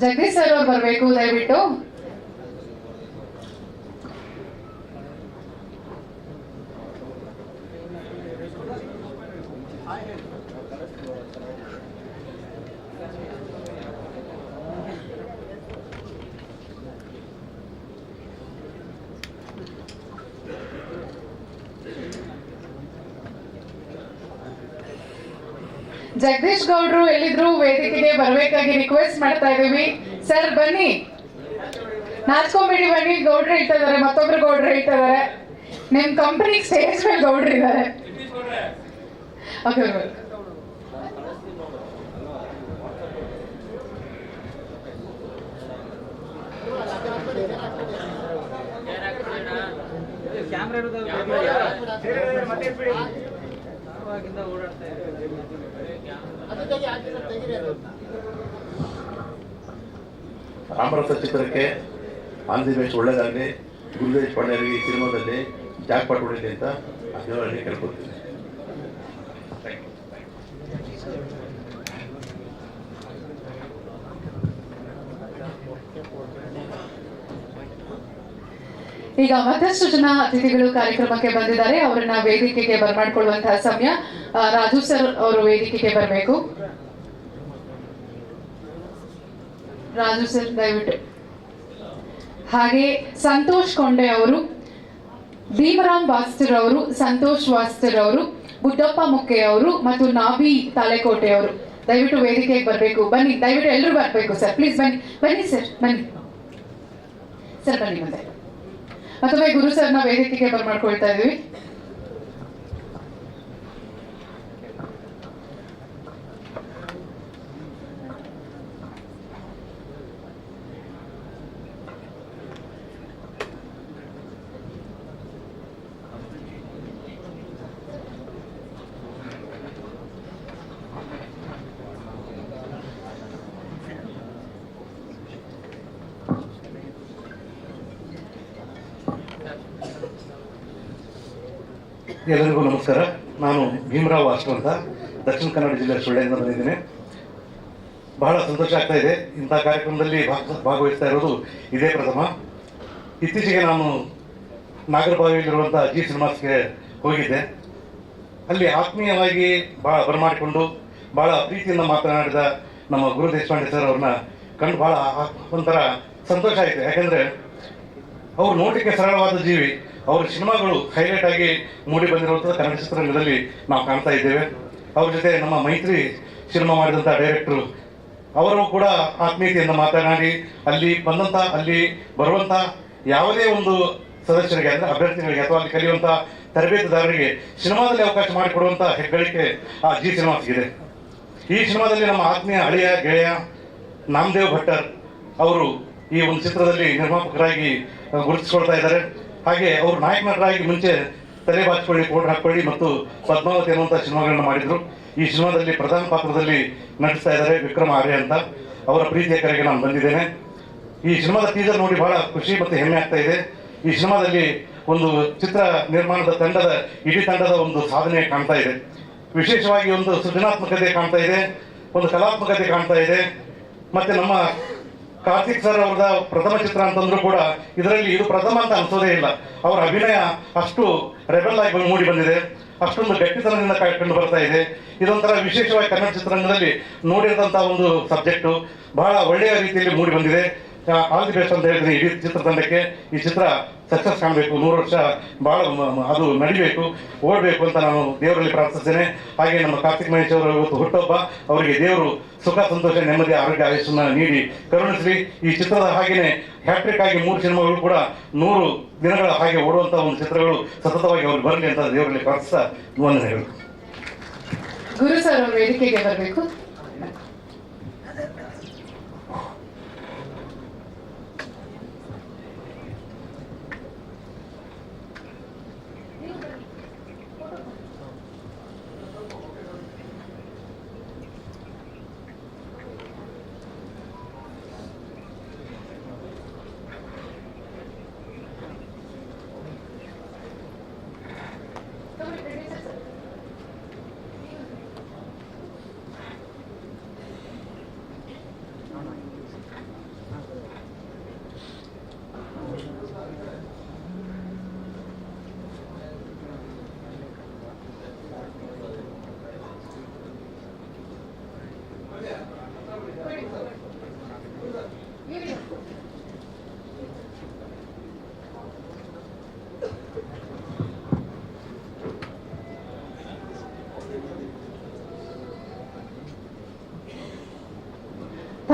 ಜಗದೀಶ್ ಸರ್ ಅವ್ರು ಬರಬೇಕು ದಯವಿಟ್ಟು. ಜಗದೀಶ್ ಗೌಡ್ರು ಎಲ್ಲಿದ್ರು ವೇದಿಕೆಗೆ ಬರಬೇಕಾಗಿ ರಿಕ್ವೆಸ್ಟ್ ಮಾಡ್ತಾ ಇದೀವಿ. ಸರ್ ಬನ್ನಿ, ನಾಚ್ಕೊಂಬೇಡಿ, ಬನ್ನಿ. ಗೌಡ್ರು ಹೇಳ್ತಾ ಇದಾರೆ, ಮತ್ತೊಬ್ರು ಗೌಡ್ರು ಹೇಳ್ತಾ ಇದಾರೆ, ನಿಮ್ ಕಂಪನಿ ಸ್ಟೇಜ್ ಮೇಲೆ ಗೌಡ್ರು ಇದ್ದಾರೆ. ರಾಮರಸ ಚಿತ್ರಕ್ಕೆ ಆಲ್ ದಿ ಬೆಸ್ಟ್, ಒಳ್ಳೇದಾಗಲಿ. ಗುರುದೇಶ್ ಪಾಂಡ್ಯರಿಗೆ ಈ ಸಿನಿಮಾದಲ್ಲಿ ಜಾಕ್ಪಾಟ್ ಹೊಡೀಲಿ ಅಂತ ದೇವರಲ್ಲಿ ಕೇಳ್ಕೊಳ್ತೀನಿ. ಈಗ ಮತ್ತಷ್ಟು ಜನ ಅತಿಥಿಗಳು ಕಾರ್ಯಕ್ರಮಕ್ಕೆ ಬಂದಿದ್ದಾರೆ. ಅವರನ್ನ ವೇದಿಕೆಗೆ ಬರಮಾಡ್ಕೊಳ್ಳುವಂತಹ ಸಮಯ. ರಾಜು ಸರ್ ಅವರು ವೇದಿಕೆಗೆ ಬರಬೇಕು. ರಾಜು ಸರ್ ದಯವಿಟ್ಟು. ಹಾಗೆ ಸಂತೋಷ್ ಕೊಂಡೆ ಅವರು, ಭೀಮರಾಮ್ ವಾಸ್ತರ್ ಅವರು, ಸಂತೋಷ್ ವಾಸ್ತರ್ ಅವರು, ಬುದ್ದಪ್ಪ ಮುಕ್ಕೆ ಅವರು ಮತ್ತು ನಾಬಿ ತಾಳೆಕೋಟೆ ಅವರು ದಯವಿಟ್ಟು ವೇದಿಕೆಗೆ ಬರಬೇಕು. ಬನ್ನಿ, ದಯವಿಟ್ಟು ಎಲ್ಲರೂ ಬರಬೇಕು ಸರ್, ಪ್ಲೀಸ್ ಬನ್ನಿ. ಬನ್ನಿ ಸರ್, ಬನ್ನಿ ಸರ್, ಬನ್ನಿ. ಮತ್ತೆ ಮತ್ತೊಮ್ಮೆ ಗುರು ಸರ್ನ ವೇದಿಕೆಗೆ ಬರಮಾಡ್ಕೊಳ್ತಾ ಇದೀವಿ. ಎಲ್ಲರಿಗೂ ನಮಸ್ಕಾರ. ನಾನು ಭೀಮರಾವ್ ವಾಸ್ತವ್ ಅಂತ ದಕ್ಷಿಣ ಕನ್ನಡ ಜಿಲ್ಲೆ ಸುಳ್ಳ್ಯದಿಂದ ಬಂದಿದ್ದೇನೆ. ಬಹಳ ಸಂತೋಷ ಆಗ್ತಾ ಇದೆ. ಇಂಥ ಕಾರ್ಯಕ್ರಮದಲ್ಲಿ ಭಾಗವಹಿಸ್ತಾ ಇರೋದು ಇದೇ ಪ್ರಥಮ. ಇತ್ತೀಚೆಗೆ ನಾನು ನಾಗರಬಾವಿಯಲ್ಲಿರುವಂಥ ಜಿ ಸಿನಿಮಾಸ್ಗೆ ಹೋಗಿದ್ದೆ. ಅಲ್ಲಿ ಆತ್ಮೀಯವಾಗಿ ಬರಮಾಡಿಕೊಂಡು ಭಾಳ ಪ್ರೀತಿಯಿಂದ ಮಾತನಾಡಿದ ನಮ್ಮ ಗುರು ದೇಶಪಾಂಡೆ ಸರ್ ಅವ್ರನ್ನ ಕಂಡು ಭಾಳ ಒಂಥರ ಸಂತೋಷ ಆಯಿತು. ಯಾಕೆಂದರೆ ಅವರು ನೋಡಲಿಕ್ಕೆ ಸರಳವಾದ ಜೀವಿ. ಅವರ ಸಿನಿಮಾಗಳು ಹೈಲೈಟ್ ಆಗಿ ಮೂಡಿ ಬಂದಿರುವಂಥದ್ದು ಕನ್ನಡ ಚಿತ್ರರಂಗದಲ್ಲಿ ನಾವು ಕಾಣ್ತಾ ಇದ್ದೇವೆ. ಅವ್ರ ಜೊತೆ ನಮ್ಮ ಮೈತ್ರಿ ಸಿನಿಮಾ ಮಾಡಿದಂಥ ಡೈರೆಕ್ಟ್ರು ಅವರು ಕೂಡ ಆತ್ಮೀಯತೆಯಿಂದ ಮಾತನಾಡಿ ಅಲ್ಲಿ ಬರುವಂಥ ಯಾವುದೇ ಒಂದು ಸದಸ್ಯರಿಗೆ, ಅಂದರೆ ಅಭ್ಯರ್ಥಿಗಳಿಗೆ ಅಥವಾ ಅಲ್ಲಿ ಕಲಿಯುವಂಥ ತರಬೇತುದಾರರಿಗೆ ಸಿನಿಮಾದಲ್ಲಿ ಅವಕಾಶ ಮಾಡಿಕೊಡುವಂಥ ಹೆಗ್ಗಳಿಕೆ ಆ ಜಿ ಸಿನಿಮಾಸ್ಗಿದೆ. ಈ ಸಿನಿಮಾದಲ್ಲಿ ನಮ್ಮ ಆತ್ಮೀಯ ಹಳೆಯ ಗೆಳೆಯ ನಾಮದೇವ್ ಭಟ್ಟರ್ ಅವರು ಈ ಒಂದು ಚಿತ್ರದಲ್ಲಿ ನಿರ್ಮಾಪಕರಾಗಿ ಗುರುತಿಸ್ಕೊಳ್ತಾ ಇದ್ದಾರೆ. ಹಾಗೆ ಅವರು ನಾಯಕ ನಟರಾಗಿ ಮುಂಚೆ ತಲೆ ಬಾಚಿಕೊಳ್ಳಿ, ಪೌಡರ್ ಹಾಕೊಳ್ಳಿ ಮತ್ತು ಪದ್ಮಾವತಿ ಅನ್ನುವಂಥ ಸಿನಿಮಾಗಳನ್ನ ಮಾಡಿದರು. ಈ ಸಿನಿಮಾದಲ್ಲಿ ಪ್ರಧಾನ ಪಾತ್ರದಲ್ಲಿ ನಟಿಸ್ತಾ ಇದ್ದಾರೆ ವಿಕ್ರಮ್ ಆರ್ಯ ಅಂತ. ಅವರ ಪ್ರೀತಿಯ ಕರೆಗೆ ನಾನು ಬಂದಿದ್ದೇನೆ. ಈ ಸಿನಿಮಾದ ಟೀಸರ್ ನೋಡಿ ಬಹಳ ಖುಷಿ ಮತ್ತು ಹೆಮ್ಮೆ ಆಗ್ತಾ ಇದೆ. ಈ ಸಿನಿಮಾದಲ್ಲಿ ಒಂದು ಚಿತ್ರ ನಿರ್ಮಾಣದ ಇಡೀ ತಂಡದ ಒಂದು ಸಾಧನೆ ಕಾಣ್ತಾ ಇದೆ. ವಿಶೇಷವಾಗಿ ಒಂದು ಸೃಜನಾತ್ಮಕತೆ ಕಾಣ್ತಾ ಇದೆ, ಒಂದು ಕಲಾತ್ಮಕತೆ ಕಾಣ್ತಾ ಇದೆ. ಮತ್ತು ನಮ್ಮ ಕಾರ್ತಿಕ್ ಸರ್ ಅವ್ರದ ಪ್ರಥಮ ಚಿತ್ರ ಅಂತಂದ್ರೂ ಕೂಡ ಇದರಲ್ಲಿ ಇದು ಪ್ರಥಮ ಅಂತ ಅನ್ಸೋದೇ ಇಲ್ಲ. ಅವರ ಅಭಿನಯ ಅಷ್ಟು ರೆಬೆಲ್ ಆಗಿ ಮೂಡಿ ಬಂದಿದೆ, ಅಷ್ಟೊಂದು ಗಟ್ಟಿತನದಿಂದ ಕಂಡು ಬರ್ತಾ ಇದೆ. ಇದೊಂಥರ ವಿಶೇಷವಾಗಿ ಕನ್ನಡ ಚಿತ್ರರಂಗದಲ್ಲಿ ನೋಡಿದಂಥ ಒಂದು ಸಬ್ಜೆಕ್ಟು ಬಹಳ ಒಳ್ಳೆಯ ರೀತಿಯಲ್ಲಿ ಮೂಡಿ ಬಂದಿದೆ. ಆಲ್ ದಿ ಬೆಸ್ಟ್ ಅಂತ ಹೇಳಿದ್ರೆ ಇಡೀ ಚಿತ್ರತಂಡಕ್ಕೆ. ಈ ಚಿತ್ರ ಸಕ್ಸಸ್ ಕಾಣಬೇಕು, 100 ವರ್ಷ ಭಾಳ ಅದು ನಡಿಬೇಕು, ಓಡಬೇಕು ಅಂತ ನಾನು ದೇವರಲ್ಲಿ ಪ್ರಾರ್ಥಿಸ್ತೇನೆ. ಹಾಗೆ ನಮ್ಮ ಕಾರ್ತಿಕ್ ಮಹೇಶ್ ಅವರು ಇವತ್ತು ಹುಟ್ಟುಹಬ್ಬ, ಅವರಿಗೆ ದೇವರು ಸುಖ, ಸಂತೋಷ, ನೆಮ್ಮದಿ, ಆರೋಗ್ಯ, ಆಯುಷನ್ನು ನೀಡಿ ಕರುಣಿಸಲಿ. ಈ ಚಿತ್ರದ ಹಾಗೆಯೇ ಹ್ಯಾಟ್ರಿಕ್ ಆಗಿ 3 ಸಿನಿಮಾಗಳು ಕೂಡ 100 ದಿನಗಳ ಹಾಗೆ ಓಡುವಂಥ ಒಂದು ಚಿತ್ರಗಳು ಸತತವಾಗಿ ಅವ್ರಿಗೆ ಬರಲಿ ಅಂತ ದೇವರಲ್ಲಿ ಪ್ರಾರ್ಥಿಸ್ತಾ ವಂದನೆಗಳು. ಗುರು ಸರ್ ಅವರು ವೇದಿಕೆಗೆ ಬರಬೇಕು.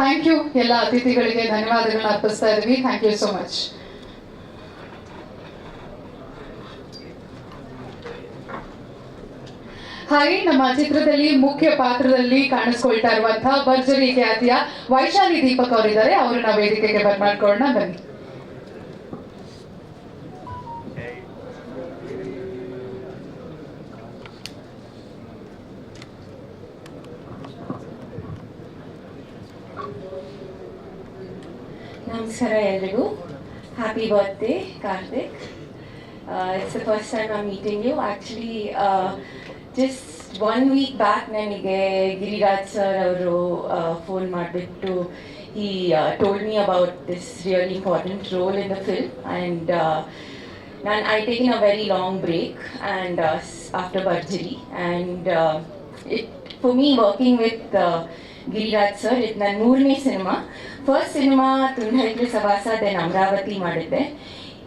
ಥ್ಯಾಂಕ್ ಯು ಎಲ್ಲ ಅತಿಥಿಗಳಿಗೆ ಧನ್ಯವಾದಗಳನ್ನ ಅರ್ಪಿಸ್ತಾ ಇದ್ದೀವಿ. Thank you so much. ಹಾಗೆ ನಮ್ಮ ಚಿತ್ರದಲ್ಲಿ ಮುಖ್ಯ ಪಾತ್ರದಲ್ಲಿ ಕಾಣಿಸ್ಕೊಳ್ತಾ ಇರುವಂತಹ ಭರ್ಜರಿ ಖ್ಯಾತಿಯ ವೈಶಾಲಿ ದೀಪಕ್ ಅವರಿದ್ದಾರೆ. ಅವರನ್ನ ವೇದಿಕೆಗೆ ಬರ್ಮಾಡ್ಕೊಳ್ಳೋಣ, ಬನ್ನಿ. ನಮಸ್ಕಾರ ಎಲ್ರಿಗೂ. Happy birthday Karthik. It's the first time I'm meeting you. Actually, just 1 week back ನನಗೆ ಗಿರಿರಾಜ್ ಸರ್ ಅವರು ಫೋನ್ ಮಾಡಿಬಿಟ್ಟು he told me about this really important role in the film, and I taken a very long break and after Bharjari, and it for me working with Giriraj sir, ಇದು ನನ್ನ 3ನೇ cinema. First cinema Tundahalli Savasa, then Amaravati ಮಾಡಿದ್ದೆ.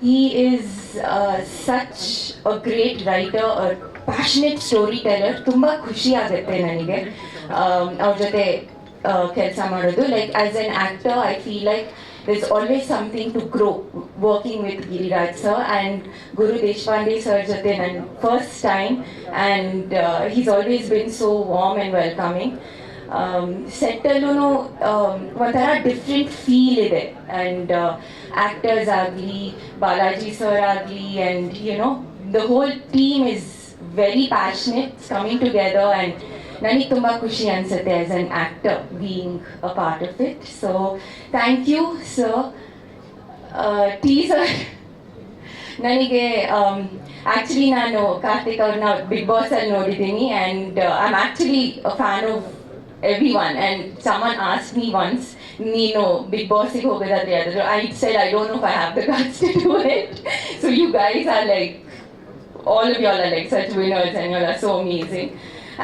He is such a great writer, a passionate storyteller. ತುಂಬ ಖುಷಿ ಆಗುತ್ತೆ ನನಗೆ ಅವ್ರ ಜೊತೆ ಕೆಲಸ ಮಾಡೋದು. Like as N actor I feel like there's always something to grow working with Giriraj sir and Guru Deshpande sir jothe nan first time, and he's always been so warm and welcoming. Set alone ಒಂಥರ different feel ಇದೆ, and actors ಆಗಲಿ, Balaji sir ಆಗಲಿ, and the whole team is very passionate coming together, and ನನಗೆ ತುಂಬ ಖುಷಿ ಅನಿಸುತ್ತೆ as an actor being a part of it. So thank you sir. Teaser ನನಗೆ actually ನಾನು ಕಾರ್ತಿಕ್ ಅವ್ರನ್ನ ಬಿಗ್ ಬಾಸಲ್ಲಿ ನೋಡಿದ್ದೀನಿ, and I am actually a fan of everyone, and someone asked me once, Neeno Big Boss ge hogadadre yadadru, I said I don't know if I have the guts to do it. So you guys are like, all of y'all are like such winners, and y'all are so amazing.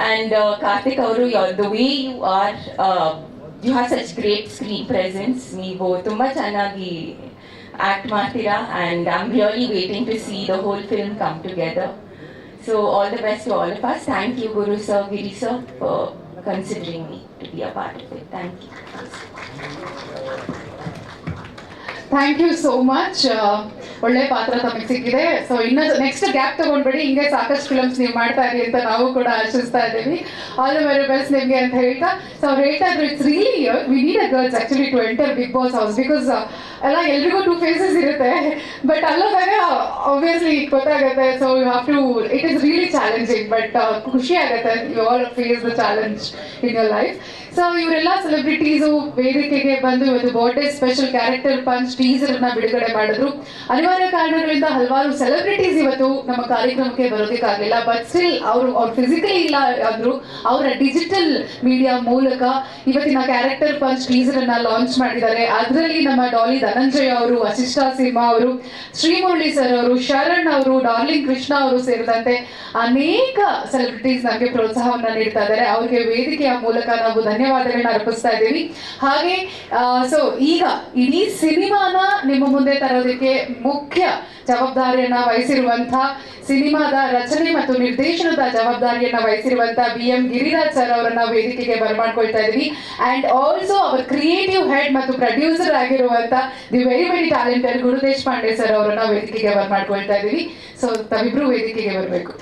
And Karthik avaru, the way you are, you have such great screen presence. Neevu tumba channagi act ಮಾಡ್ತೀರಾ, and I'm really waiting to see the whole film come together. So all the best to all of us. Thank you Guru sir, Giri sir, for considering me to be a part of it. Thank you. Thank you so much. ಒಳ್ಳೆ ಪಾತ್ರ ತಮಗೆ ಸಿಕ್ಕಿದೆ. So ಇನ್ನು next gap ತಗೊಂಡ್ಬೇಡಿ, ಹಿಂಗೆ ಸಾಕಷ್ಟು films ನೀವು ಮಾಡ್ತಾ ಇರಿ ಅಂತ ನಾವು ಕೂಡ ಆಶಿಸ್ತಾ ಇದ್ದೀವಿ. ಆಲ್ ದ ವೆರಿ ಬೆಸ್ಟ್ ನಿಮಗೆ ಅಂತ ಹೇಳ್ತಾ, ಸೊ ಅವ್ರು ಹೇಳ್ತಾ ಇದ್ರು it's really we need a girls actually to enter Bigg Boss house, because ಎಲ್ಲ ಎಲ್ರಿಗೂ 2 ಫೇಸಸ್ ಇರುತ್ತೆ, ಬಟ್ ಅಲ್ಲದಾಗ ಆಬ್ವಿಯಸ್ಲಿ ಗೊತ್ತಾಗುತ್ತೆ. So you have to, it is really challenging, but ಖುಷಿ ಆಗುತ್ತೆ you all face the challenge in your life. So ಇವರೆಲ್ಲ celebrities ವೇದಿಕೆಗೆ ಬಂದು ಇವತ್ತು ಬರ್ಡೇ ಸ್ಪೆಷಲ್ ಕ್ಯಾರೆಕ್ಟರ್ ಪಂಚ್ ಟೀಸರ್ನ ಬಿಡುಗಡೆ ಮಾಡಿದ್ರು. ಅನಿವಾರ್ಯ ಕಾರಣಗಳಿಂದ ಹಲವಾರು ಸೆಲೆಬ್ರಿಟೀಸ್ ಇವತ್ತು ನಮ್ಮ ಕಾರ್ಯಕ್ರಮಕ್ಕೆ ಬರೋದಕ್ಕಾಗಲಿಲ್ಲ, ಬಟ್ ಸ್ಟಿಲ್ ಅವ್ರು ಫಿಸಿಕಲಿ ಇಲ್ಲ ಅಂದ್ರು, ಅವರ ಡಿಜಿಟಲ್ ಮೀಡಿಯಾ ಮೂಲಕ ಇವತ್ತಿನ ಕ್ಯಾರೆಕ್ಟರ್ ಪಂಚ್ ಟೀಸರ್ನ ಲಾಂಚ್ ಮಾಡಿದ್ದಾರೆ. ಅದರಲ್ಲಿ ನಮ್ಮ ಡಾಲಿ ಧನಂಜಯ ಅವರು, ವಸಿಷ್ಠ ಸಿಂಹ ಅವರು, ಶ್ರೀಮುರಳಿ ಸರ್ ಅವರು, ಶರಣ್ ಅವರು, ಡಾರ್ಲಿಂಗ್ ಕೃಷ್ಣ ಅವರು ಸೇರಿದಂತೆ ಅನೇಕ ಸೆಲೆಬ್ರಿಟೀಸ್ ನಮಗೆ ಪ್ರೋತ್ಸಾಹವನ್ನ ನೀಡ್ತಾ ಇದ್ದಾರೆ. ಅವರಿಗೆ ವೇದಿಕೆಯ ಮೂಲಕ ನಾವು ಧನ್ಯವಾದಗಳನ್ನ ಅರ್ಪಿಸ್ತಾ ಇದ್ದೀವಿ. ಹಾಗೆ ಸೊ ಈಗ ಇಡೀ ಸಿನಿಮಾನ ನಿಮ್ಮ ಮುಂದೆ ತರೋದಕ್ಕೆ ಮುಖ್ಯ ಜವಾಬ್ದಾರಿಯನ್ನ ವಹಿಸಿರುವಂತಹ, ಸಿನಿಮಾದ ರಚನೆ ಮತ್ತು ನಿರ್ದೇಶನದ ಜವಾಬ್ದಾರಿಯನ್ನ ವಹಿಸಿರುವಂತಹ BM ಗಿರಿರಾಜ್ ಸರ್ ಅವರನ್ನ ವೇದಿಕೆಗೆ ಬರಮಾಡ್ಕೊಳ್ತಾ ಇದ್ದೀವಿ. And also our creative head ಮತ್ತು ಪ್ರೊಡ್ಯೂಸರ್ ಆಗಿರುವಂತ the very very talented Guru Deshpande sir ಅವರನ್ನ ವೇದಿಕೆಗೆ ಬರಮಾಡ್ಕೊಳ್ತಾ ಇದ್ದೀವಿ. ಸೊ ತಾವಿಬ್ರು ವೇದಿಕೆಗೆ ಬರಬೇಕು.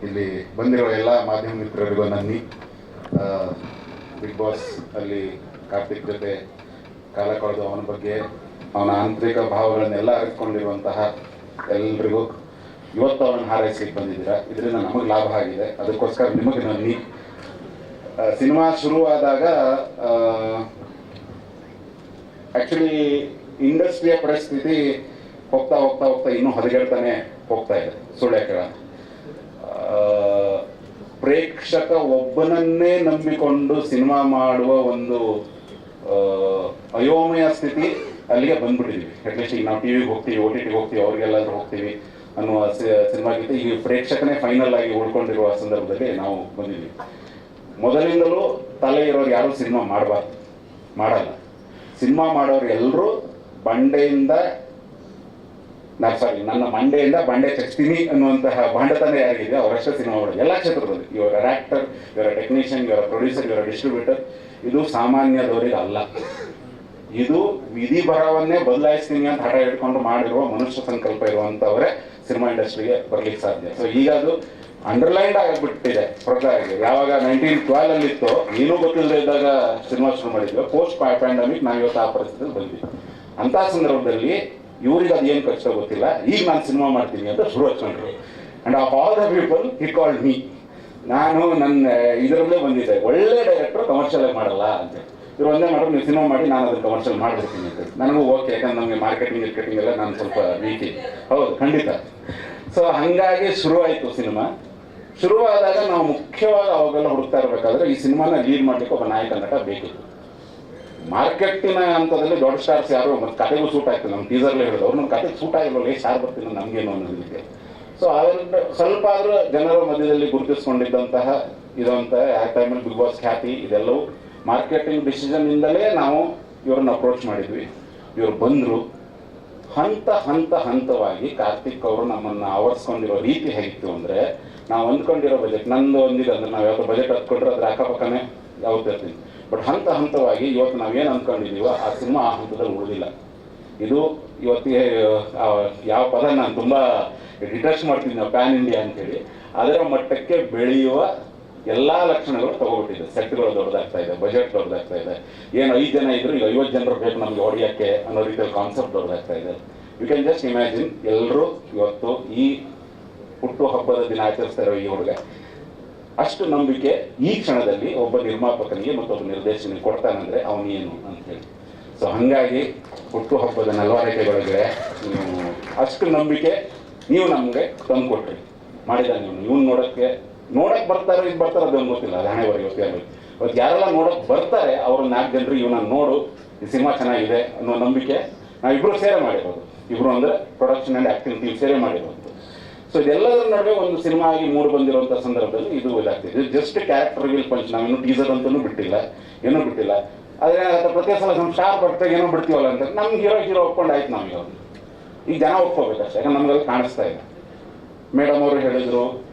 ಇಲ್ಲಿ ಬಂದಿರೋ ಎಲ್ಲ ಮಾಧ್ಯಮ ಮಿತ್ರರಿಗೂ ನನ್ನಿ. ಬಿಗ್ ಬಾಸ್ ಅಲ್ಲಿ ಕಾರ್ತಿಕ್ ಜೊತೆ ಕಾಲ ಕಳೆದು ಅವನ ಬಗ್ಗೆ ಅವನ ಆಂತರಿಕ ಭಾವಗಳನ್ನೆಲ್ಲ ಅರಿತುಕೊಂಡಿರುವಂತಹ ಎಲ್ರಿಗೂ ಇವತ್ತು ಅವನ ಹಾರೈಸಲಿಕ್ಕೆ ಬಂದಿದ್ದೀರಾ. ಇದರಿಂದ ನಮಗೆ ಲಾಭ ಆಗಿದೆ, ಅದಕ್ಕೋಸ್ಕರ ನಿಮಗೆ ನನ್ನಿ. ಸಿನಿಮಾ ಶುರುವಾದಾಗ ಆ್ಯಕ್ಚುಲಿ ಇಂಡಸ್ಟ್ರಿಯ ಪರಿಸ್ಥಿತಿ ಹೋಗ್ತಾ ಹೋಗ್ತಾ ಹೋಗ್ತಾ ಇನ್ನೂ ಹದಗೆಡ್ತಾನೆ ಹೋಗ್ತಾ ಇದೆ. ಸುಳ್ಳ್ಯಾಕರ ಪ್ರೇಕ್ಷಕ ಒಬ್ಬನನ್ನೇ ನಂಬಿಕೊಂಡು ಸಿನಿಮಾ ಮಾಡುವ ಒಂದು ಅಯೋಮಯ ಸ್ಥಿತಿ ಅಲ್ಲಿಗೆ ಬಂದ್ಬಿಟ್ಟಿದ್ವಿ. ಅಟ್ಲೀಸ್ಟ್ ಈಗ ನಾವು ಟಿವಿಗೆ ಹೋಗ್ತೀವಿ, OTTಗೆ ಹೋಗ್ತೀವಿ, ಅವ್ರಿಗೆಲ್ಲಾದ್ರೂ ಹೋಗ್ತೀವಿ ಅನ್ನುವ ಸಿನಿಮಾಗಿಂತ ಈಗ ಪ್ರೇಕ್ಷಕನೇ ಫೈನಲ್ ಆಗಿ ಉಳ್ಕೊಂಡಿರುವ ಸಂದರ್ಭದಲ್ಲಿ ನಾವು ಬಂದಿದ್ವಿ. ಮೊದಲಿಂದಲೂ ತಲೆ ಇರೋರು ಯಾರೂ ಸಿನಿಮಾ ಮಾಡಲ್ಲ. ಸಿನಿಮಾ ಮಾಡೋರು ಎಲ್ಲರೂ ಬಂಡೆಯಿಂದ ನನ್ನ ಮಂಡೆಯಿಂದ ಬಂಡೆ ಚಚ್ತೀನಿ ಅನ್ನುವಂತಹ ಬಾಂಡತನ ಯಾರಿದೆ ಅವರಷ್ಟೇ ಸಿನಿಮಾ ಮಾಡೋದು ಎಲ್ಲ ಕ್ಷೇತ್ರದಲ್ಲಿ. ಇವರ ಆ್ಯಕ್ಟರ್, ಇವರ ಟೆಕ್ನಿಷಿಯನ್, ಇವರ ಪ್ರೊಡ್ಯೂಸರ್, ಇವರ ಡಿಸ್ಟ್ರಿಬ್ಯೂಟರ್. ಇದು ಸಾಮಾನ್ಯದವರಿಗೆ ಅಲ್ಲ. ಇದು ವಿಧಿ ಬರವನ್ನೇ ಬದಲಾಯಿಸ್ತೀನಿ ಅಂತ ಹಠ ಹಿಡ್ಕೊಂಡು ಮಾಡಿರುವ ಮನುಷ್ಯ ಸಂಕಲ್ಪ ಇರುವಂಥವರೇ ಸಿನಿಮಾ ಇಂಡಸ್ಟ್ರಿಗೆ ಬರ್ಲಿಕ್ಕೆ ಸಾಧ್ಯ. ಸೊ ಈಗ ಅದು ಅಂಡರ್ಲೈನ್ಡ್ ಆಗಿಬಿಟ್ಟಿದೆ ಹೊರತಾಗಿ. ಯಾವಾಗ 1912 ಇತ್ತು, ಏನೂ ಗೊತ್ತಿಲ್ಲದೆ ಇದ್ದಾಗ ಸಿನಿಮಾ ಶುರು ಮಾಡಿದ್ವಿ. ಪೋಸ್ಟ್ ಪ್ಯಾಂಡಮಿಕ್ ನಾವು ಇವತ್ತು ಆ ಪರಿಸ್ಥಿತಿಯಲ್ಲಿ ಬಂದ್ವಿ. ಅಂಥ ಸಂದರ್ಭದಲ್ಲಿ ಇವ್ರಿಗೆ ಅದು ಏನು ಕಷ್ಟ ಗೊತ್ತಿಲ್ಲ, ಈಗ ನಾನು ಸಿನಿಮಾ ಮಾಡ್ತೀನಿ ಅಂತ ಶುರು ಹಚ್ಕೊಂಡ್ರು. And of all the people he called me. ನಾನು ನನ್ನ ಇದರಲ್ಲೇ ಬಂದಿದ್ದೆ, ಒಳ್ಳೆ ಡೈರೆಕ್ಟರ್ ಕಮರ್ಷಿಯಲ್ ಮಾಡಲ್ಲ ಅಂತ. ಇವ್ರು ಒಂದೇ ಮಾಡೋದು, ನೀವು ಸಿನಿಮಾ ಮಾಡಿ ನಾನು ಅದನ್ನು ಕಮರ್ಷಿಯಲ್ ಮಾಡಿರ್ತೀನಿ ಅಂತ. ನನಗೂ ಓಕೆ, ಯಾಕಂದ್ರೆ ನಮಗೆ ಮಾರ್ಕೆಟಿಂಗ್ ಎಲ್ಲ ನಾನು ಸ್ವಲ್ಪ ವೀಕ್ ಇದೆ. ಹೌದು, ಖಂಡಿತ. ಸೊ ಹಾಗಾಗಿ ಶುರುವಾಯಿತು ಸಿನಿಮಾ. ಶುರುವಾದಾಗ ನಾವು ಮುಖ್ಯವಾಗಿ ಅವಾಗೆಲ್ಲ ಹುಡುಕ್ತಾ ಇರಬೇಕಾದ್ರೆ ಈ ಸಿನಿಮಾನ ಲೀಡ್ ಮಾಡಲಿಕ್ಕೆ ಒಬ್ಬ ನಾಯಕ ನಟ ಬೇಕಿತ್ತು. ಮಾರ್ಕೆಟಿನ ಹಂತದಲ್ಲಿ ದೊಡ್ಡ ಸ್ಟಾರ್ಸ್ ಯಾರು ಮತ್ತು ಕತೆಗೂ ಸೂಟ್ ಆಗ್ತದೆ. ನಮ್ಮ ಟೀಸರ್ಲೇ ಹೇಳಿದ್ರು, ಅವ್ರು ನಮ್ಮ ಕತೆಗೆ ಸೂಟ್ ಆಗಿಲ್ಲ, ಸ್ಟಾರ್ ಬರ್ತೀನಿ ನಮಗೇನು ಅನ್ನೋದಿದೆ. ಸೊ ಅದ್ರಿಂದ ಸ್ವಲ್ಪ ಆದರೂ ಜನರ ಮಧ್ಯದಲ್ಲಿ ಗುರುತಿಸ್ಕೊಂಡಿದ್ದಂತಹ ಇದಂತ ಆ ಟೈಮಲ್ಲಿ ಬಿಗ್ ಬಾಸ್ ಖ್ಯಾತಿ ಇದೆಲ್ಲವೂ ಮಾರ್ಕೆಟಿಂಗ್ ಡಿಸಿಷನ್ನಿಂದಲೇ ನಾವು ಇವ್ರನ್ನ ಅಪ್ರೋಚ್ ಮಾಡಿದ್ವಿ. ಇವರು ಬಂದರು. ಹಂತವಾಗಿ ಕಾರ್ತಿಕ್ ಅವರು ನಮ್ಮನ್ನು ಆವರಿಸ್ಕೊಂಡಿರೋ ರೀತಿ ಹೇಗಿತ್ತು ಅಂದರೆ, ನಾವು ಅಂದ್ಕೊಂಡಿರೋ ಬಜೆಟ್ ನಂದು ಒಂದಿದೆ ಅಂದರೆ, ನಾವು ಯಾವತ್ತು ಬಜೆಟ್ ಹತ್ಕೊಂಡ್ರೆ ಅದ್ರ ಅಕ್ಕಪಕ್ಕನೇ ಯಾವತ್ತು ಇರ್ತೀನಿ. ಬಟ್ ಹಂತವಾಗಿ ಇವತ್ತು ನಾವೇನು ಅಂದ್ಕೊಂಡಿದ್ದೀವೋ ಆ ಸಿನಿಮಾ ಆ ಹಂತದಲ್ಲಿ ಉಳಿದಿಲ್ಲ. ಇದು ಇವತ್ತಿಗೆ ಯಾವ ಪದ ನಾನು ತುಂಬ ಡಿಟಚ್ ಮಾಡ್ತೀನಿ, ನಾವು ಪ್ಯಾನ್ ಇಂಡಿಯಾ ಅಂತೇಳಿ, ಅದರ ಮಟ್ಟಕ್ಕೆ ಬೆಳೆಯುವ ಎಲ್ಲ ಲಕ್ಷಣಗಳು ತಗೋಬಿಟ್ಟಿದೆ. ಸೆಟ್ಗಳು ದೊಡ್ಡದಾಗ್ತಾ ಇದೆ, ಬಜೆಟ್ ದೊಡ್ಡದಾಗ್ತಾ ಇದೆ. ಏನು 5 ಜನ ಇದ್ರು ಈಗ 50 ಜನರು ಬೇಕು ನಮಗೆ ಹೊಡೆಯೋಕ್ಕೆ ಅನ್ನೋ ರೀತಿಯಲ್ಲಿ ಕಾನ್ಸೆಪ್ಟ್ ದೊಡ್ಡದಾಗ್ತಾ ಇದೆ. ಯು ಕ್ಯಾನ್ ಜಸ್ಟ್ ಇಮ್ಯಾಜಿನ್, ಎಲ್ಲರೂ ಇವತ್ತು ಈ ಹುಟ್ಟು ಹಬ್ಬದ ದಿನ ಆಚರಿಸ್ತಾ ಇರೋ ಈ ಹುಡುಗ ಅಷ್ಟು ನಂಬಿಕೆ ಈ ಕ್ಷಣದಲ್ಲಿ ಒಬ್ಬ ನಿರ್ಮಾಪಕನಿಗೆ ಮತ್ತು ಒಬ್ಬ ನಿರ್ದೇಶನಿಗೆ ಕೊಡ್ತಾನಂದರೆ ಅವನೇನು ಅಂತೇಳಿ. ಸೊ ಹಾಗಾಗಿ ಹುಟ್ಟು ಹಬ್ಬದ ನಲ್ವಾರೈಕೆಗಳಿಗೆ ಅಷ್ಟು ನಂಬಿಕೆ ನೀವು ನಮಗೆ ತಂದು ಕೊಟ್ರಿ. ಮಾಡಿದ ಇವ್ನು ನೋಡೋಕ್ಕೆ ಬರ್ತಾರೋ ಇದು ಬರ್ತಾರೋ ಅದೊಂದು ಗೊತ್ತಿಲ್ಲ, ಅದು ಹಣೆವರೆಗೆ ಗೊತ್ತಿಲ್ಲ. ಇವತ್ತು ಯಾರೆಲ್ಲ ನೋಡೋಕೆ ಬರ್ತಾರೆ ಅವ್ರ 4 ಜನರು ಇವನ್ನ ನೋಡು, ಈ ಸಿನಿಮಾ ಚೆನ್ನಾಗಿದೆ ಅನ್ನೋ ನಂಬಿಕೆ ನಾವಿಬ್ಬರು ಸೇರೆ ಮಾಡಿರೋದು. ಇಬ್ಬರು ಅಂದರೆ ಪ್ರೊಡಕ್ಷನ್ ಆ್ಯಂಡ್ ಆ್ಯಕ್ಟಿಂಗ್ ಟೀಮ್ ಸೇರೆ ಮಾಡಿರೋದು. ಸೊ ಇದೆಲ್ಲದರ ನಡುವೆ ಒಂದು ಸಿನಿಮಾ ಆಗಿ ಮೂರು ಬಂದಿರುವಂಥ ಸಂದರ್ಭದಲ್ಲಿ ಇದು ಇದಾಗ್ತಿದೆ. ಜಸ್ಟ್ ಕ್ಯಾರೆಕ್ಟರ್ ರಿವೀಲ್ ಪಂಚ್, ನಾವೇನು ಟೀಸರ್ ಅಂತಲೂ ಬಿಟ್ಟಿಲ್ಲ, ಏನೂ ಬಿಟ್ಟಿಲ್ಲ. ಆದರೆ ಪ್ರತಿ ಸಲ ನಮ್ಮ ಸ್ಟಾರ್ ಬರ್ತಾಗ ಏನೋ ಬಿಡ್ತೀವಲ್ಲ ಅಂತ ನಮ್ಗೆ ಹೀರೋ ಒಪ್ಕೊಂಡು ಆಯ್ತು. ನಮಗೆ ಅವ್ರು ಈಗ ಜನ ಒಪ್ಕೋಬೇಕಷ್ಟೇ, ಯಾಕಂದ್ರೆ ನಮಗಲ್ಲಿ ಕಾಣಿಸ್ತಾ ಇದೆ. ಮೇಡಮ್ ಅವರು ಹೇಳಿದರು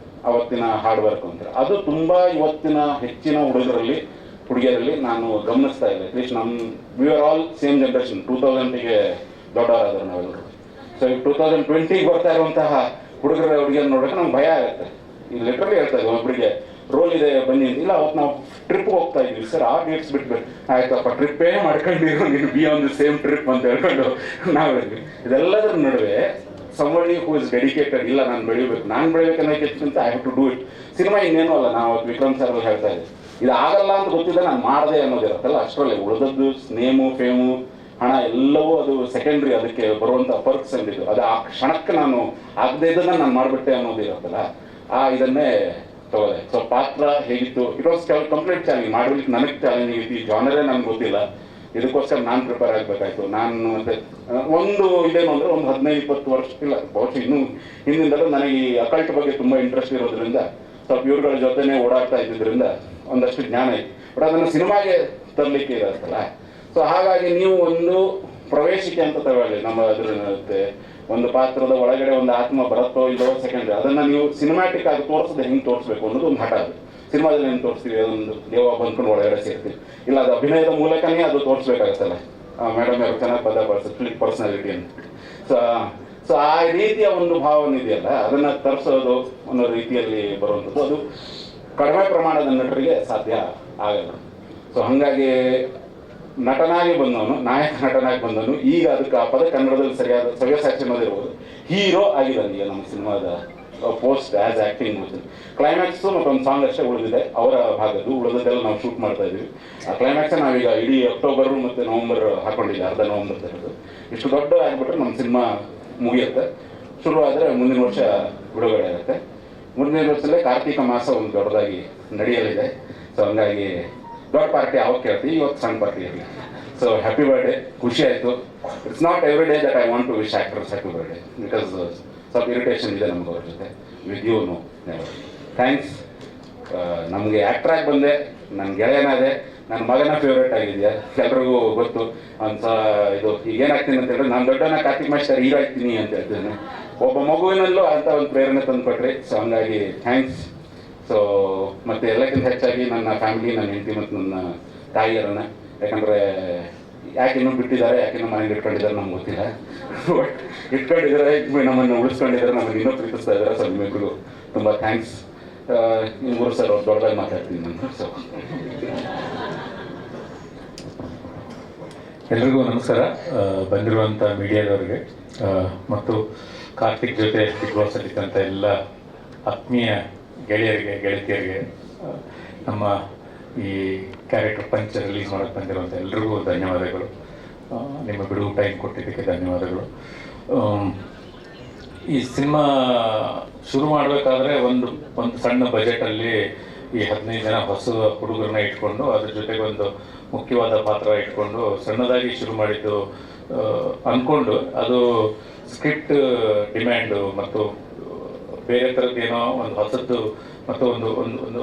ಅವತ್ತಿನ ಹಾರ್ಡ್ ವರ್ಕ್ ಅಂತ, ಅದು ತುಂಬ ಇವತ್ತಿನ ಹೆಚ್ಚಿನ ಹುಡುಗಿಯರಲ್ಲಿ ನಾನು ಗಮನಿಸ್ತಾ ಇಲ್ಲ. At least we are all same generation. 2000ಗೆ ದೊಡ್ಡವರಾದ್ರು ನಾವೆಲ್ಲರೂ. ಸೊ ಈಗ 2020ಗೆ ಬರ್ತಾ ಇರುವಂತಹ ಹುಡುಗಿಯರು ನೋಡೋಕೆ ನಮ್ಗೆ ಭಯ ಆಗುತ್ತೆ. ಈಗ ಲಿಟ್ರಲಿ ಹೇಳ್ತಾ ಇದ್ವಿ, ಒಬ್ಬರಿಗೆ ರೋಲ್ ಇದೆ ಬನ್ನಿ ಅಂತ. ಇಲ್ಲ, ಅವತ್ತು ನಾವು ಟ್ರಿಪ್ಗೆ ಹೋಗ್ತಾ ಇದ್ವಿ ಸರ್, ಆ ಡೇಟ್ಸ್ ಬಿಟ್ಬಿಟ್ಟು ಆಯ್ತಪ್ಪ ಟ್ರಿಪ್ಪೇ ಮಾಡ್ಕೊಂಡಿರೋ ನೀನು B on the same trip ಅಂತ ಹೇಳ್ಕೊಂಡು ನಾವು ಹೇಳಿದ್ವಿ. ಇದೆಲ್ಲದರ ನಡುವೆ somebody who is dedicated, ಇಲ್ಲ ನಾನು ಬೆಳಿಬೇಕನ್ನೋಕ್ಕಿಂತ I have to do it. Cinema ಇನ್ನೇನು ಅಲ್ಲ, ನಾವು ವಿಕ್ರಮ್ ಸರ್ ಹೇಳ್ತಾ ಇದ್ದೀವಿ, ಇದು ಆಗಲ್ಲ ಅಂತ ಗೊತ್ತಿದ್ದೆ ನಾನು ಮಾಡಿದೆ ಅನ್ನೋದಿರುತ್ತಲ್ಲ, ಅಷ್ಟರಲ್ಲಿ ಉಳಿದದ್ದು ನೇಮು ಫೇಮು ಹಣ ಎಲ್ಲವೂ ಅದು ಸೆಕೆಂಡ್ರಿ. ಅದಕ್ಕೆ ಬರುವಂಥ ಪರ್ಕ್ಸ್ ಅಂದಿದ್ದು ಅದು ಆ ಕ್ಷಣಕ್ಕೆ ನಾನು ಆಗದೇ ಇದ್ದನ್ನ ನಾನು ಮಾಡಿಬಿಟ್ಟೆ ಅನ್ನೋದಿರುತ್ತಲ್ಲ, ಇದನ್ನೇ ತಗೋದೆ. ಸೊ ಪಾತ್ರ ಹೇಗಿತ್ತು, ಇಟ್ ವಾಸ್ ಕಂಪ್ಲೀಟ್ ಚಾಲೆಂಜ್. ಮಾಡಲಿಕ್ಕೆ ನನಗೆ ಚಾಲೆಂಜಿಂಗ್ ಇತ್ತು. ಈ ಜಾನರೇ ನನಗೆ ಗೊತ್ತಿಲ್ಲ, ಇದಕ್ಕೋಸ್ಕರ ನಾನು ಪ್ರಿಪೇರ್ ಆಗಬೇಕಾಯ್ತು. ನಾನು ಮತ್ತೆ ಒಂದು ಇದೇನು ಅಂದರೆ ಒಂದು 15-20 ವರ್ಷ ಇಲ್ಲ, ಬಹುಶಃ ಇನ್ನೂ ಹಿಂದಿಂದಲೂ ನನಗೆ ಈ ಅಕಲ್ಟ್ ಬಗ್ಗೆ ತುಂಬ ಇಂಟ್ರೆಸ್ಟ್ ಇರೋದ್ರಿಂದ ಸ್ವಲ್ಪ ಇವ್ರುಗಳ ಜೊತೆನೇ ಓಡಾಡ್ತಾ ಇದ್ದಿದ್ದರಿಂದ ಒಂದಷ್ಟು ಜ್ಞಾನ ಇತ್ತು. ಬಟ್ ಅದನ್ನು ಸಿನಿಮಾಗೆ ತರಲಿಕ್ಕೆ ಇರುತ್ತಲ್ಲ. ಸೊ ಹಾಗಾಗಿ ನೀವು ಒಂದು ಪ್ರವೇಶಿಕೆ ಅಂತ ತಗೊಳ್ಳಿ. ನಮ್ಮ ಅದ್ರ ಒಂದು ಪಾತ್ರದ ಒಳಗಡೆ ಒಂದು ಆತ್ಮ ಬರುತ್ತೋ ಇಲ್ಲೋ ಸೆಕೆಂಡ್ರಿ, ಅದನ್ನು ನೀವು ಸಿನಿಮ್ಯಾಟಿಕ್ ಆಗಿ ತೋರಿಸದೆ ಹೆಂಗೆ ತೋರಿಸ್ಬೇಕು ಅನ್ನೋದು ಒಂದು ಹಠ. ಅದು ಸಿನಿಮಾದಲ್ಲಿ ಏನು ತೋರಿಸ್ತೀವಿ, ಅದೊಂದು ದೇವ ಬಂದ್ಕೊಂಡು ಒಳಗಡೆ ಸೇರ್ತೀವಿ. ಇಲ್ಲ, ಅದು ಅಭಿನಯದ ಮೂಲಕನೇ ಅದು ತೋರಿಸ್ಬೇಕಾಗತ್ತಲ್ಲ. ಮೇಡಮ್ ಅವರು ಚೆನ್ನಾಗಿ ಪದ ಬಳಸಿ ಪರ್ಸನಾಲಿಟಿ ಅಂತ. ಸೊ ಆ ರೀತಿಯ ಒಂದು ಭಾವನೆ ಇದೆಯಲ್ಲ, ಅದನ್ನು ತರಿಸೋದು ಅನ್ನೋ ರೀತಿಯಲ್ಲಿ ಬರುವಂಥದ್ದು ಅದು ಕಡಿಮೆ ಪ್ರಮಾಣದ ನಟರಿಗೆ ಸಾಧ್ಯ ಆಗಲ್ಲ. ಸೊ ಹಾಗಾಗಿ ನಟನಾಗಿ ಬಂದವನು, ನಾಯಕ ನಟನಾಗಿ ಬಂದವನು, ಈಗ ಅದಕ್ಕೆ ಆ ಪದ ಕನ್ನಡದಲ್ಲಿ ಸರಿಯಾದ ಸವ್ಯಸಾಚಿ ಅನ್ನೋದಿರ್ಬೋದು, ಹೀರೋ ಆಗಿದ್ದಾನೆ ಈಗ ನಮ್ಮ ಸಿನಿಮಾದ ಪೋಸ್ಟ್ ಆ್ಯಸ್ ಆ್ಯಕ್ಟಿಂಗ್. ಕ್ಲೈಮ್ಯಾಕ್ಸು ಮತ್ತೊಂದು ಸಾಂಗ್ ಅಷ್ಟೇ ಉಳಿದಿದೆ ಅವರ ಭಾಗದ್ದು, ಉಳಿದದ್ದೆಲ್ಲ ನಾವು ಶೂಟ್ ಮಾಡ್ತಾ ಇದ್ದೀವಿ. ಆ ಕ್ಲೈಮ್ಯಾಕ್ಸೇ ನಾವೀಗ ಇಡೀ ಅಕ್ಟೋಬರ್ ಮತ್ತು ನವಂಬರ್ ಹಾಕೊಂಡಿದ್ದೆ, ಅರ್ಧ ನವಂಬರ್ ತರದು. ಇಷ್ಟು ದೊಡ್ಡ ಆಗಿಬಿಟ್ರೆ ನಮ್ಮ ಸಿನಿಮಾ ಮುಗಿಯುತ್ತೆ. ಶುರುವಾದರೆ ಮುಂದಿನ ವರ್ಷ ಬಿಡುಗಡೆ ಆಗುತ್ತೆ. ಮುಂದಿನ ವರ್ಷದಲ್ಲೇ ಕಾರ್ತಿಕ ಮಾಸ ಒಂದು ದೊಡ್ಡದಾಗಿ ನಡೆಯಲಿದೆ. ಸೊ ಹಂಗಾಗಿ ದೊಡ್ಡ ಪಾರ್ಟಿ ಯಾವಾಗ ಕೇಳ್ತೀವಿ, ಇವತ್ತು ಸಣ್ಣ ಪಾರ್ಟಿ ಇರಲಿ. ಸೊ ಹ್ಯಾಪಿ ಬರ್ಡೇ, ಖುಷಿ ಆಯಿತು. It's not every day that I want to wish actors happy birthday, because ಸ್ವಲ್ಪ ಇರಿಟೇಷನ್ ಇದೆ ನಮ್ಗೆ ಅವ್ರ ಜೊತೆ. With you know thanks. ನಮಗೆ ಆ್ಯಕ್ಟ್ರಾಗಿ ಬಂದೆ, ನನ್ನ ಗೆಳೆಯನಾದೆ, ನನ್ನ ಮಗನ ಫೇವ್ರೇಟ್ ಆಗಿದೆಯಾ ಎಲ್ರಿಗೂ ಗೊತ್ತು ಅಂತ. ಇದು ಈಗೇನಾಗ್ತೀನಿ ಅಂತ ಹೇಳಿದ್ರೆ ನಾನು ದೊಡ್ಡನ ಕಾರ್ತಿಕ್ ಮಾಸ್ಟರ್ ಹೀರೋ ಆಗ್ತೀನಿ ಅಂತ ಹೇಳ್ತೇನೆ. ಒಬ್ಬ ಮಗುವಿನಲ್ಲೂ ಅಂತ ಒಂದು ಪ್ರೇರಣೆ ತಂದುಕೊಟ್ರಿ. ಸೊ ಹಂಗಾಗಿ ಥ್ಯಾಂಕ್ಸ್. ಸೊ ಮತ್ತು ಎಲ್ಲಕ್ಕಿಂತ ಹೆಚ್ಚಾಗಿ ನನ್ನ ಫ್ಯಾಮಿಲಿ, ನನ್ನ ಹೆಂಡತಿ ಮತ್ತು ನನ್ನ ತಾಯಿಯರನ್ನು, ಯಾಕಂದರೆ ಯಾಕೆ ಇನ್ನೂ ಬಿಟ್ಟಿದ್ದಾರೆ, ಯಾಕೆ ನಮ್ಮ ಮನೆಗೆ ಇಟ್ಕೊಂಡಿದ್ದಾರೆ ನಮ್ಗೆ ಗೊತ್ತಿಲ್ಲ. ಬಟ್ ಇಟ್ಕೊಂಡಿದ್ದಾರೆ, ನಮ್ಮನ್ನು ಉಳಿಸ್ಕೊಂಡಿದ್ದಾರೆ, ನಮಗೆ ಇನ್ನೂ ಪ್ರೀತಿಸ್ತಾ ಇದ್ದಾರೆ. ಸೊ ನಿಮಗೂ ತುಂಬ ಥ್ಯಾಂಕ್ಸ್. ಗುರು ಸರ್ ಅವ್ರು ದೊಡ್ಡದಾಗಿ ಮಾತಾಡ್ತೀನಿ ನಾನು. ಸೊ ಎಲ್ರಿಗೂ ನಮಸ್ಕಾರ. ಬಂದಿರುವಂಥ ಮೀಡಿಯಾದವ್ರಿಗೆ ಮತ್ತು ಕಾರ್ತಿಕ್ ಜೊತೆ ಬಿಗ್ ಬಾಸ್ ಅಲ್ಲಿದ್ದಂಥ ಎಲ್ಲ ಆತ್ಮೀಯ ಗೆಳೆಯರಿಗೆ, ಗೆಳತಿಯರಿಗೆ, ನಮ್ಮ ಈ ಕ್ಯಾರೆಕ್ಟರ್ ಪಂಚ್ ರಿಲೀಸ್ ಮಾಡೋಕ್ಕೆ ಬಂದಿರುವಂಥ ಎಲ್ರಿಗೂ ಧನ್ಯವಾದಗಳು. ನಿಮ್ಮ ಬಿಡುವು ಟೈಮ್ ಕೊಟ್ಟಿದ್ದಕ್ಕೆ ಧನ್ಯವಾದಗಳು. ಈ ಸಿನಿಮಾ ಶುರು ಮಾಡಬೇಕಾದ್ರೆ ಒಂದು ಸಣ್ಣ ಬಜೆಟಲ್ಲಿ ಈ 15 ಜನ ಹೊಸ ಹುಡುಗರನ್ನ ಇಟ್ಕೊಂಡು ಅದ್ರ ಜೊತೆಗೆ ಒಂದು ಮುಖ್ಯವಾದ ಪಾತ್ರ ಇಟ್ಕೊಂಡು ಸಣ್ಣದಾಗಿ ಶುರು ಮಾಡಿದ್ದು ಅಂದ್ಕೊಂಡು, ಅದು ಸ್ಕ್ರಿಪ್ಟ್ ಡಿಮ್ಯಾಂಡು ಮತ್ತು ಬೇರೆ ಥರದ್ದು ಏನೋ ಒಂದು ಹೊಸದ್ದು ಮತ್ತು ಒಂದು ಒಂದು ಒಂದು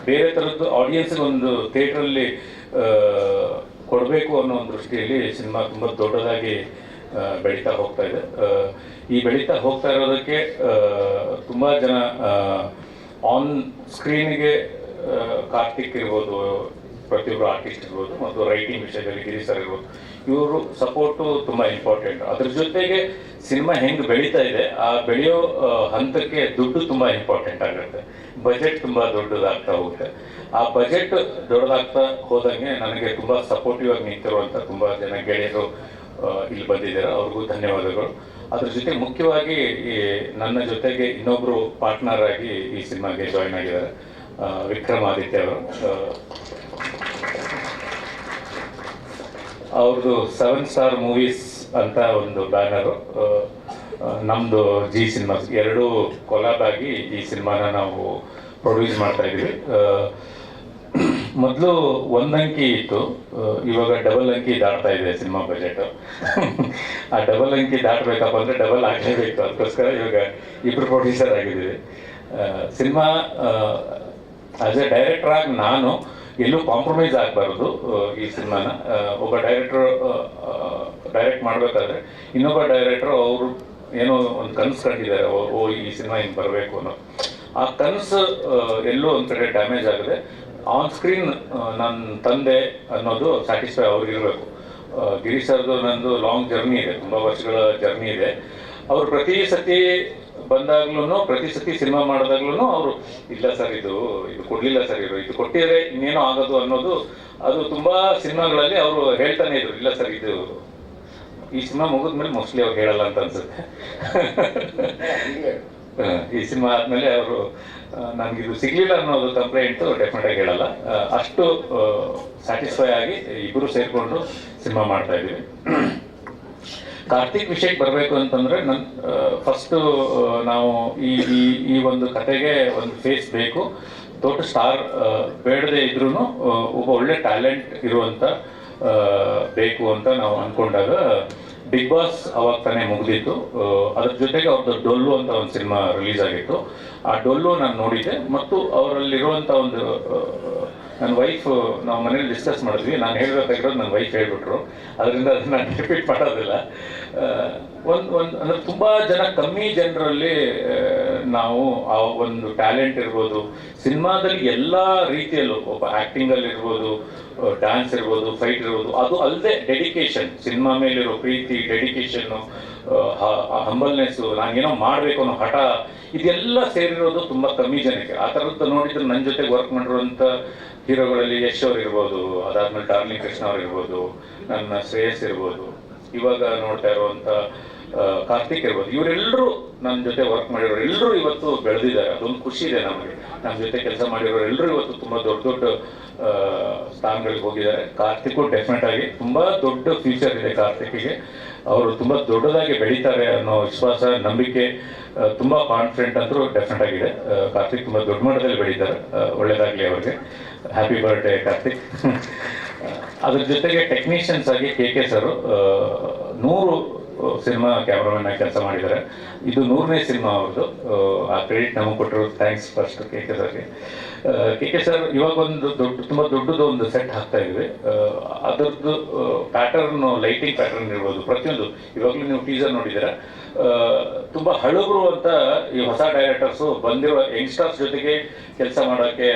ಬೇರೆ ಥರದ್ದು ಆಡಿಯನ್ಸ್ಗೆ ಒಂದು ಥಿಯೇಟ್ರಲ್ಲಿ ಕೊಡಬೇಕು ಅನ್ನೋ ಒಂದು ದೃಷ್ಟಿಯಲ್ಲಿ ಸಿನಿಮಾ ತುಂಬ ದೊಡ್ಡದಾಗಿ ಬೆಳೀತಾ ಹೋಗ್ತಾ ಇದೆ. ಈ ಬೆಳೀತಾ ಹೋಗ್ತಾ ಇರೋದಕ್ಕೆ ತುಂಬ ಜನ ಆನ್ ಸ್ಕ್ರೀನಿಗೆ ಕಾರ್ತಿಕ್ ಇರ್ಬೋದು, ಪ್ರತಿಯೊಬ್ಬರು ಆರ್ಟಿಸ್ಟ್ ಇರ್ಬೋದು, ಮತ್ತು ರೈಟಿಂಗ್ ವಿಷಯದಲ್ಲಿ ಗಿರಿ ಸರ್ ಇರ್ಬೋದು, ಇವರು ಸಪೋರ್ಟು ತುಂಬ ಇಂಪಾರ್ಟೆಂಟ್. ಅದ್ರ ಜೊತೆಗೆ ಸಿನಿಮಾ ಹೆಂಗೆ ಬೆಳೀತಾ ಇದೆ, ಆ ಬೆಳೆಯೋ ಹಂತಕ್ಕೆ ದುಡ್ಡು ತುಂಬ ಇಂಪಾರ್ಟೆಂಟ್ ಆಗುತ್ತೆ. ಬಜೆಟ್ ತುಂಬ ದೊಡ್ಡದಾಗ್ತಾ ಹೋಗುತ್ತೆ. ಆ ಬಜೆಟ್ ದೊಡ್ಡದಾಗ್ತಾ ಹೋದಂಗೆ ನನಗೆ ತುಂಬ ಸಪೋರ್ಟಿವ್ ಆಗಿ ನಿಂತಿರುವಂಥ ತುಂಬ ಜನ ಗೆಳೆಯರು ಇಲ್ಲಿ ಬಂದಿದ್ದಾರೆ, ಅವ್ರಿಗೂ ಧನ್ಯವಾದಗಳು. ಅದ್ರ ಜೊತೆ ಮುಖ್ಯವಾಗಿ ಈ ನನ್ನ ಜೊತೆಗೆ ಇನ್ನೊಬ್ಬರು ಪಾರ್ಟ್ನರ್ ಆಗಿ ಈ ಸಿನಿಮಾಗೆ ಜಾಯ್ನ್ ಆಗಿದ್ದಾರೆ, ವಿಕ್ರಮಾದಿತ್ಯ ಅವರು. ಅವ್ರದ್ದು 7 ಸ್ಟಾರ್ ಮೂವೀಸ್ ಅಂತ ಒಂದು ಬ್ಯಾನರು, ನಮ್ಮದು ಜಿ ಸಿನಿಮಾಸ್, ಎರಡೂ ಕೊಲಾಬ್ ಆಗಿ ಈ ಸಿನಿಮಾನ ನಾವು ಪ್ರೊಡ್ಯೂಸ್ ಮಾಡ್ತಾ ಇದ್ದೀವಿ. ಮೊದಲು 1 ಅಂಕಿ ಇತ್ತು, ಇವಾಗ ಡಬಲ್ ಅಂಕಿ ದಾಟ್ತಾ ಇದೆ ಸಿನಿಮಾ ಬಜೆಟ್. ಆ ಡಬಲ್ ಅಂಕಿ ದಾಟಬೇಕಪ್ಪ ಅಂದರೆ ಡಬಲ್ ಆಗಲೇಬೇಕು. ಅದಕ್ಕೋಸ್ಕರ ಇವಾಗ ಇಬ್ಬರು ಪ್ರೊಡ್ಯೂಸರ್ ಆಗಿದ್ದೀವಿ. ಸಿನಿಮಾ ಆಸ್ ಎ ಡೈರೆಕ್ಟರ್ ಆಗಿ ನಾನು ಎಲ್ಲೂ ಕಾಂಪ್ರಮೈಸ್ ಆಗಬಾರ್ದು. ಈ ಸಿನಿಮಾನ ಒಬ್ಬ ಡೈರೆಕ್ಟ್ ಮಾಡಬೇಕಾದ್ರೆ ಇನ್ನೊಬ್ಬ ಡೈರೆಕ್ಟ್ರು ಅವರು ಏನೋ ಒಂದು ಕನಸು ಕಂಡಿದ್ದಾರೆ, ಈ ಸಿನಿಮಾ ಹಿಂಗೆ ಬರಬೇಕು ಅನ್ನೋ ಆ ಕನಸು ಎಲ್ಲೋ ಒಂದು ಕಡೆ ಡ್ಯಾಮೇಜ್ ಆಗಿದೆ. ಆನ್ ಸ್ಕ್ರೀನ್ ನನ್ನ ತಂದೆ ಅನ್ನೋದು ಸ್ಯಾಟಿಸ್ಫೈ ಅವ್ರಿಗಿರಬೇಕು. ಗಿರಿ ಸರ್ದು ನಂದು ಲಾಂಗ್ ಜರ್ನಿ ಇದೆ, ತುಂಬ ವರ್ಷಗಳ ಜರ್ನಿ ಇದೆ. ಅವರು ಪ್ರತಿ ಸತಿ ಬಂದಾಗ್ಲೂ, ಪ್ರತಿ ಸತಿ ಸಿನಿಮಾ ಮಾಡಿದಾಗ್ಲೂ ಅವರು ಇಲ್ಲ ಸರ್ ಇದು ಕೊಡಲಿಲ್ಲ ಸರ್, ಇದು ಕೊಟ್ಟಿದ್ರೆ ಇನ್ನೇನೋ ಆಗೋದು ಅನ್ನೋದು, ಅದು ತುಂಬ ಸಿನಿಮಾಗಳಲ್ಲಿ ಅವರು ಹೇಳ್ತಾನೆ ಇದ್ರು, ಇಲ್ಲ ಸರ್ ಇದು ಈ ಸಿನಿಮಾ ಮುಗಿದ್ಮೇಲೆ ಮೋಸ್ಟ್ಲಿ ಅವ್ರು ಹೇಳಲ್ಲ ಅಂತ ಅನ್ಸುತ್ತೆ. ಈ ಸಿನಿಮಾ ಆದಮೇಲೆ ಅವರು ನನಗಿದು ಸಿಗಲಿಲ್ಲ ಅನ್ನೋದು ಕಂಪ್ಲೇಂಟು ಡೆಫಿನೆಟಾಗಿ ಹೇಳಲ್ಲ. ಅಷ್ಟು ಸ್ಯಾಟಿಸ್ಫೈ ಆಗಿ ಇಬ್ಬರು ಸೇರಿಕೊಂಡು ಸಿನಿಮಾ ಮಾಡ್ತಾ ಇದ್ದೀವಿ. ಕಾರ್ತಿಕ್ ವಿಷಯಕ್ಕೆ ಬರಬೇಕು ಅಂತಂದರೆ ಫಸ್ಟು ನಾವು ಈ ಒಂದು ಕತೆಗೆ ಒಂದು ಫೇಸ್ ಬೇಕು. ದೊಡ್ಡ ಸ್ಟಾರ್ ಬೇಡದೇ ಇದ್ರೂ ಒಬ್ಬ ಒಳ್ಳೆ ಟ್ಯಾಲೆಂಟ್ ಇರುವಂಥ ಬೇಕು ಅಂತ ನಾವು ಅಂದ್ಕೊಂಡಾಗ ಬಿಗ್ ಬಾಸ್ ಅವಾಗ ತಾನೇ ಮುಗಿದಿತ್ತು. ಅದ್ರ ಜೊತೆಗೆ ಅವ್ರದ್ದು ಡೊಲ್ಲು ಅಂತ ಒಂದು ಸಿನಿಮಾ ರಿಲೀಸ್ ಆಗಿತ್ತು. ಆ ಡೊಲ್ಲು ನಾನು ನೋಡಿದ್ದೆ, ಮತ್ತು ಅವರಲ್ಲಿರುವಂಥ ಒಂದು ನನ್ನ ವೈಫ್, ನಾವು ಮನೇಲಿ ಡಿಸ್ಕಸ್ ಮಾಡಿದ್ವಿ, ನಾನು ಹೇಳಬೇಕಾಗಿರೋದು ನನ್ನ ವೈಫ್ ಹೇಳ್ಬಿಟ್ರು, ಅದರಿಂದ ಅದನ್ನು ನಾನು ರಿಪೀಟ್ ಮಾಡೋದಿಲ್ಲ. ಅಂದರೆ ತುಂಬ ಜನ, ಕಮ್ಮಿ ಜನರಲ್ಲಿ ನಾವು ಆ ಒಂದು ಟ್ಯಾಲೆಂಟ್ ಇರ್ಬೋದು, ಸಿನಿಮಾದಲ್ಲಿ ಎಲ್ಲ ರೀತಿಯಲ್ಲೂ, ಒಬ್ಬ ಆ್ಯಕ್ಟಿಂಗಲ್ಲಿರ್ಬೋದು, ಡ್ಯಾನ್ಸ್ ಇರ್ಬೋದು, ಫೈಟ್ ಇರ್ಬೋದು, ಅದು ಅಲ್ಲದೆ ಡೆಡಿಕೇಶನ್, ಸಿನಿಮಾ ಮೇಲಿರೋ ಪ್ರೀತಿ, ಡೆಡಿಕೇಶನ್ನು, ಹಂಬಲ್ನೆಸ್ಸು, ನಾನೇನೋ ಮಾಡಬೇಕು ಅನ್ನೋ ಹಠ, ಇದೆಲ್ಲ ಸೇರಿರೋದು ತುಂಬ ಕಮ್ಮಿ ಜನಕ್ಕೆ. ಆ ಥರದ್ದು ನೋಡಿದ್ರೆ ನನ್ನ ಜೊತೆಗೆ ವರ್ಕ್ ಮಾಡಿರುವಂಥ ಹೀರೋಗಳಲ್ಲಿ ಯಶ್ ಅವ್ರು ಇರ್ಬೋದು, ಅದಾದ್ಮೇಲೆ ಡಾರ್ಲಿಂಗ್ ಕೃಷ್ಣ ಅವ್ರು ಇರ್ಬೋದು, ನನ್ನ ಶ್ರೇಯಸ್ ಇರ್ಬೋದು, ಇವಾಗ ನೋಡ್ತಾ ಇರುವಂಥ ಕಾರ್ತಿಕ್ ಇರ್ಬೋದು, ಇವರೆಲ್ಲರೂ ನನ್ನ ಜೊತೆ ವರ್ಕ್ ಮಾಡಿರೋರು ಎಲ್ಲರೂ ಇವತ್ತು ಬೆಳೆದಿದ್ದಾರೆ. ಅದೊಂದು ಖುಷಿ ಇದೆ ನಮಗೆ. ನಮ್ಮ ಜೊತೆ ಕೆಲಸ ಮಾಡಿರೋರು ಎಲ್ಲರೂ ಇವತ್ತು ತುಂಬ ದೊಡ್ಡ ದೊಡ್ಡ ಸ್ಥಾನಗಳಿಗೆ ಹೋಗಿದ್ದಾರೆ. ಕಾರ್ತಿಕ್ಕು ಡೆಫಿನೆಟ್ ಆಗಿ ತುಂಬ ದೊಡ್ಡ ಫ್ಯೂಚರ್ ಇದೆ ಕಾರ್ತಿಕ್ಕಿಗೆ. ಅವರು ತುಂಬ ದೊಡ್ಡದಾಗಿ ಬೆಳೀತಾರೆ ಅನ್ನೋ ವಿಶ್ವಾಸ, ನಂಬಿಕೆ, ತುಂಬ ಕಾನ್ಫಿಡೆಂಟ್ ಅಂತೂ ಡೆಫಿನೆಟ್ ಆಗಿದೆ. ಕಾರ್ತಿಕ್ ತುಂಬ ದೊಡ್ಡ ಮಟ್ಟದಲ್ಲಿ ಬೆಳೀತಾರೆ. ಒಳ್ಳೆಯದಾಗಲಿ ಅವ್ರಿಗೆ. Happy birthday Karthik. ಅದ್ರ ಜೊತೆಗೆ ಟೆಕ್ನಿಷಿಯನ್ಸ್ ಆಗಿ ಕೆ ಸರು 100 ಸಿನಿಮಾ ಕ್ಯಾಮ್ರಾಮನ್ ಆಗಿ ಕೆಲಸ ಮಾಡಿದ್ದಾರೆ. ಇದು 100ನೇ ಸಿನಿಮಾ ಅವ್ರದ್ದು. ಆ ಕ್ರೆಡಿಟ್ ನಮಗೆ ಕೊಟ್ಟರು. ಥ್ಯಾಂಕ್ಸ್ ಫಸ್ಟ್ ಕೆ ಕೆ ಸರ್ಗೆ. ಕೆ ಕೆ ಸರ್ ಇವಾಗ ಒಂದು ತುಂಬ ದೊಡ್ಡದು ಒಂದು ಸೆಟ್ ಹಾಕ್ತಾ ಇದ್ವಿ. ಅದರದ್ದು ಪ್ಯಾಟರ್ನ್, ಲೈಟಿಂಗ್ ಪ್ಯಾಟರ್ನ್ ಇರ್ಬೋದು, ಪ್ರತಿಯೊಂದು ಇವಾಗಲೂ ನೀವು ಟೀಸರ್ ನೋಡಿದ್ದೀರಾ. ತುಂಬ ಹಳಬರು ಅಂತ ಈ ಹೊಸ ಡೈರೆಕ್ಟರ್ಸು ಬಂದಿರೋ ಯಂಗ್ಸ್ಟರ್ಸ್ ಜೊತೆಗೆ ಕೆಲಸ ಮಾಡೋಕ್ಕೆ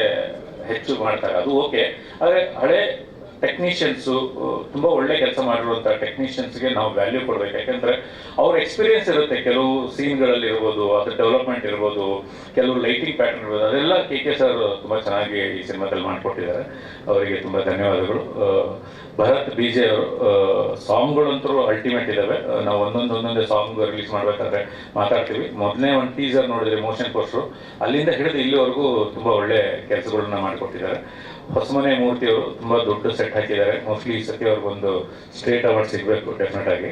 ಹೆಚ್ಚು ಮಾಡ್ತಾರೆ, ಅದು ಓಕೆ. ಆದರೆ ಹಳೆ ಟೆಕ್ನಿಷಿಯನ್ಸು, ತುಂಬ ಒಳ್ಳೆ ಕೆಲಸ ಮಾಡಿರುವಂಥ ಟೆಕ್ನಿಷಿಯನ್ಸ್ಗೆ ನಾವು ವ್ಯಾಲ್ಯೂ ಕೊಡಬೇಕು. ಯಾಕೆಂದರೆ ಅವ್ರ ಎಕ್ಸ್ಪೀರಿಯನ್ಸ್ ಇರುತ್ತೆ. ಕೆಲವು ಸೀನ್ಗಳಲ್ಲಿ ಇರ್ಬೋದು, ಅದ್ರ ಡೆವಲಪ್ಮೆಂಟ್ ಇರ್ಬೋದು, ಕೆಲವು ಲೈಟಿಂಗ್ ಪ್ಯಾಟರ್ನ್ ಇರ್ಬೋದು, ಅದೆಲ್ಲ ಕೆ ಕೆ ಸರ್ ತುಂಬ ಚೆನ್ನಾಗಿ ಈ ಸಿನಿಮಾದಲ್ಲಿ ಮಾಡಿಕೊಟ್ಟಿದ್ದಾರೆ. ಅವರಿಗೆ ತುಂಬ ಧನ್ಯವಾದಗಳು. ಭರತ್ ಬಿ ಜೆ ಅವರು ಸಾಂಗ್ಗಳಂತೂ ಅಲ್ಟಿಮೇಟ್ ಇದ್ದಾವೆ. ನಾವು ಒಂದೊಂದೇ ಸಾಂಗ್ ರಿಲೀಸ್ ಮಾಡಬೇಕಾದ್ರೆ ಮಾತಾಡ್ತೀವಿ. ಮೊದಲನೇ ಒಂದು ಟೀಸರ್ ನೋಡಿದ್ರೆ ಮೋಷನ್ ಪೋಸ್ಟ್ರು, ಅಲ್ಲಿಂದ ಹಿಡಿದು ಇಲ್ಲಿವರೆಗೂ ತುಂಬ ಒಳ್ಳೆ ಕೆಲಸಗಳನ್ನ ಮಾಡಿಕೊಟ್ಟಿದ್ದಾರೆ. ಹೊಸಮನೆ ಮೂರ್ತಿಯವರು ತುಂಬ ದೊಡ್ಡ ಸೆಟ್ ಹಾಕಿದ್ದಾರೆ. ಮೋಸ್ಟ್ಲಿ ಈ ಸತಿ ಅವ್ರಿಗೊಂದು ಸ್ಟೇಟ್ ಅವಾರ್ಡ್ ಸಿಗಬೇಕು ಡೆಫಿನೆಟ್ ಆಗಿ.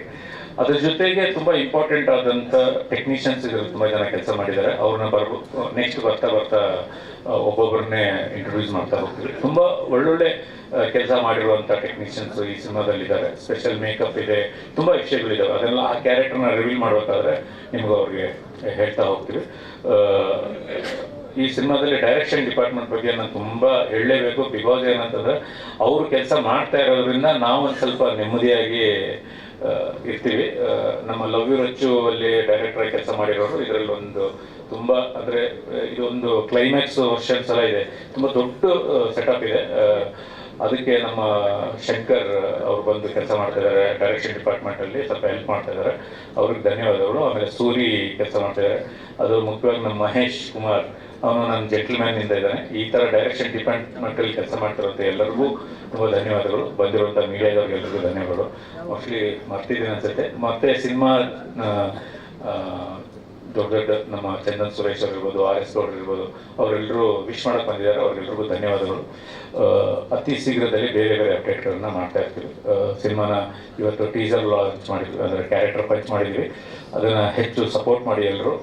ಅದ್ರ ಜೊತೆಗೆ ತುಂಬ ಇಂಪಾರ್ಟೆಂಟ್ ಆದಂಥ ಟೆಕ್ನಿಷಿಯನ್ಸ್ ಇದ್ರು, ತುಂಬ ಜನ ಕೆಲಸ ಮಾಡಿದ್ದಾರೆ. ಅವ್ರನ್ನ ನೆಕ್ಸ್ಟ್ ಬರ್ತಾ ಒಬ್ಬೊಬ್ಬರನ್ನೇ ಇಂಟ್ರೊಡ್ಯೂಸ್ ಮಾಡ್ತಾ ಹೋಗ್ತೀವಿ. ತುಂಬ ಒಳ್ಳೊಳ್ಳೆ ಕೆಲಸ ಮಾಡಿರುವಂಥ ಟೆಕ್ನಿಷಿಯನ್ಸ್ ಈ ಸಿನಿಮಾದಲ್ಲಿದ್ದಾರೆ. ಸ್ಪೆಷಲ್ ಮೇಕಪ್ ಇದೆ, ತುಂಬ ವಿಷಯಗಳಿದ್ದಾವೆ. ಅದೆಲ್ಲ ಆ ಕ್ಯಾರೆಕ್ಟರ್ನ ರಿವೀಲ್ ಮಾಡಬೇಕಾದ್ರೆ ನಿಮ್ಗೆ ಅವ್ರಿಗೆ ಹೇಳ್ತಾ ಹೋಗ್ತೀವಿ. ಈ ಸಿನಿಮಾದಲ್ಲಿ ಡೈರೆಕ್ಷನ್ ಡಿಪಾರ್ಟ್ಮೆಂಟ್ ಬಗ್ಗೆ ನಾನು ತುಂಬ ಹೇಳಲೇಬೇಕು. ಬಿಕಾಸ್ ಏನಂತಂದರೆ ಅವರು ಕೆಲಸ ಮಾಡ್ತಾ ಇರೋದ್ರಿಂದ ನಾವು ಒಂದು ಸ್ವಲ್ಪ ನೆಮ್ಮದಿಯಾಗಿ ಇರ್ತೀವಿ. ನಮ್ಮ ಲವ್ ಯು ರಚ್ಚು ಅಲ್ಲಿ ಡೈರೆಕ್ಟರ್ ಆಗಿ ಕೆಲಸ ಮಾಡಿರೋರು. ಇದರಲ್ಲಿ ಒಂದು ತುಂಬ ಅಂದರೆ ಇದೊಂದು ಕ್ಲೈಮ್ಯಾಕ್ಸ್ ವರ್ಷನ್ಸ್ ಎಲ್ಲ ಇದೆ, ತುಂಬ ದೊಡ್ಡ ಸೆಟಪ್ ಇದೆ. ಅದಕ್ಕೆ ನಮ್ಮ ಶಂಕರ್ ಅವರು ಬಂದು ಕೆಲಸ ಮಾಡ್ತಾ ಇದ್ದಾರೆ ಡೈರೆಕ್ಷನ್ ಡಿಪಾರ್ಟ್ಮೆಂಟಲ್ಲಿ, ಸ್ವಲ್ಪ ಹೆಲ್ಪ್ ಮಾಡ್ತಾ ಇದ್ದಾರೆ. ಅವ್ರಿಗೆ ಧನ್ಯವಾದಗಳು. ಆಮೇಲೆ ಸೂರಿ ಕೆಲಸ ಮಾಡ್ತಾ ಇದ್ದಾರೆ. ಅದು ಮುಖ್ಯವಾಗಿ ನಮ್ಮ ಮಹೇಶ್ ಕುಮಾರ್, ಅವನು ನನ್ನ ಜೆಂಟಲ್ಮ್ಯಾನಿಂದ ಇದ್ದಾನೆ. ಈ ಥರ ಡೈರೆಕ್ಷನ್ ಡಿಪಾರ್ಟ್ಮೆಂಟಲ್ಲಿ ಕೆಲಸ ಮಾಡ್ತಿರೋಂಥ ಎಲ್ಲರಿಗೂ ತುಂಬ ಧನ್ಯವಾದಗಳು. ಬಂದಿರುವಂಥ ಮೀಡಿಯಾದವ್ರಿಗೆ ಎಲ್ಲರಿಗೂ ಧನ್ಯವಾದಗಳು. ಮೋಸ್ಟ್ಲಿ ಮರ್ತಿದ್ದೀನಿ ಅನ್ಸುತ್ತೆ. ಮತ್ತು ಸಿನಿಮಾ ದೊಡ್ಡ ನಮ್ಮ ಚಂದನ್ ಸುರೇಶ್ ಅವ್ರು ಇರ್ಬೋದು, ಆರ್ ಎಸ್ ಗೌಡ್ರು ಇರ್ಬೋದು, ಅವರೆಲ್ಲರೂ ವಿಶ್ ಮಾಡಕ್ಕೆ ಬಂದಿದ್ದಾರೆ. ಅವ್ರಿಗೆಲ್ರಿಗೂ ಧನ್ಯವಾದಗಳು. ಅತಿ ಶೀಘ್ರದಲ್ಲಿ ಬೇರೆ ಬೇರೆ ಅಪ್ಡೇಟ್ಗಳನ್ನ ಮಾಡ್ತಾ ಇರ್ತೀವಿ. ಸಿನಿಮಾನ ಇವತ್ತು ಟೀಸರ್ ಲಾಂಚ್ ಮಾಡಿದ್ವಿ, ಅಂದರೆ ಕ್ಯಾರೆಕ್ಟರ್ ಪಂಚ್ ಮಾಡಿದ್ವಿ. ಅದನ್ನು ಹೆಚ್ಚು ಸಪೋರ್ಟ್ ಮಾಡಿ ಎಲ್ಲರೂ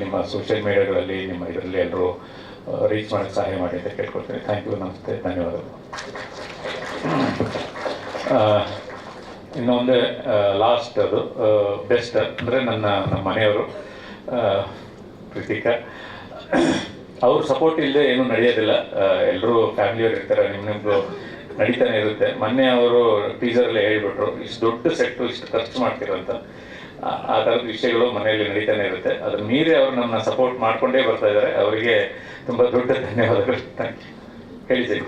ನಿಮ್ಮ ಸೋಷಿಯಲ್ ಮೀಡಿಯಾಗಳಲ್ಲಿ, ನಿಮ್ಮ ಇದರಲ್ಲಿ ಎಲ್ಲರೂ ರೀಚ್ ಮಾಡೋಕ್ಕೆ ಸಹಾಯ ಮಾಡಿ ಅಂತ ಕೇಳ್ಕೊಳ್ತೀನಿ. ಥ್ಯಾಂಕ್ ಯು, ನಮಸ್ತೆ, ಧನ್ಯವಾದಗಳು. ಇನ್ನೊಂದು ಲಾಸ್ಟ್, ಅದು ಬೆಸ್ಟ್ ಅಂದರೆ ನಮ್ಮ ಮನೆಯವರು ಪ್ರೀತಿಕಾ. ಅವ್ರ ಸಪೋರ್ಟ್ ಇಲ್ಲದೆ ಏನೂ ನಡೆಯೋದಿಲ್ಲ. ಎಲ್ಲರೂ ಫ್ಯಾಮಿಲಿಯವ್ರು ಇರ್ತಾರೆ, ನಿಮ್ಮದು ನಡೀತಾನೆ ಇರುತ್ತೆ. ಮೊನ್ನೆ ಅವರು ಟೀಸರಲ್ಲಿ ಹೇಳ್ಬಿಟ್ರು, ಇಷ್ಟು ದೊಡ್ಡ ಸೆಟ್ಟು ಇಷ್ಟು ಖರ್ಚು ಮಾಡ್ತಿರೋಂಥ ಆ ಥರದ ವಿಷಯಗಳು ಮನೆಯಲ್ಲಿ ನಡೀತಾನೆ ಇರುತ್ತೆ. ಅದ್ರ ಮೀರಿ ಅವ್ರು ನಮ್ಮನ್ನ ಸಪೋರ್ಟ್ ಮಾಡ್ಕೊಂಡೇ ಬರ್ತಾ ಇದ್ದಾರೆ. ಅವರಿಗೆ ತುಂಬ ದೊಡ್ಡ ಧನ್ಯವಾದಗಳು. Thank you. ಹೇಳಿ ಸರಿ.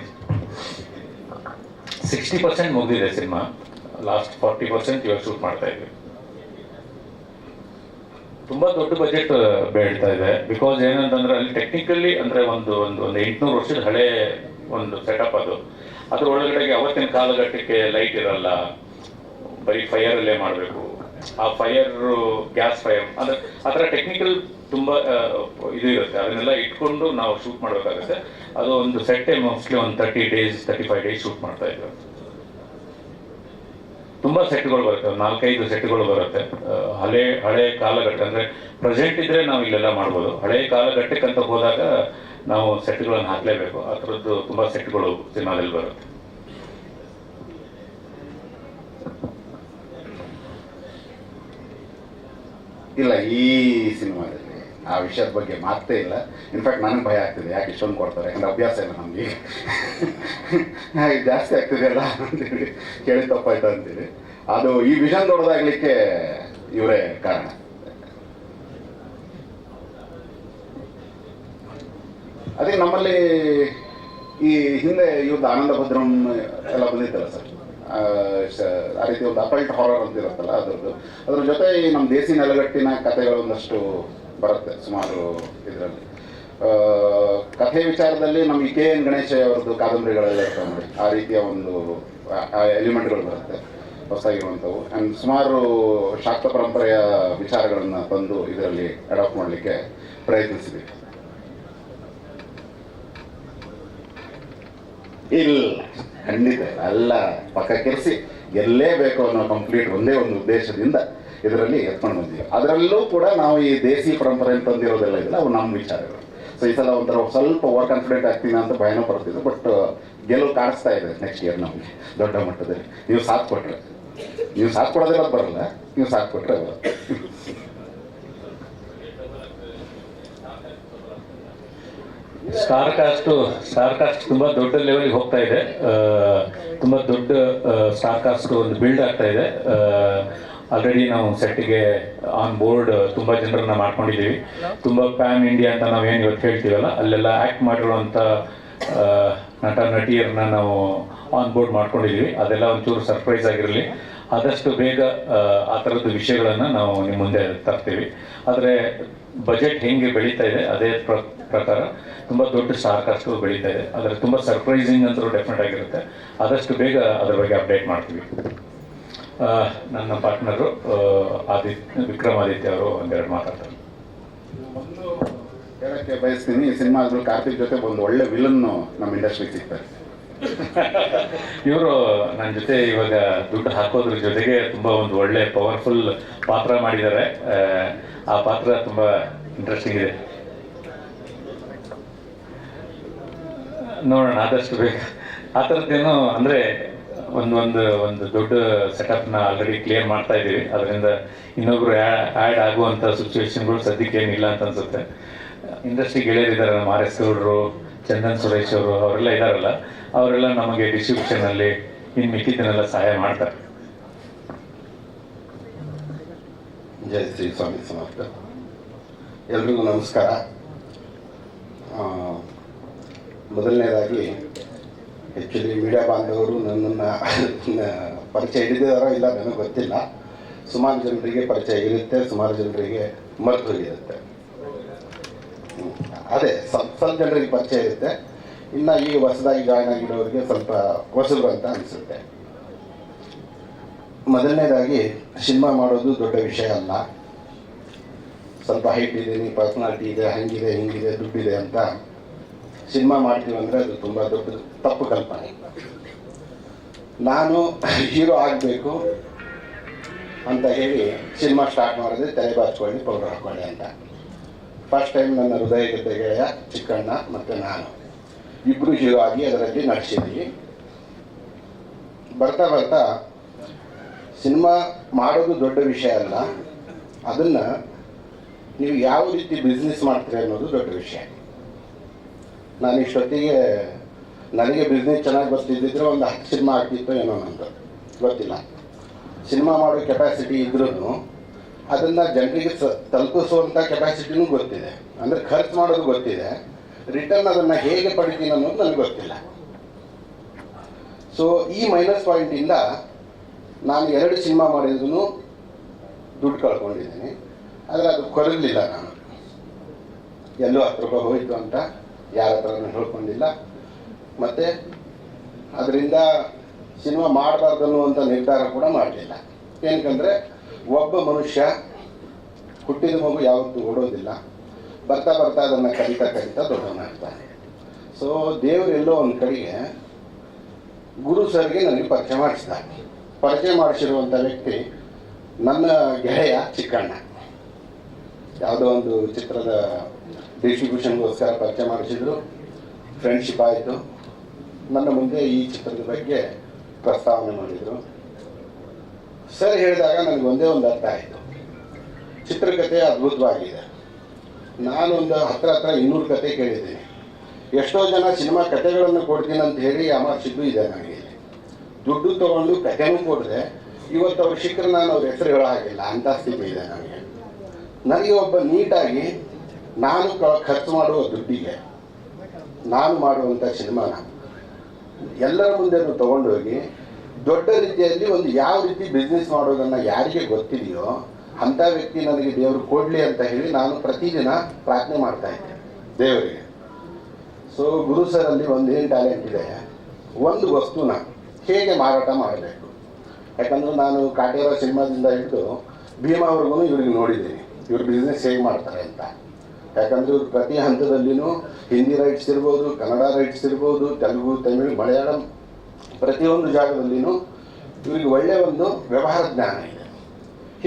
60% ಮುಗಿದಿದೆ ಸಿನಿಮಾ, ಲಾಸ್ಟ್ 40% ಇವಾಗ ಶೂಟ್ ಮಾಡ್ತಾ ಇದ್ವಿ. ತುಂಬ ದೊಡ್ಡ ಬಜೆಟ್ ಬೇಡ್ತಾ ಇದೆ. ಬಿಕಾಸ್ ಏನಂತಂದ್ರೆ ಅಲ್ಲಿ ಟೆಕ್ನಿಕಲಿ ಅಂದರೆ ಒಂದು 800 ವರ್ಷದ ಹಳೆ ಒಂದು ಸೆಟಪ್ ಅದು. ಅದ್ರ ಒಳಗಡೆಗೆ ಅವತ್ತಿನ ಕಾಲಘಟ್ಟಕ್ಕೆ ಲೈಟ್ ಇರಲ್ಲ, ಬರೀ ಫೈರಲ್ಲೇ ಮಾಡಬೇಕು. ಆ ಗ್ಯಾಸ್ ಫೈರ್ ಅಂದರೆ ಆ ಥರ ಟೆಕ್ನಿಕಲ್ ತುಂಬ ಇದು ಇರುತ್ತೆ. ಅದನ್ನೆಲ್ಲ ಇಟ್ಕೊಂಡು ನಾವು ಶೂಟ್ ಮಾಡಬೇಕಾಗುತ್ತೆ. ಅದು ಒಂದು ಸೆಟ್ಟೇ ಮೋಸ್ಟ್ಲಿ ಒಂದು 35 ಡೇಸ್ ಶೂಟ್ ಮಾಡ್ತಾ ಇದ್ವಿ. ತುಂಬ ಸೆಟ್ಗಳು ಬರುತ್ತೆ, 4-5 ಸೆಟ್ಗಳು ಬರುತ್ತೆ. ಹಳೆ ಕಾಲಘಟ್ಟ ಅಂದರೆ ಪ್ರೆಸೆಂಟ್ ಇದ್ದರೆ ನಾವು ಇಲ್ಲೆಲ್ಲ ಮಾಡ್ಬೋದು. ಹಳೆ ಕಾಲಘಟ್ಟಕ್ಕಂತ ಹೋದಾಗ ನಾವು ಸೆಟ್ಗಳನ್ನು ಹಾಕಲೇಬೇಕು. ಆ ಥರದ್ದು ತುಂಬ ಸೆಟ್ಗಳು ಸಿನಿಮಾದಲ್ಲಿ ಬರುತ್ತೆ. ಇಲ್ಲ, ಈ ಸಿನಿಮಾದಲ್ಲಿ ಆ ವಿಷಯದ ಬಗ್ಗೆ ಮಾತೇ ಇಲ್ಲ. ಇನ್ಫ್ಯಾಕ್ಟ್ ನನಗೆ ಭಯ ಆಗ್ತಿದೆ, ಯಾಕೆ ಇಷ್ಟೊಂದು ಕೊಡ್ತಾರೆ, ಯಾಕಂದ್ರೆ ಅಭ್ಯಾಸ ಇಲ್ಲ ನಮಗೆ. ಜಾಸ್ತಿ ಆಗ್ತಿದೆಯಲ್ಲ ಅಂತೇಳಿ ಕೇಳಿ ತಪ್ಪಾಯ್ತು ಅಂತೇಳಿ. ಅದು ಈ ವಿಷನ್ ದೊಡ್ಡದಾಗಲಿಕ್ಕೆ ಇವರೇ ಕಾರಣ. ಅದೇ ನಮ್ಮಲ್ಲಿ ಈ ಹಿಂದೆ ಇವ್ರದ್ದು ಆನಂದ ಭದ್ರಂ ಎಲ್ಲ ಬಂದಿತ್ತಲ್ಲ ಸರ್, ಆ ರೀತಿ ಒಂದು ಅಪಲ್ಟ್ ಹಾರರ್ ಅಂತ ಇರುತ್ತಲ್ಲ ಅದ್ರ ಜೊತೆ ಈ ನಮ್ಮ ದೇಸಿ ನೆಲಗಟ್ಟಿನ ಕಥೆಗಳು ಒಂದಷ್ಟು ಬರುತ್ತೆ ಸುಮಾರು ಇದರಲ್ಲಿ. ಕಥೆ ವಿಚಾರದಲ್ಲಿ ನಮ್ಮ ಕೆ ಎನ್ ಗಣೇಶ ಅವರದ್ದು ಕಾದಂಬರಿಗಳೆಲ್ಲ ಇರ್ತವೆ ನೋಡಿ, ಆ ರೀತಿಯ ಒಂದು ಎಲಿಮೆಂಟ್ಗಳು ಬರುತ್ತೆ ಹೊಸದಾಗಿರುವಂಥವು. ಆ್ಯಂಡ್ ಸುಮಾರು ಶಾಕ್ತ ಪರಂಪರೆಯ ವಿಚಾರಗಳನ್ನು ತಂದು ಇದರಲ್ಲಿ ಅಡಾಪ್ಟ್ ಮಾಡಲಿಕ್ಕೆ ಪ್ರಯತ್ನಿಸಿದ್ವಿ. ಇಲ್ಲ, ಖಂಡಿತ ಎಲ್ಲ ಪಕ್ಕಕ್ಕಿರಿಸಿ ಗೆಲ್ಲೇಬೇಕು ಅನ್ನೋ ಕಂಪ್ಲೀಟ್ ಒಂದೇ ಒಂದು ಉದ್ದೇಶದಿಂದ ಇದರಲ್ಲಿ ಎತ್ಕೊಂಡು ಬಂದಿವಿ. ಅದರಲ್ಲೂ ಕೂಡ ನಾವು ಈ ದೇಸಿ ಪರಂಪರೆ ತಂದಿರೋದೆಲ್ಲ ಇದಿಲ್ಲ, ಅವು ನಮ್ಮ ವಿಚಾರಗಳು. ಸೊ ಈ ಸಲ ಒಂಥರ ಸ್ವಲ್ಪ ಓವರ್ ಕಾನ್ಫಿಡೆಂಟ್ ಆಗ್ತೀನಿ ಅಂತ ಭಯನೂ ಬರ್ತಿದ್ದು. ಬಟ್ ಗೆಲುವು ಕಾಣಿಸ್ತಾ ಇದೆ ನೆಕ್ಸ್ಟ್ ಇಯರ್ ನಮಗೆ ದೊಡ್ಡ ಮಟ್ಟದಲ್ಲಿ. ನೀವು ಸಾಥ್ ಕೊಟ್ಟರೆ ನೀವು ಸಾಥ್ ಕೊಡೋದಿಲ್ಲ ಬರಲ್ಲ, ನೀವು ಸಾಥ್ ಕೊಟ್ಟರೆ ಬರುತ್ತೆ. ಸ್ಟಾರ್ ಕಾಸ್ಟ್ ತುಂಬ ದೊಡ್ಡ ಲೆವೆಲ್ಗೆ ಹೋಗ್ತಾ ಇದೆ. ತುಂಬ ದೊಡ್ಡ ಸ್ಟಾರ್ ಕಾಸ್ಟ್ ಒಂದು ಬಿಲ್ಡ್ ಆಗ್ತಾ ಇದೆ. ಆಲ್ರೆಡಿ ನಾವು ಸೆಟ್ಗೆ ಆನ್ ಬೋರ್ಡ್ ತುಂಬ ಜನರನ್ನ ಮಾಡ್ಕೊಂಡಿದ್ದೀವಿ. ತುಂಬ ಪ್ಯಾನ್ ಇಂಡಿಯಾ ಅಂತ ನಾವೇನು ಇವತ್ತು ಹೇಳ್ತೀವಲ್ಲ, ಅಲ್ಲೆಲ್ಲ ಆ್ಯಕ್ಟ್ ಮಾಡಿರುವಂಥ ನಟ ನಟಿಯರನ್ನ ನಾವು ಆನ್ ಬೋರ್ಡ್ ಮಾಡ್ಕೊಂಡಿದ್ದೀವಿ. ಅದೆಲ್ಲ ಒಂಚೂರು ಸರ್ಪ್ರೈಸ್ ಆಗಿರಲಿ. ಆದಷ್ಟು ಬೇಗ ಆ ಥರದ್ದು ವಿಷಯಗಳನ್ನು ನಾವು ನಿಮ್ಮ ಮುಂದೆ ತರ್ತೀವಿ. ಆದರೆ ಬಜೆಟ್ ಹೆಂಗೆ ಬೆಳೀತಾ ಇದೆ ಅದೇ ಪ್ರಕಾರ ತುಂಬ ದೊಡ್ಡ ಸ್ಟಾರ್ ಕಾಸ್ಟು ಬೆಳೀತಾ ಇದೆ. ಆದರೆ ತುಂಬ ಸರ್ಪ್ರೈಸಿಂಗ್ ಅಂತೂ ಡೆಫಿನೆಟ್ ಆಗಿರುತ್ತೆ. ಆದಷ್ಟು ಬೇಗ ಅದ್ರ ಬಗ್ಗೆ ಅಪ್ಡೇಟ್ ಮಾಡ್ತೀವಿ. ನನ್ನ ಪಾರ್ಟ್ನರು ವಿಕ್ರಮಾದಿತ್ಯ ಅವರು ಒಂದೆರಡು ಮಾತಾಡ್ತಾರೆ. ಹೇಳಕ್ಕೆ ಬಯಸ್ತೀನಿ, ಈ ಸಿನಿಮಾಗಳು ಕಾರ್ತಿಕ್ ಜೊತೆ ಒಂದು ಒಳ್ಳೆ ವಿಲನ್ನು ನಮ್ಮ ಇಂಡಸ್ಟ್ರಿಗೆ ಸಿಗ್ತಾರೆ. ಇವರು ನನ್ನ ಜೊತೆ ಇವಾಗ ದುಡ್ಡು ಹಾಕೋದ್ರ ಜೊತೆಗೆ ತುಂಬ ಒಂದು ಒಳ್ಳೆ ಪವರ್ಫುಲ್ ಪಾತ್ರ ಮಾಡಿದ್ದಾರೆ. ಆ ಪಾತ್ರ ತುಂಬ ಇಂಟ್ರೆಸ್ಟಿಂಗ್ ಇದೆ. ನೋಡೋಣ ಆದಷ್ಟು ಬೇಗ. ಆ ಥರದ್ದೇನು ಅಂದರೆ ಒಂದು ದೊಡ್ಡ ಸೆಟಪ್ನ ಆಲ್ರೆಡಿ ಕ್ಲಿಯರ್ ಮಾಡ್ತಾ ಇದ್ದೀವಿ. ಅದರಿಂದ ಇನ್ನೊಬ್ರು ಆ್ಯಡ್ ಆಗುವಂಥ ಸಿಚುವೇಶನ್ಗಳು ಸದ್ಯಕ್ಕೆ ಏನಿಲ್ಲ ಅಂತ ಅನ್ಸುತ್ತೆ. ಇಂಡಸ್ಟ್ರಿ ಗೆಳೆಯರಿದ್ದಾರೆ, ನಮ್ಮ ಆರ್ ಎಸ್ ಗೌಡರು, ಚಂದನ್ ಸುರೇಶ್ ಅವರು, ಅವರೆಲ್ಲ ಇದ್ದಾರಲ್ಲ, ಅವರೆಲ್ಲ ನಮಗೆ ಡಿಸ್ಟ್ರಿಬ್ಯೂಷನಲ್ಲಿ ಇನ್ನು ಮಿಕ್ಕಿದ್ದನ್ನೆಲ್ಲ ಸಹಾಯ ಮಾಡ್ತಾರೆ. ಜೈ ಶ್ರೀ ಸ್ವಾಮಿ ಸಮರ್ಥ. ಎಲ್ರಿಗೂ ನಮಸ್ಕಾರ. ಮೊದಲನೇದಾಗಿ ಆ್ಯಕ್ಚುಲಿ ಮೀಡಿಯಾ ಬಾಂಧವರು ನನ್ನನ್ನು ಪರಿಚಯ ಹಿಡಿದಿದ್ದಾರೋ ಇಲ್ಲ ನನಗೆ ಗೊತ್ತಿಲ್ಲ. ಸುಮಾರು ಜನರಿಗೆ ಪರಿಚಯ ಇರುತ್ತೆ, ಸುಮಾರು ಜನರಿಗೆ ಮರೆತು ಹೋಗಿರುತ್ತೆ. ಅದೇ ಸ್ವಲ್ಪ ಜನರಿಗೆ ಪರಿಚಯ ಇರುತ್ತೆ. ಇನ್ನು ಈಗ ಹೊಸದಾಗಿ ಜಾಯ್ನ್ ಆಗಿರೋರಿಗೆ ಸ್ವಲ್ಪ ಹೊಸಬ್ರು ಅಂತ ಅನಿಸುತ್ತೆ. ಮೊದಲನೇದಾಗಿ ಸಿನಿಮಾ ಮಾಡೋದು ದೊಡ್ಡ ವಿಷಯ ಅಲ್ಲ. ಸ್ವಲ್ಪ ಹೈಟ್ ಇದ್ದೀನಿ, ಪರ್ಸನಾಲಿಟಿ ಇದೆ, ಹಂಗಿದೆ ಹಿಂಗಿದೆ, ದುಡ್ಡಿದೆ ಅಂತ ಸಿನಿಮಾ ಮಾಡ್ತೀವಿ ಅಂದರೆ ಅದು ತುಂಬ ದೊಡ್ಡ ತಪ್ಪು ಕಲ್ಪನೆ. ನಾನು ಹೀರೋ ಆಗಬೇಕು ಅಂತ ಹೇಳಿ ಸಿನಿಮಾ ಸ್ಟಾರ್ಟ್ ಮಾಡಿದ್ರೆ ತಲೆ ಬಾಚ್ಕೊಳ್ಳಿ, ಪೌಡರ್ ಹಾಕ್ಕೊಳ್ಳಿ ಅಂತ. ಫಸ್ಟ್ ಟೈಮ್ ನನ್ನ ಹೃದಯದ ಗೆಳೆಯ ಚಿಕ್ಕಣ್ಣ ಮತ್ತು ನಾನು ಇಬ್ಬರು ಹೀರೋ ಆಗಿ ಅದರಲ್ಲಿ ನಟಿಸಿದ್ವಿ. ಬರ್ತಾ ಬರ್ತಾ ಸಿನಿಮಾ ಮಾಡೋದು ದೊಡ್ಡ ವಿಷಯ ಅಲ್ಲ, ಅದನ್ನು ನೀವು ಯಾವ ರೀತಿ ಬಿಸ್ನೆಸ್ ಮಾಡ್ತೀರಿ ಅನ್ನೋದು ದೊಡ್ಡ ವಿಷಯ. ನಾನು ಇಷ್ಟೊತ್ತಿಗೆ ನನಗೆ ಬಿಸ್ನೆಸ್ ಚೆನ್ನಾಗಿ ಬರ್ತಿದ್ದಿದ್ರೆ ಒಂದು 10 ಸಿನಿಮಾ ಆಗ್ತಿತ್ತು ಏನೋ ನಂದು ಗೊತ್ತಿಲ್ಲ. ಸಿನಿಮಾ ಮಾಡೋ ಕೆಪಾಸಿಟಿ ಇದ್ರೂ ಅದನ್ನು ಜನರಿಗೆ ತಲುಪಿಸುವಂಥ ಕೆಪಾಸಿಟಿನೂ ಗೊತ್ತಿದೆ. ಅಂದರೆ ಖರ್ಚು ಮಾಡೋದು ಗೊತ್ತಿದೆ, ರಿಟರ್ನ್ ಅದನ್ನು ಹೇಗೆ ಪಡಿತೀನಿ ಅನ್ನೋದು ನನಗೆ ಗೊತ್ತಿಲ್ಲ. ಸೊ ಈ ಮೈನಸ್ ಪಾಯಿಂಟಿಂದ ನಾನು 2 ಸಿನಿಮಾ ಮಾಡಿದ್ರು ದುಡ್ಡು ಕಳ್ಕೊಂಡಿದ್ದೀನಿ. ಆದರೆ ಅದು ಕೊರಗಲಿಲ್ಲ. ನಾನು ಎಲ್ಲೂ 10 ರೂಪಾಯಿ ಹೋಯಿತು ಅಂತ ಯಾರ ಹತ್ರನೂ ಹೇಳ್ಕೊಂಡಿಲ್ಲ. ಮತ್ತು ಅದರಿಂದ ಸಿನಿಮಾ ಮಾಡಬಾರ್ದು ಅನ್ನುವಂಥ ನಿರ್ಧಾರ ಕೂಡ ಮಾಡಲಿಲ್ಲ. ಏನಕ್ಕಂದರೆ ಒಬ್ಬ ಮನುಷ್ಯ ಹುಟ್ಟಿದ ಮಗು ಯಾವತ್ತೂ ಓಡೋದಿಲ್ಲ. ಬರ್ತಾ ಬರ್ತಾ ಅದನ್ನು ಕಲಿತಾ ದೊಡ್ಡವನಾಗ್ತಾನೆ. ಸೊ ದೇವರೆಲ್ಲೋ ಒಂದು ಕಡೆಗೆ ಗುರು ಸರ್ಗೆ ನನಗೆ ಪರಿಚಯ ಮಾಡಿಸಿರುವಂಥ ವ್ಯಕ್ತಿ ನನ್ನ ಗೆಳೆಯ ಚಿಕ್ಕಣ್ಣ. ಯಾವುದೋ ಒಂದು ಚಿತ್ರದ ಡಿಸ್ಟ್ರಿಬ್ಯೂಷನ್ಗೋಸ್ಕರ ಪರಿಚಯ ಮಾಡಿಸಿದ್ರು. ಫ್ರೆಂಡ್ಶಿಪ್ ಆಯಿತು. ನನ್ನ ಮುಂದೆ ಈ ಚಿತ್ರದ ಬಗ್ಗೆ ಪ್ರಸ್ತಾವನೆ ಮಾಡಿದರು. ಸರ್ ಹೇಳಿದಾಗ ನನಗೆ ಒಂದೇ ಒಂದು ಅರ್ಥ ಆಯಿತು, ಚಿತ್ರಕಥೆ ಅದ್ಭುತವಾಗಿದೆ. ನಾನೊಂದು ಹತ್ರ 200 ಕತೆ ಕೇಳಿದ್ದೀನಿ. ಎಷ್ಟೋ ಜನ ಸಿನಿಮಾ ಕಥೆಗಳನ್ನು ಕೊಡ್ತೀನಿ ಅಂತ ಹೇಳಿ ಅಮಾರ್ಸಿದ್ದು ಇದೆ. ನನಗೆ ದುಡ್ಡು ತೊಗೊಂಡು ಕಥೆನೂ ಕೊಡಿದೆ. ಇವತ್ತು ಅವ್ರು ಸಿಕ್ಕರೆ ನಾನು ಅವ್ರ ಹೆಸರು ಹೇಳೋ ಹಾಗಿಲ್ಲ, ಅಂಥ ಸ್ಥಿತಿ ಇದೆ ನನಗೆ ಒಬ್ಬ ನೀಟಾಗಿ ನಾನು ಖರ್ಚು ಮಾಡುವ ದುಡ್ಡಿಗೆ ನಾನು ಮಾಡುವಂಥ ಸಿನಿಮಾನ ಎಲ್ಲರ ಮುಂದೆನೂ ತೊಗೊಂಡೋಗಿ ದೊಡ್ಡ ರೀತಿಯಲ್ಲಿ ಒಂದು ಯಾವ ರೀತಿ ಬಿಸ್ನೆಸ್ ಮಾಡೋದನ್ನು ಯಾರಿಗೆ ಗೊತ್ತಿದೆಯೋ ಅಂಥ ವ್ಯಕ್ತಿ ನನಗೆ ದೇವರು ಕೊಡಲಿ ಅಂತ ಹೇಳಿ ನಾನು ಪ್ರತಿದಿನ ಪ್ರಾರ್ಥನೆ ಮಾಡ್ತಾಯಿದ್ದೆ ದೇವರಿಗೆ. ಸೊ ಗುರು ಸರಲ್ಲಿ ಒಂದೇನು ಟ್ಯಾಲೆಂಟ್ ಇದೆ, ಒಂದು ವಸ್ತುನ ಹೇಗೆ ಮಾರಾಟ ಮಾಡಬೇಕು. ಯಾಕಂದರೆ ನಾನು ಕಾಟೇರ ಸಿನಿಮಾದಿಂದ ಹಿಡಿದು ಭೀಮಾವ್ರಿಗೂ ಇವ್ರಿಗೆ ನೋಡಿದ್ದೀನಿ, ಇವ್ರು ಬಿಸ್ನೆಸ್ ಹೇಗೆ ಮಾಡ್ತಾರೆ ಅಂತ. ಯಾಕಂದರೆ ಇವ್ರು ಪ್ರತಿ ಹಂತದಲ್ಲಿನೂ ಹಿಂದಿ ರೈಟ್ಸ್ ಇರ್ಬೋದು, ಕನ್ನಡ ರೈಟ್ಸ್ ಇರ್ಬೋದು, ತೆಲುಗು, ತಮಿಳು, ಮಲಯಾಳಂ ಪ್ರತಿಯೊಂದು ಜಾಗದಲ್ಲಿನೂ ಇವರಿಗೆ ಒಳ್ಳೆಯ ಒಂದು ವ್ಯವಹಾರ ಜ್ಞಾನ ಇದೆ.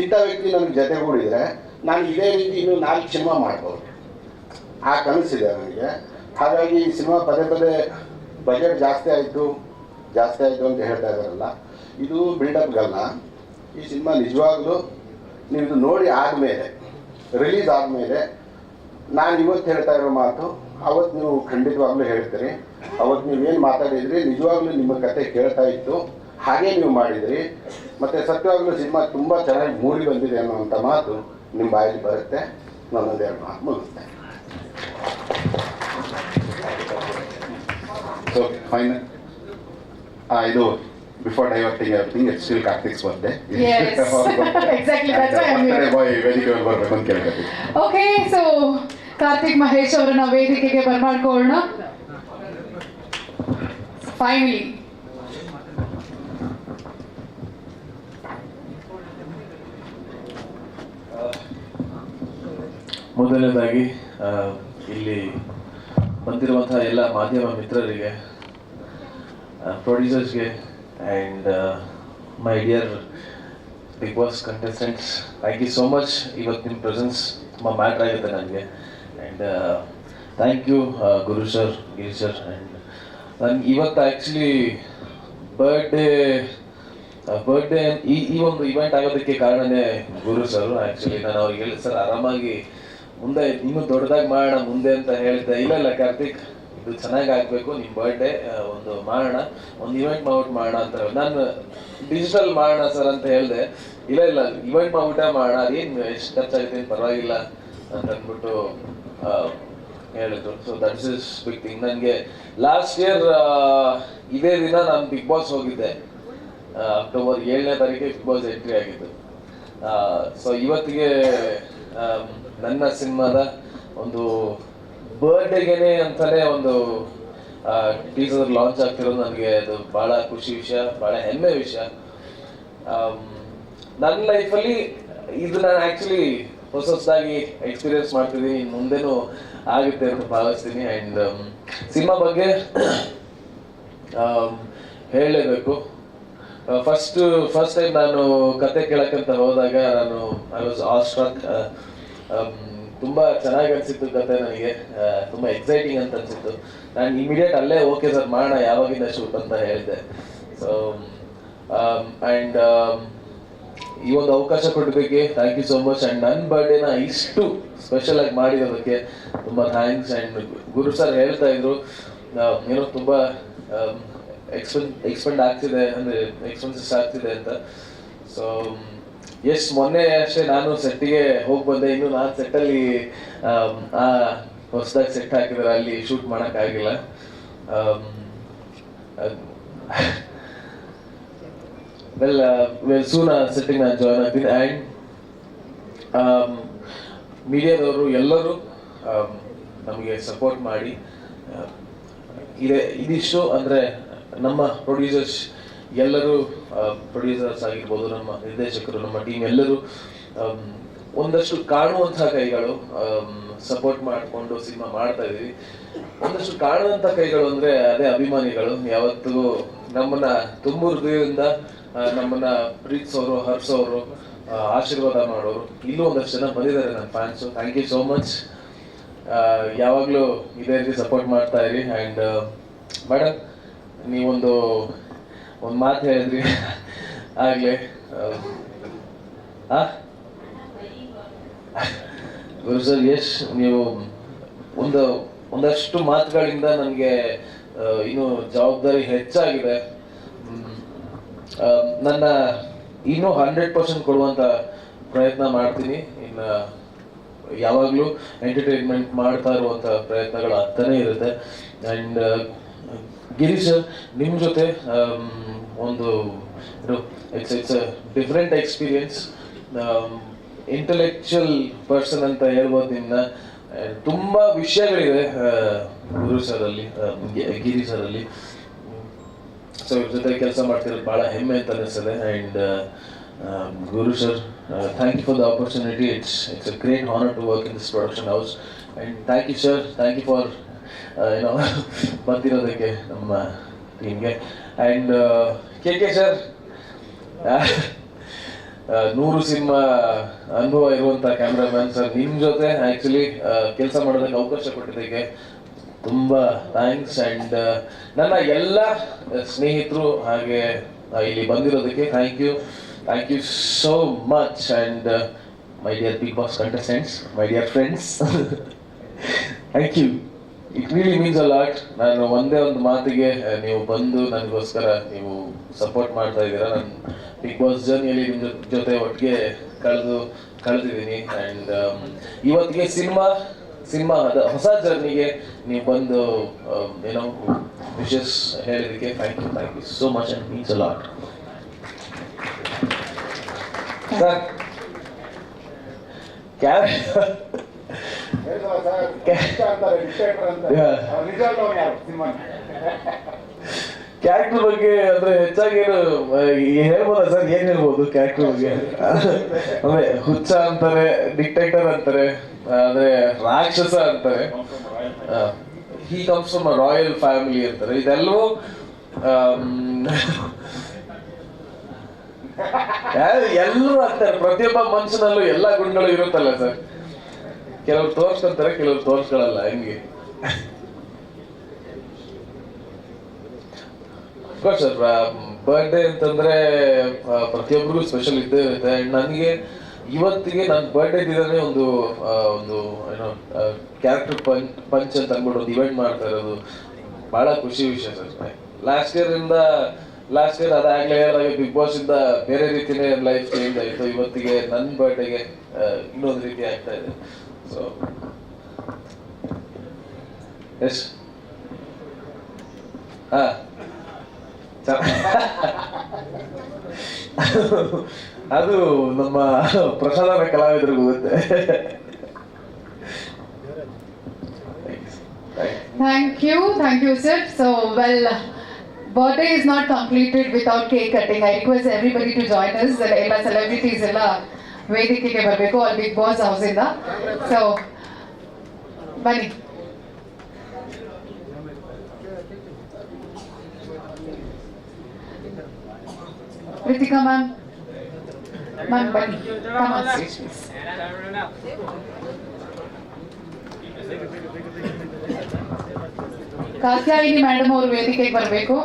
ಇಂಥ ವ್ಯಕ್ತಿ ನನಗೆ ಜೊತೆಗೂಡಿದರೆ ನಾನು ಇದೇ ರೀತಿ ಇನ್ನೂ 4 ಸಿನಿಮಾ ಮಾಡ್ಬೋದು, ಆ ಕನಸಿದೆ ನನಗೆ. ಹಾಗಾಗಿ ಈ ಸಿನಿಮಾ ಪದೇ ಬಜೆಟ್ ಜಾಸ್ತಿ ಆಯಿತು ಅಂತ ಹೇಳ್ತಾ ಇದ್ದಾರಲ್ಲ, ಇದು ಬಿಲ್ಡಪ್ಗಲ್ಲ. ಈ ಸಿನಿಮಾ ನಿಜವಾಗ್ಲೂ ನೀವು ಇದು ನೋಡಿ ಆದಮೇಲೆ, ರಿಲೀಸ್ ಆದಮೇಲೆ, ನಾನು ಇವತ್ತು ಹೇಳ್ತಾ ಇರೋ ಮಾತು ಅವತ್ತು ನೀವು ಖಂಡಿತವಾಗ್ಲೂ ಹೇಳ್ತೀರಿ. ಅವತ್ತು ನೀವೇನು ಮಾತಾಡಿದ್ರಿ ನಿಜವಾಗ್ಲೂ ನಿಮ್ಮ ಕತೆ ಕೇಳ್ತಾ ಇತ್ತು, ಹಾಗೇ ನೀವು ಮಾಡಿದ್ರಿ. ಮತ್ತು ಸತ್ಯವಾಗ್ಲೂ ಸಿನಿಮಾ ತುಂಬ ಚೆನ್ನಾಗಿ ಮೂಡಿ ಬಂದಿದೆ ಅನ್ನೋವಂಥ ಮಾತು ನಿಮ್ಮ ಬಾಯಲ್ಲಿ ಬರುತ್ತೆ. ನನ್ನೊಂದೆರಡು ಮಾತು ಮುಗಿಸ್ತೇನೆ. ಸೊ ಫೈನಲ್ ಇದು before diverting everything it's still Karthik's birthday. Exactly, that's why I'm here. ವೇದಿಕೆ ಬರ್ಬೇಕು ಅಂತ ಕೇಳ್ಕೊತೀನಿ. ಓಕೆ, ಸೊ ಕಾರ್ತಿಕ್ ಮಹೇಶ್ ಅವರನ್ನ ವೇದಿಕೆಗೆ ಬರ್ಮಾಡ್ಕೊಳ್ಳೋಣ. ಫೈನಲಿ ಮೊದಲನೇದಾಗಿ ಇಲ್ಲಿ ಬಂದಿರುವಂತಹ ಎಲ್ಲ ಮಾಧ್ಯಮ ಮಿತ್ರರಿಗೆ, ಪ್ರೊಡ್ಯೂಸರ್ಸ್ಗೆ and my dear Bigg Boss contestants, thank you so much. ಇವತ್ತು ನಿಮ್ಮ ಪ್ರೆಸೆನ್ಸ್ ತುಂಬ ಮ್ಯಾಟ್ರ್ ಆಗುತ್ತೆ ನನಗೆ. And thank you Guru sir, Giri sir. And ನನಗೆ ಇವತ್ತು ಆ್ಯಕ್ಚುಲಿ ಬರ್ಡೇ ಈ ಒಂದು ಇವೆಂಟ್ ಆಗೋದಕ್ಕೆ ಕಾರಣನೇ ಗುರು ಸರ್. ಆ್ಯಕ್ಚುಲಿ ನಾನು ಅವ್ರಿಗೆ ಹೇಳಿ, ಸರ್ ಆರಾಮಾಗಿ ಮುಂದೆ ಇನ್ನೂ ದೊಡ್ಡದಾಗಿ ಮಾಡೋಣ ಮುಂದೆ ಅಂತ ಹೇಳಿದ್ದೆ. ಇಲ್ಲ ಕಾರ್ತಿಕ್, ಇದು ಚೆನ್ನಾಗಿ ಆಗಬೇಕು, ನಿಮ್ಮ ಬರ್ಡೇ ಒಂದು ಮಾಡೋಣ, ಒಂದು ಇವೆಂಟ್ ಮಾಡ್ಬಿಟ್ಟು ಮಾಡೋಣ ಅಂತ. ನಾನು ಡಿಜಿಟಲ್ ಮಾಡೋಣ ಸರ್ ಅಂತ ಹೇಳಿದೆ. ಇಲ್ಲ ಇವೆಂಟ್ ಮಾಡ್ಬಿಟ್ಟೆ ಮಾಡೋಣ, ಅದೇನು ಎಷ್ಟು ಖರ್ಚಾಗುತ್ತೆ ಏನು ಪರವಾಗಿಲ್ಲ ಅಂತ ಅಂದ್ಬಿಟ್ಟು ಹೇಳಿದ್ರು. So that's is big thing. ನನಗೆ ಲಾಸ್ಟ್ ಇಯರ್ ಇದೇ ದಿನ ನಾನು ಬಿಗ್ ಬಾಸ್ ಹೋಗಿದ್ದೆ. ಅಕ್ಟೋಬರ್ 7ನೇ ತಾರೀಕಿಗೆ ಬಿಗ್ ಬಾಸ್ ಎಂಟ್ರಿ ಆಗಿದ್ದು. ಸೊ ಇವತ್ತಿಗೆ ನನ್ನ ಸಿನಿಮಾದ ಒಂದು ಬರ್ಡೇಗೆನೆ ಅಂತಾನೆ ಒಂದು ಟೀಸರ್ ಲಾಂಚ್ ಆಗ್ತಿರೋದು ನನಗೆ ಅದು ಭಾಳ ಖುಷಿ ವಿಷಯ, ಭಾಳ ಹೆಮ್ಮೆ ವಿಷಯ. ನನ್ನ ಲೈಫಲ್ಲಿ ಇದು ನಾನು ಆ್ಯಕ್ಚುಲಿ ಹೊಸದಾಗಿ ಎಕ್ಸ್ಪೀರಿಯನ್ಸ್ ಮಾಡ್ತಿದ್ದೀನಿ, ಮುಂದೆನೂ ಆಗುತ್ತೆ ಅಂತ ಭಾವಿಸ್ತೀನಿ. ಆ್ಯಂಡ್ ಸಿನಿಮಾ ಬಗ್ಗೆ ಹೇಳಲೇಬೇಕು. ಫಸ್ಟ್ ಟೈಮ್ ನಾನು ಕತೆ ಕೇಳಕ್ಕಂತ ಹೋದಾಗ ಐ ವಾಸ್ ಆಸ್ಟ್ರಕ್. ತುಂಬ ಚೆನ್ನಾಗಿ ಅನಿಸಿತ್ತು ಕತೆ ನನಗೆ, ತುಂಬ ಎಕ್ಸೈಟಿಂಗ್ ಅಂತ ಅನಿಸಿತ್ತು. ನಾನು ಇಮಿಡಿಯೇಟ್ ಅಲ್ಲೇ ಓಕೆ ಸರ್ ಮಾಡೋಣ, ಯಾವಾಗಿಂದ ಶೂಟ್ ಅಂತ ಹೇಳಿದೆ. ಸೊ ಆ್ಯಂಡ್ ಈ ಒಂದು ಅವಕಾಶ ಕೊಟ್ಟಿದ್ದಕ್ಕೆ thank you so much. And ನನ್ನ ಬರ್ಡೇನ ಇಷ್ಟು ಸ್ಪೆಷಲ್ ಆಗಿ ಮಾಡಿರೋದಕ್ಕೆ ತುಂಬ ಥ್ಯಾಂಕ್ಸ್. ಆ್ಯಂಡ್ ಗುರು ಸರ್ ಹೇಳ್ತಾ ಇದ್ರು ಏನೋ ತುಂಬ ಎಕ್ಸ್ಪೆಂಡ್ ಆಗ್ತಿದೆ, ಅಂದರೆ ಎಕ್ಸ್ಪೆನ್ಸಸ್ ಆಗ್ತಿದೆ ಅಂತ. ಸೊ ಮೊನ್ನೆ ಅಷ್ಟೇ ನಾನು ಸೆಟ್ಟಿಗೆ ಹೋಗಿ ಬಂದೆ. ಇನ್ನು ನಾನು ಸೆಟ್ಟಲ್ಲಿ ಹೊಸದಾಗಿ ಸೆಟ್ ಹಾಕಿದ್ರೆ ಅಲ್ಲಿ ಶೂಟ್ ಮಾಡೋಕ್ಕಾಗಿಲ್ಲ. ವೆಲ್ ಸೂನ್ ಸೆಟ್ಟಿಂಗ್ ನಾನು ಜಾಯ್ನ್ ಆಗ್ತೀನಿ. ಆ್ಯಂಡ್ ಮೀಡಿಯಾದವರು ಎಲ್ಲರೂ ನಮಗೆ ಸಪೋರ್ಟ್ ಮಾಡಿ ಇದಿಷ್ಟು ಅಂದರೆ ನಮ್ಮ ಪ್ರೊಡ್ಯೂಸರ್ಸ್ ಎಲ್ಲರೂ, ಪ್ರೊಡ್ಯೂಸರ್ಸ್ ಆಗಿರ್ಬೋದು, ನಮ್ಮ ನಿರ್ದೇಶಕರು, ನಮ್ಮ ಟೀಮ್ ಎಲ್ಲರೂ ಒಂದಷ್ಟು ಕಾಣುವಂತಹ ಕೈಗಳು, ಸಪೋರ್ಟ್ ಮಾಡಿಕೊಂಡು ಸಿನಿಮಾ ಮಾಡ್ತಾ ಇದೀವಿ. ಒಂದಷ್ಟು ಕಾಣುವಂಥ ಕೈಗಳು ಅಂದರೆ ಅದೇ ಅಭಿಮಾನಿಗಳು. ಯಾವತ್ತಿಗೂ ನಮ್ಮನ್ನ ತುಂಬ ಹೃದಯದಿಂದ ನಮ್ಮನ್ನ ಪ್ರೀತಿಸೋರು, ಹರಿಸೋರು, ಆಶೀರ್ವಾದ ಮಾಡೋರು ಇಲ್ಲೂ ಒಂದಷ್ಟು ಜನ ಬಂದಿದ್ದಾರೆ ನನ್ನ fans. Thank you so much. ಯಾವಾಗಲೂ ಇದೇ ರೀತಿ ಸಪೋರ್ಟ್ ಮಾಡ್ತಾ ಇರಿ. ಆ್ಯಂಡ್ ಮೇಡಮ್, ನೀವೊಂದು ಮಾತು ಹೇಳಿದ್ರಿ ಆಗಲೇ, ಗುರು ಸರ್, ನೀವು ಒಂದಷ್ಟು ಮಾತುಗಳಿಂದ ನನಗೆ ಇನ್ನೂ ಜವಾಬ್ದಾರಿ ಹೆಚ್ಚಾಗಿದೆ. ನನ್ನ ಇನ್ನೂ 100% ಕೊಡುವಂಥ ಪ್ರಯತ್ನ ಮಾಡ್ತೀನಿ. ಇನ್ನು ಯಾವಾಗಲೂ ಎಂಟರ್ಟೈನ್ಮೆಂಟ್ ಮಾಡ್ತಾ ಇರುವಂಥ ಪ್ರಯತ್ನಗಳು ಆಗ್ತಾನೆ ಇರುತ್ತೆ. ಆ್ಯಂಡ್ ಗಿರಿ ಸರ್, ನಿಮ್ಮ ಜೊತೆ ಒಂದು it's a different experience. Intellectual person ಅಂತ ಹೇಳ್ಬೋದು ನಿಮ್ಮನ್ನ. ತುಂಬ ವಿಷಯಗಳಿವೆ ಗುರು ಸರಲ್ಲಿ, ಗಿರಿ ಸರಲ್ಲಿ. ಸೊ ಇವ್ರ ಜೊತೆ ಕೆಲಸ ಮಾಡ್ತಿರೋದು ಭಾಳ ಹೆಮ್ಮೆ ಅಂತ ಅನಿಸ್ತದೆ. And Guru sir, thank you for the opportunity. It's a great honor to work in this production house. And thank you sir, thank you for ಬಂದಿರೋದಕ್ಕೆ ನಮ್ಮ ಟೀಮ್ಗೆ. ಆ್ಯಂಡ್ KK sir, 100 ಸಿನಿಮಾ ಅನುಭವ ಇರುವಂಥ ಕ್ಯಾಮ್ರಾಮನ್ ಸರ್, ನಿಮ್ಮ ಜೊತೆ actually ಕೆಲಸ ಮಾಡೋದಕ್ಕೆ ಅವಕಾಶ ಕೊಟ್ಟಿದ್ದಕ್ಕೆ ತುಂಬ ಥ್ಯಾಂಕ್ಸ್. ಆ್ಯಂಡ್ ನನ್ನ ಎಲ್ಲ ಸ್ನೇಹಿತರು ಹಾಗೆ ಇಲ್ಲಿ ಬಂದಿರೋದಕ್ಕೆ thank you so much. And my dear Bigg Boss contestants, my dear friends, thank you. It really means a lot. ನಾನು ಒಂದೇ ಒಂದು ಮಾತಿಗೆ ನೀವು ಬಂದು ನನಗೋಸ್ಕರ ನೀವು ಸಪೋರ್ಟ್ ಮಾಡ್ತಾ ಇದ್ದೀರಾ. ನಾನು ಬಿಗ್ ಬಾಸ್ ಜರ್ನಿಯಲ್ಲಿ ನಿಮ್ಮ ಜೊತೆ ಒಟ್ಟಿಗೆ ಕಳೆದಿದ್ದೀನಿ. ಆ್ಯಂಡ್ ಇವತ್ತಿಗೆ ಸಿನಿಮಾ ಹೊಸ ಜರ್ನಿಗೆ ನೀವು ಬಂದು ಏನೋ ವಿಶಸ್ ಹೇಳಿದ್ದಕ್ಕೆ thank you so much and means a lot. Sir character ಬಗ್ಗೆ ಅಂದ್ರೆ ಹೆಚ್ಚಾಗಿ ಹೇಳ್ಬೋದಾ ಸರ್? ಏನ್ ಹೇಳ್ಬೋದು ಕ್ಯಾರೆಕ್ಟರ್ ಬಗ್ಗೆ? ಅಂದ್ರೆ ಹುಚ್ಚ ಅಂತಾರೆ, ಡಿಕ್ಟೇಟರ್ ಅಂತಾರೆ, ಅಂದ್ರೆ ರಾಕ್ಷಸ ಅಂತಾರೆ, he comes from a royal family ಅಂತಾರೆ. ಇದೆಲ್ಲವೂ ಎಲ್ಲರೂ ಅಂತಾರೆ. ಪ್ರತಿಯೊಬ್ಬ ಮನುಷ್ಯನಲ್ಲೂ ಎಲ್ಲಾ ಗುಣಗಳು ಇರುತ್ತಲ್ಲ ಸರ್. ಕೆಲವ್ರು ತೋರ್ಸ್ಕೊಂತಾರೆ, ಕೆಲವ್ರು ತೋರ್ಸ್ಕೊಳ್ಳಲ್ಲ. ಹಂಗೆ ಸರ್ ಬರ್ಡೇ ಅಂತಂದ್ರೆ ಪ್ರತಿಯೊಬ್ಬರಿಗೂ ಸ್ಪೆಷಲ್ ಇದ್ದೇ ಇರುತ್ತೆ. ಅಂಡ್ ನನಗೆ ಇವತ್ತಿಗೆ ನನ್ನ ಬರ್ಡೇ ದಿನನೇ ಒಂದು ಏನೋ ಕ್ಯಾರೆಕ್ಟರ್ ಪಂಚ್ ಅಂತ ಅಂದ್ಬಿಟ್ಟು ಒಂದು ಇವೆಂಟ್ ಮಾಡ್ತಾ ಇರೋದು ಬಹಳ ಖುಷಿ ವಿಷಯ ಸರ್. ಲಾಸ್ಟ್ ಇಯರ್ ಅದಾಗ್ಲೇ ಹೇಳಿದಾಗ ಬಿಗ್ ಬಾಸ್ ಇಂದ ಬೇರೆ ರೀತಿನೇ ಲೈಫ್ ಚೇಂಜ್ ಆಯ್ತು. ಇವತ್ತಿಗೆ ನನ್ನ ಬರ್ಡೇಗೆ ಇನ್ನೊಂದು ರೀತಿ ಆಗ್ತಾ ಇದೆ. ಸೊ ಎಸ್ ಅದು ನಮ್ಮ ಪ್ರಸಾದನ ಕಲಾವಿದರಿಗೂ ಹೋಗುತ್ತೆ. Thank you sir. So well, birthday is not completed without cake cutting. I request everybody to join us. ಎಲ್ಲ celebrities ಎಲ್ಲ ವೇದಿಕೆಗೆ ಬರಬೇಕು ಅಲ್ಲಿ ಬಿಗ್ ಬಾಸ್ ಹೌಸ್ ಇಂದ. ಸೊ ಬನ್ನಿ. Ritika ma'am ಬನ್ನಿ. Come on stage please. Katyayini madam ಅವರು ವೇದಿಕೆಗೆ ಬರಬೇಕು.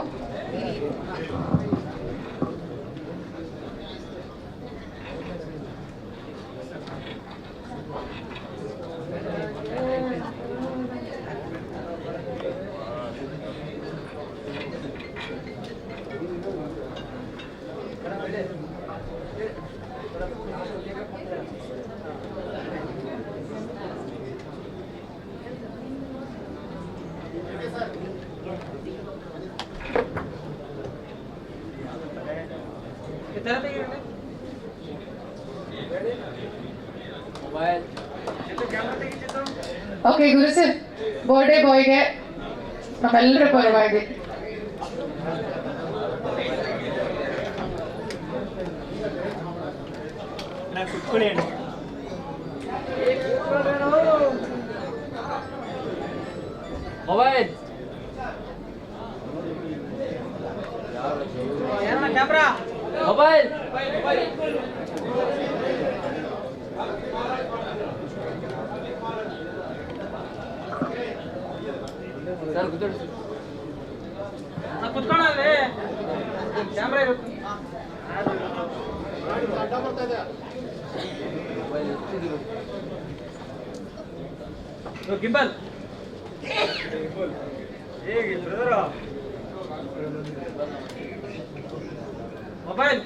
ಓಕೆ ಗುರು ಸರ್, ಬರ್ಡೇ ಬಾಯ್ಗೆ ನಮ್ಮೆಲ್ಲರ ಪರವಾಗಿ ಮೊಬೈಲ್ ಮೊಬೈಲ್ ಸರ್ ಕುತ್ಕೊಳ್ಳಿ ಕ್ಯಾಮ್ರಾ ಇರುತ್ತೆ. Gimbal mobile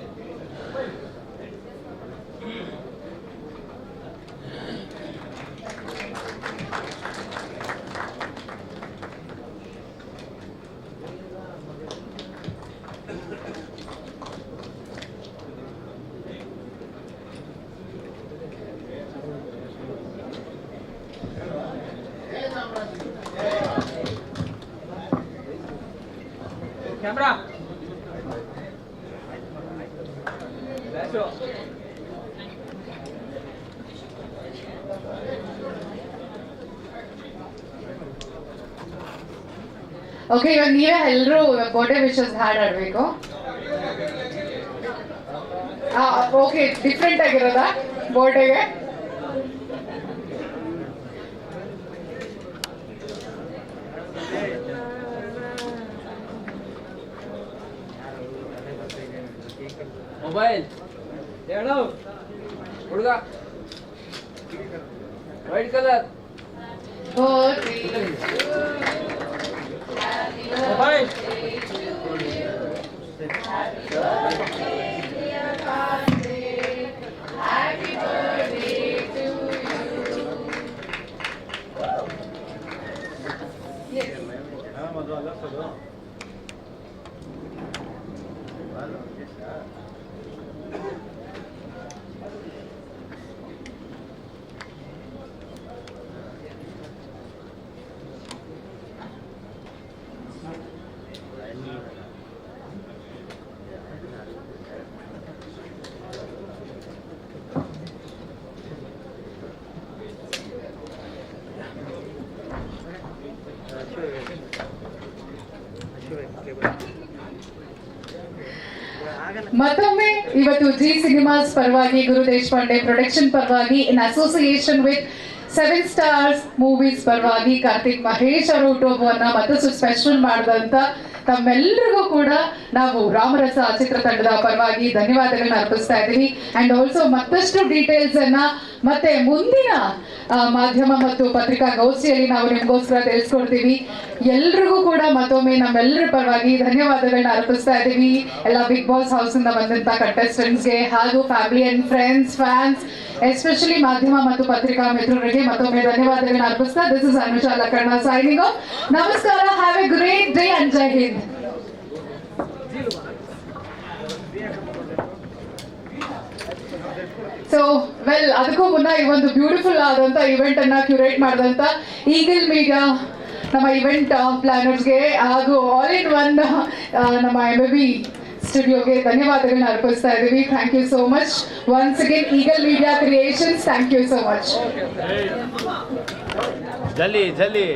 camera okay. ಇವಾಗ ನೀವೇ ಎಲ್ಲರೂ ಬರ್ಡೇ ವಿಶಸ್ ಹಾಡು ಆಡ್ಬೇಕು. ಓಕೆ, ಡಿಫ್ರೆಂಟ್ ಆಗಿರೋದಾ ಬರ್ಡೇಗೆ? ಮೊಬೈಲ್ ಹೇಳು ಹುಡುಗ ವೈಟ್ ಕಲರ್ ಮೊಬೈಲ್ ಮತ್ತೊಮ್ಮೆ ಇವತ್ತು ಜಿ ಸಿನಿಮಾಸ್ ಪರವಾಗಿ ಗುರು ದೇಶಪಾಂಡೆ ಪ್ರೊಡಕ್ಷನ್ ಪರವಾಗಿ ಇನ್ ಅಸೋಸಿಯೇಷನ್ ವಿತ್ 7 ಸ್ಟಾರ್ಸ್ ಮೂವೀಸ್ ಪರವಾಗಿ ಕಾರ್ತಿಕ್ ಮಹೇಶ್ ಅವರ ಹುಟ್ಟುಹಬ್ಬವನ್ನ ಮತ್ತಷ್ಟು ಸ್ಪೆಷಲ್ ಮಾಡಿದಂತ ತಮ್ಮೆಲ್ಲರಿಗೂ ಕೂಡ ನಾವು ರಾಮರಸ ಚಿತ್ರತಂಡದ ಪರವಾಗಿ ಧನ್ಯವಾದಗಳನ್ನ ಅರ್ಪಿಸ್ತಾ ಇದ್ದೀವಿ. ಅಂಡ್ ಆಲ್ಸೋ ಮತ್ತಷ್ಟು ಡೀಟೇಲ್ಸ್ ಅನ್ನ ಮತ್ತೆ ಮುಂದಿನ ಮಾಧ್ಯಮ ಮತ್ತು ಪತ್ರಿಕಾಗೋಷ್ಠಿಯಲ್ಲಿ ನಾವು ನಿಮಗೋಸ್ಕರ ತಿಳಿಸ್ಕೊಡ್ತೀವಿ. ಎಲ್ರಿಗೂ ಕೂಡ ಮತ್ತೊಮ್ಮೆ ನಮ್ಮೆಲ್ಲರ ಪರವಾಗಿ ಧನ್ಯವಾದಗಳನ್ನ ಅರ್ಪಿಸ್ತಾ ಇದ್ದೀವಿ. ಎಲ್ಲ ಬಿಗ್ ಬಾಸ್ ಹೌಸ್ ಇಂದ ಬಂದಂತ ಕಂಟೆಸ್ಟೆಂಟ್ಸ್ಗೆ ಹಾಗೂ family and friends fans especially ಮಾಧ್ಯಮ ಮತ್ತು ಪತ್ರಿಕಾ ಮಿತ್ರರಿಗೆ ಮತ್ತೊಮ್ಮೆ ಧನ್ಯವಾದಗಳನ್ನ ಅರ್ಪಿಸ್ತಾ this is Anusha Lakkanna signing off. ನಮಸ್ಕಾರ, have a great day and Jai Hind. So well, ಅದಕ್ಕೂ ಮುನ್ನ ಈ ಒಂದು ಬ್ಯೂಟಿಫುಲ್ ಆದಂತ ಇವೆಂಟ್ ಅನ್ನ ಕ್ಯೂರೇಟ್ ಮಾಡಿದಂತ ಈಗಲ್ ಮೀಡಿಯಾ ನಮ್ಮ ಇವೆಂಟ್ ಪ್ಲಾನರ್ಸ್ಗೆ ಹಾಗೂ ಆಲ್ ಇನ್ ಒನ್ ನಮ್ಮ MAB ಸ್ಟುಡಿಯೋಗೆ ಧನ್ಯವಾದಗಳನ್ನ ಅರ್ಪಿಸ್ತಾ ಇದ್ದೀವಿ. Thank you so much once again Eagle Media creations. Thank you so much. ಜಲ್ದಿ ಜಲ್ದಿ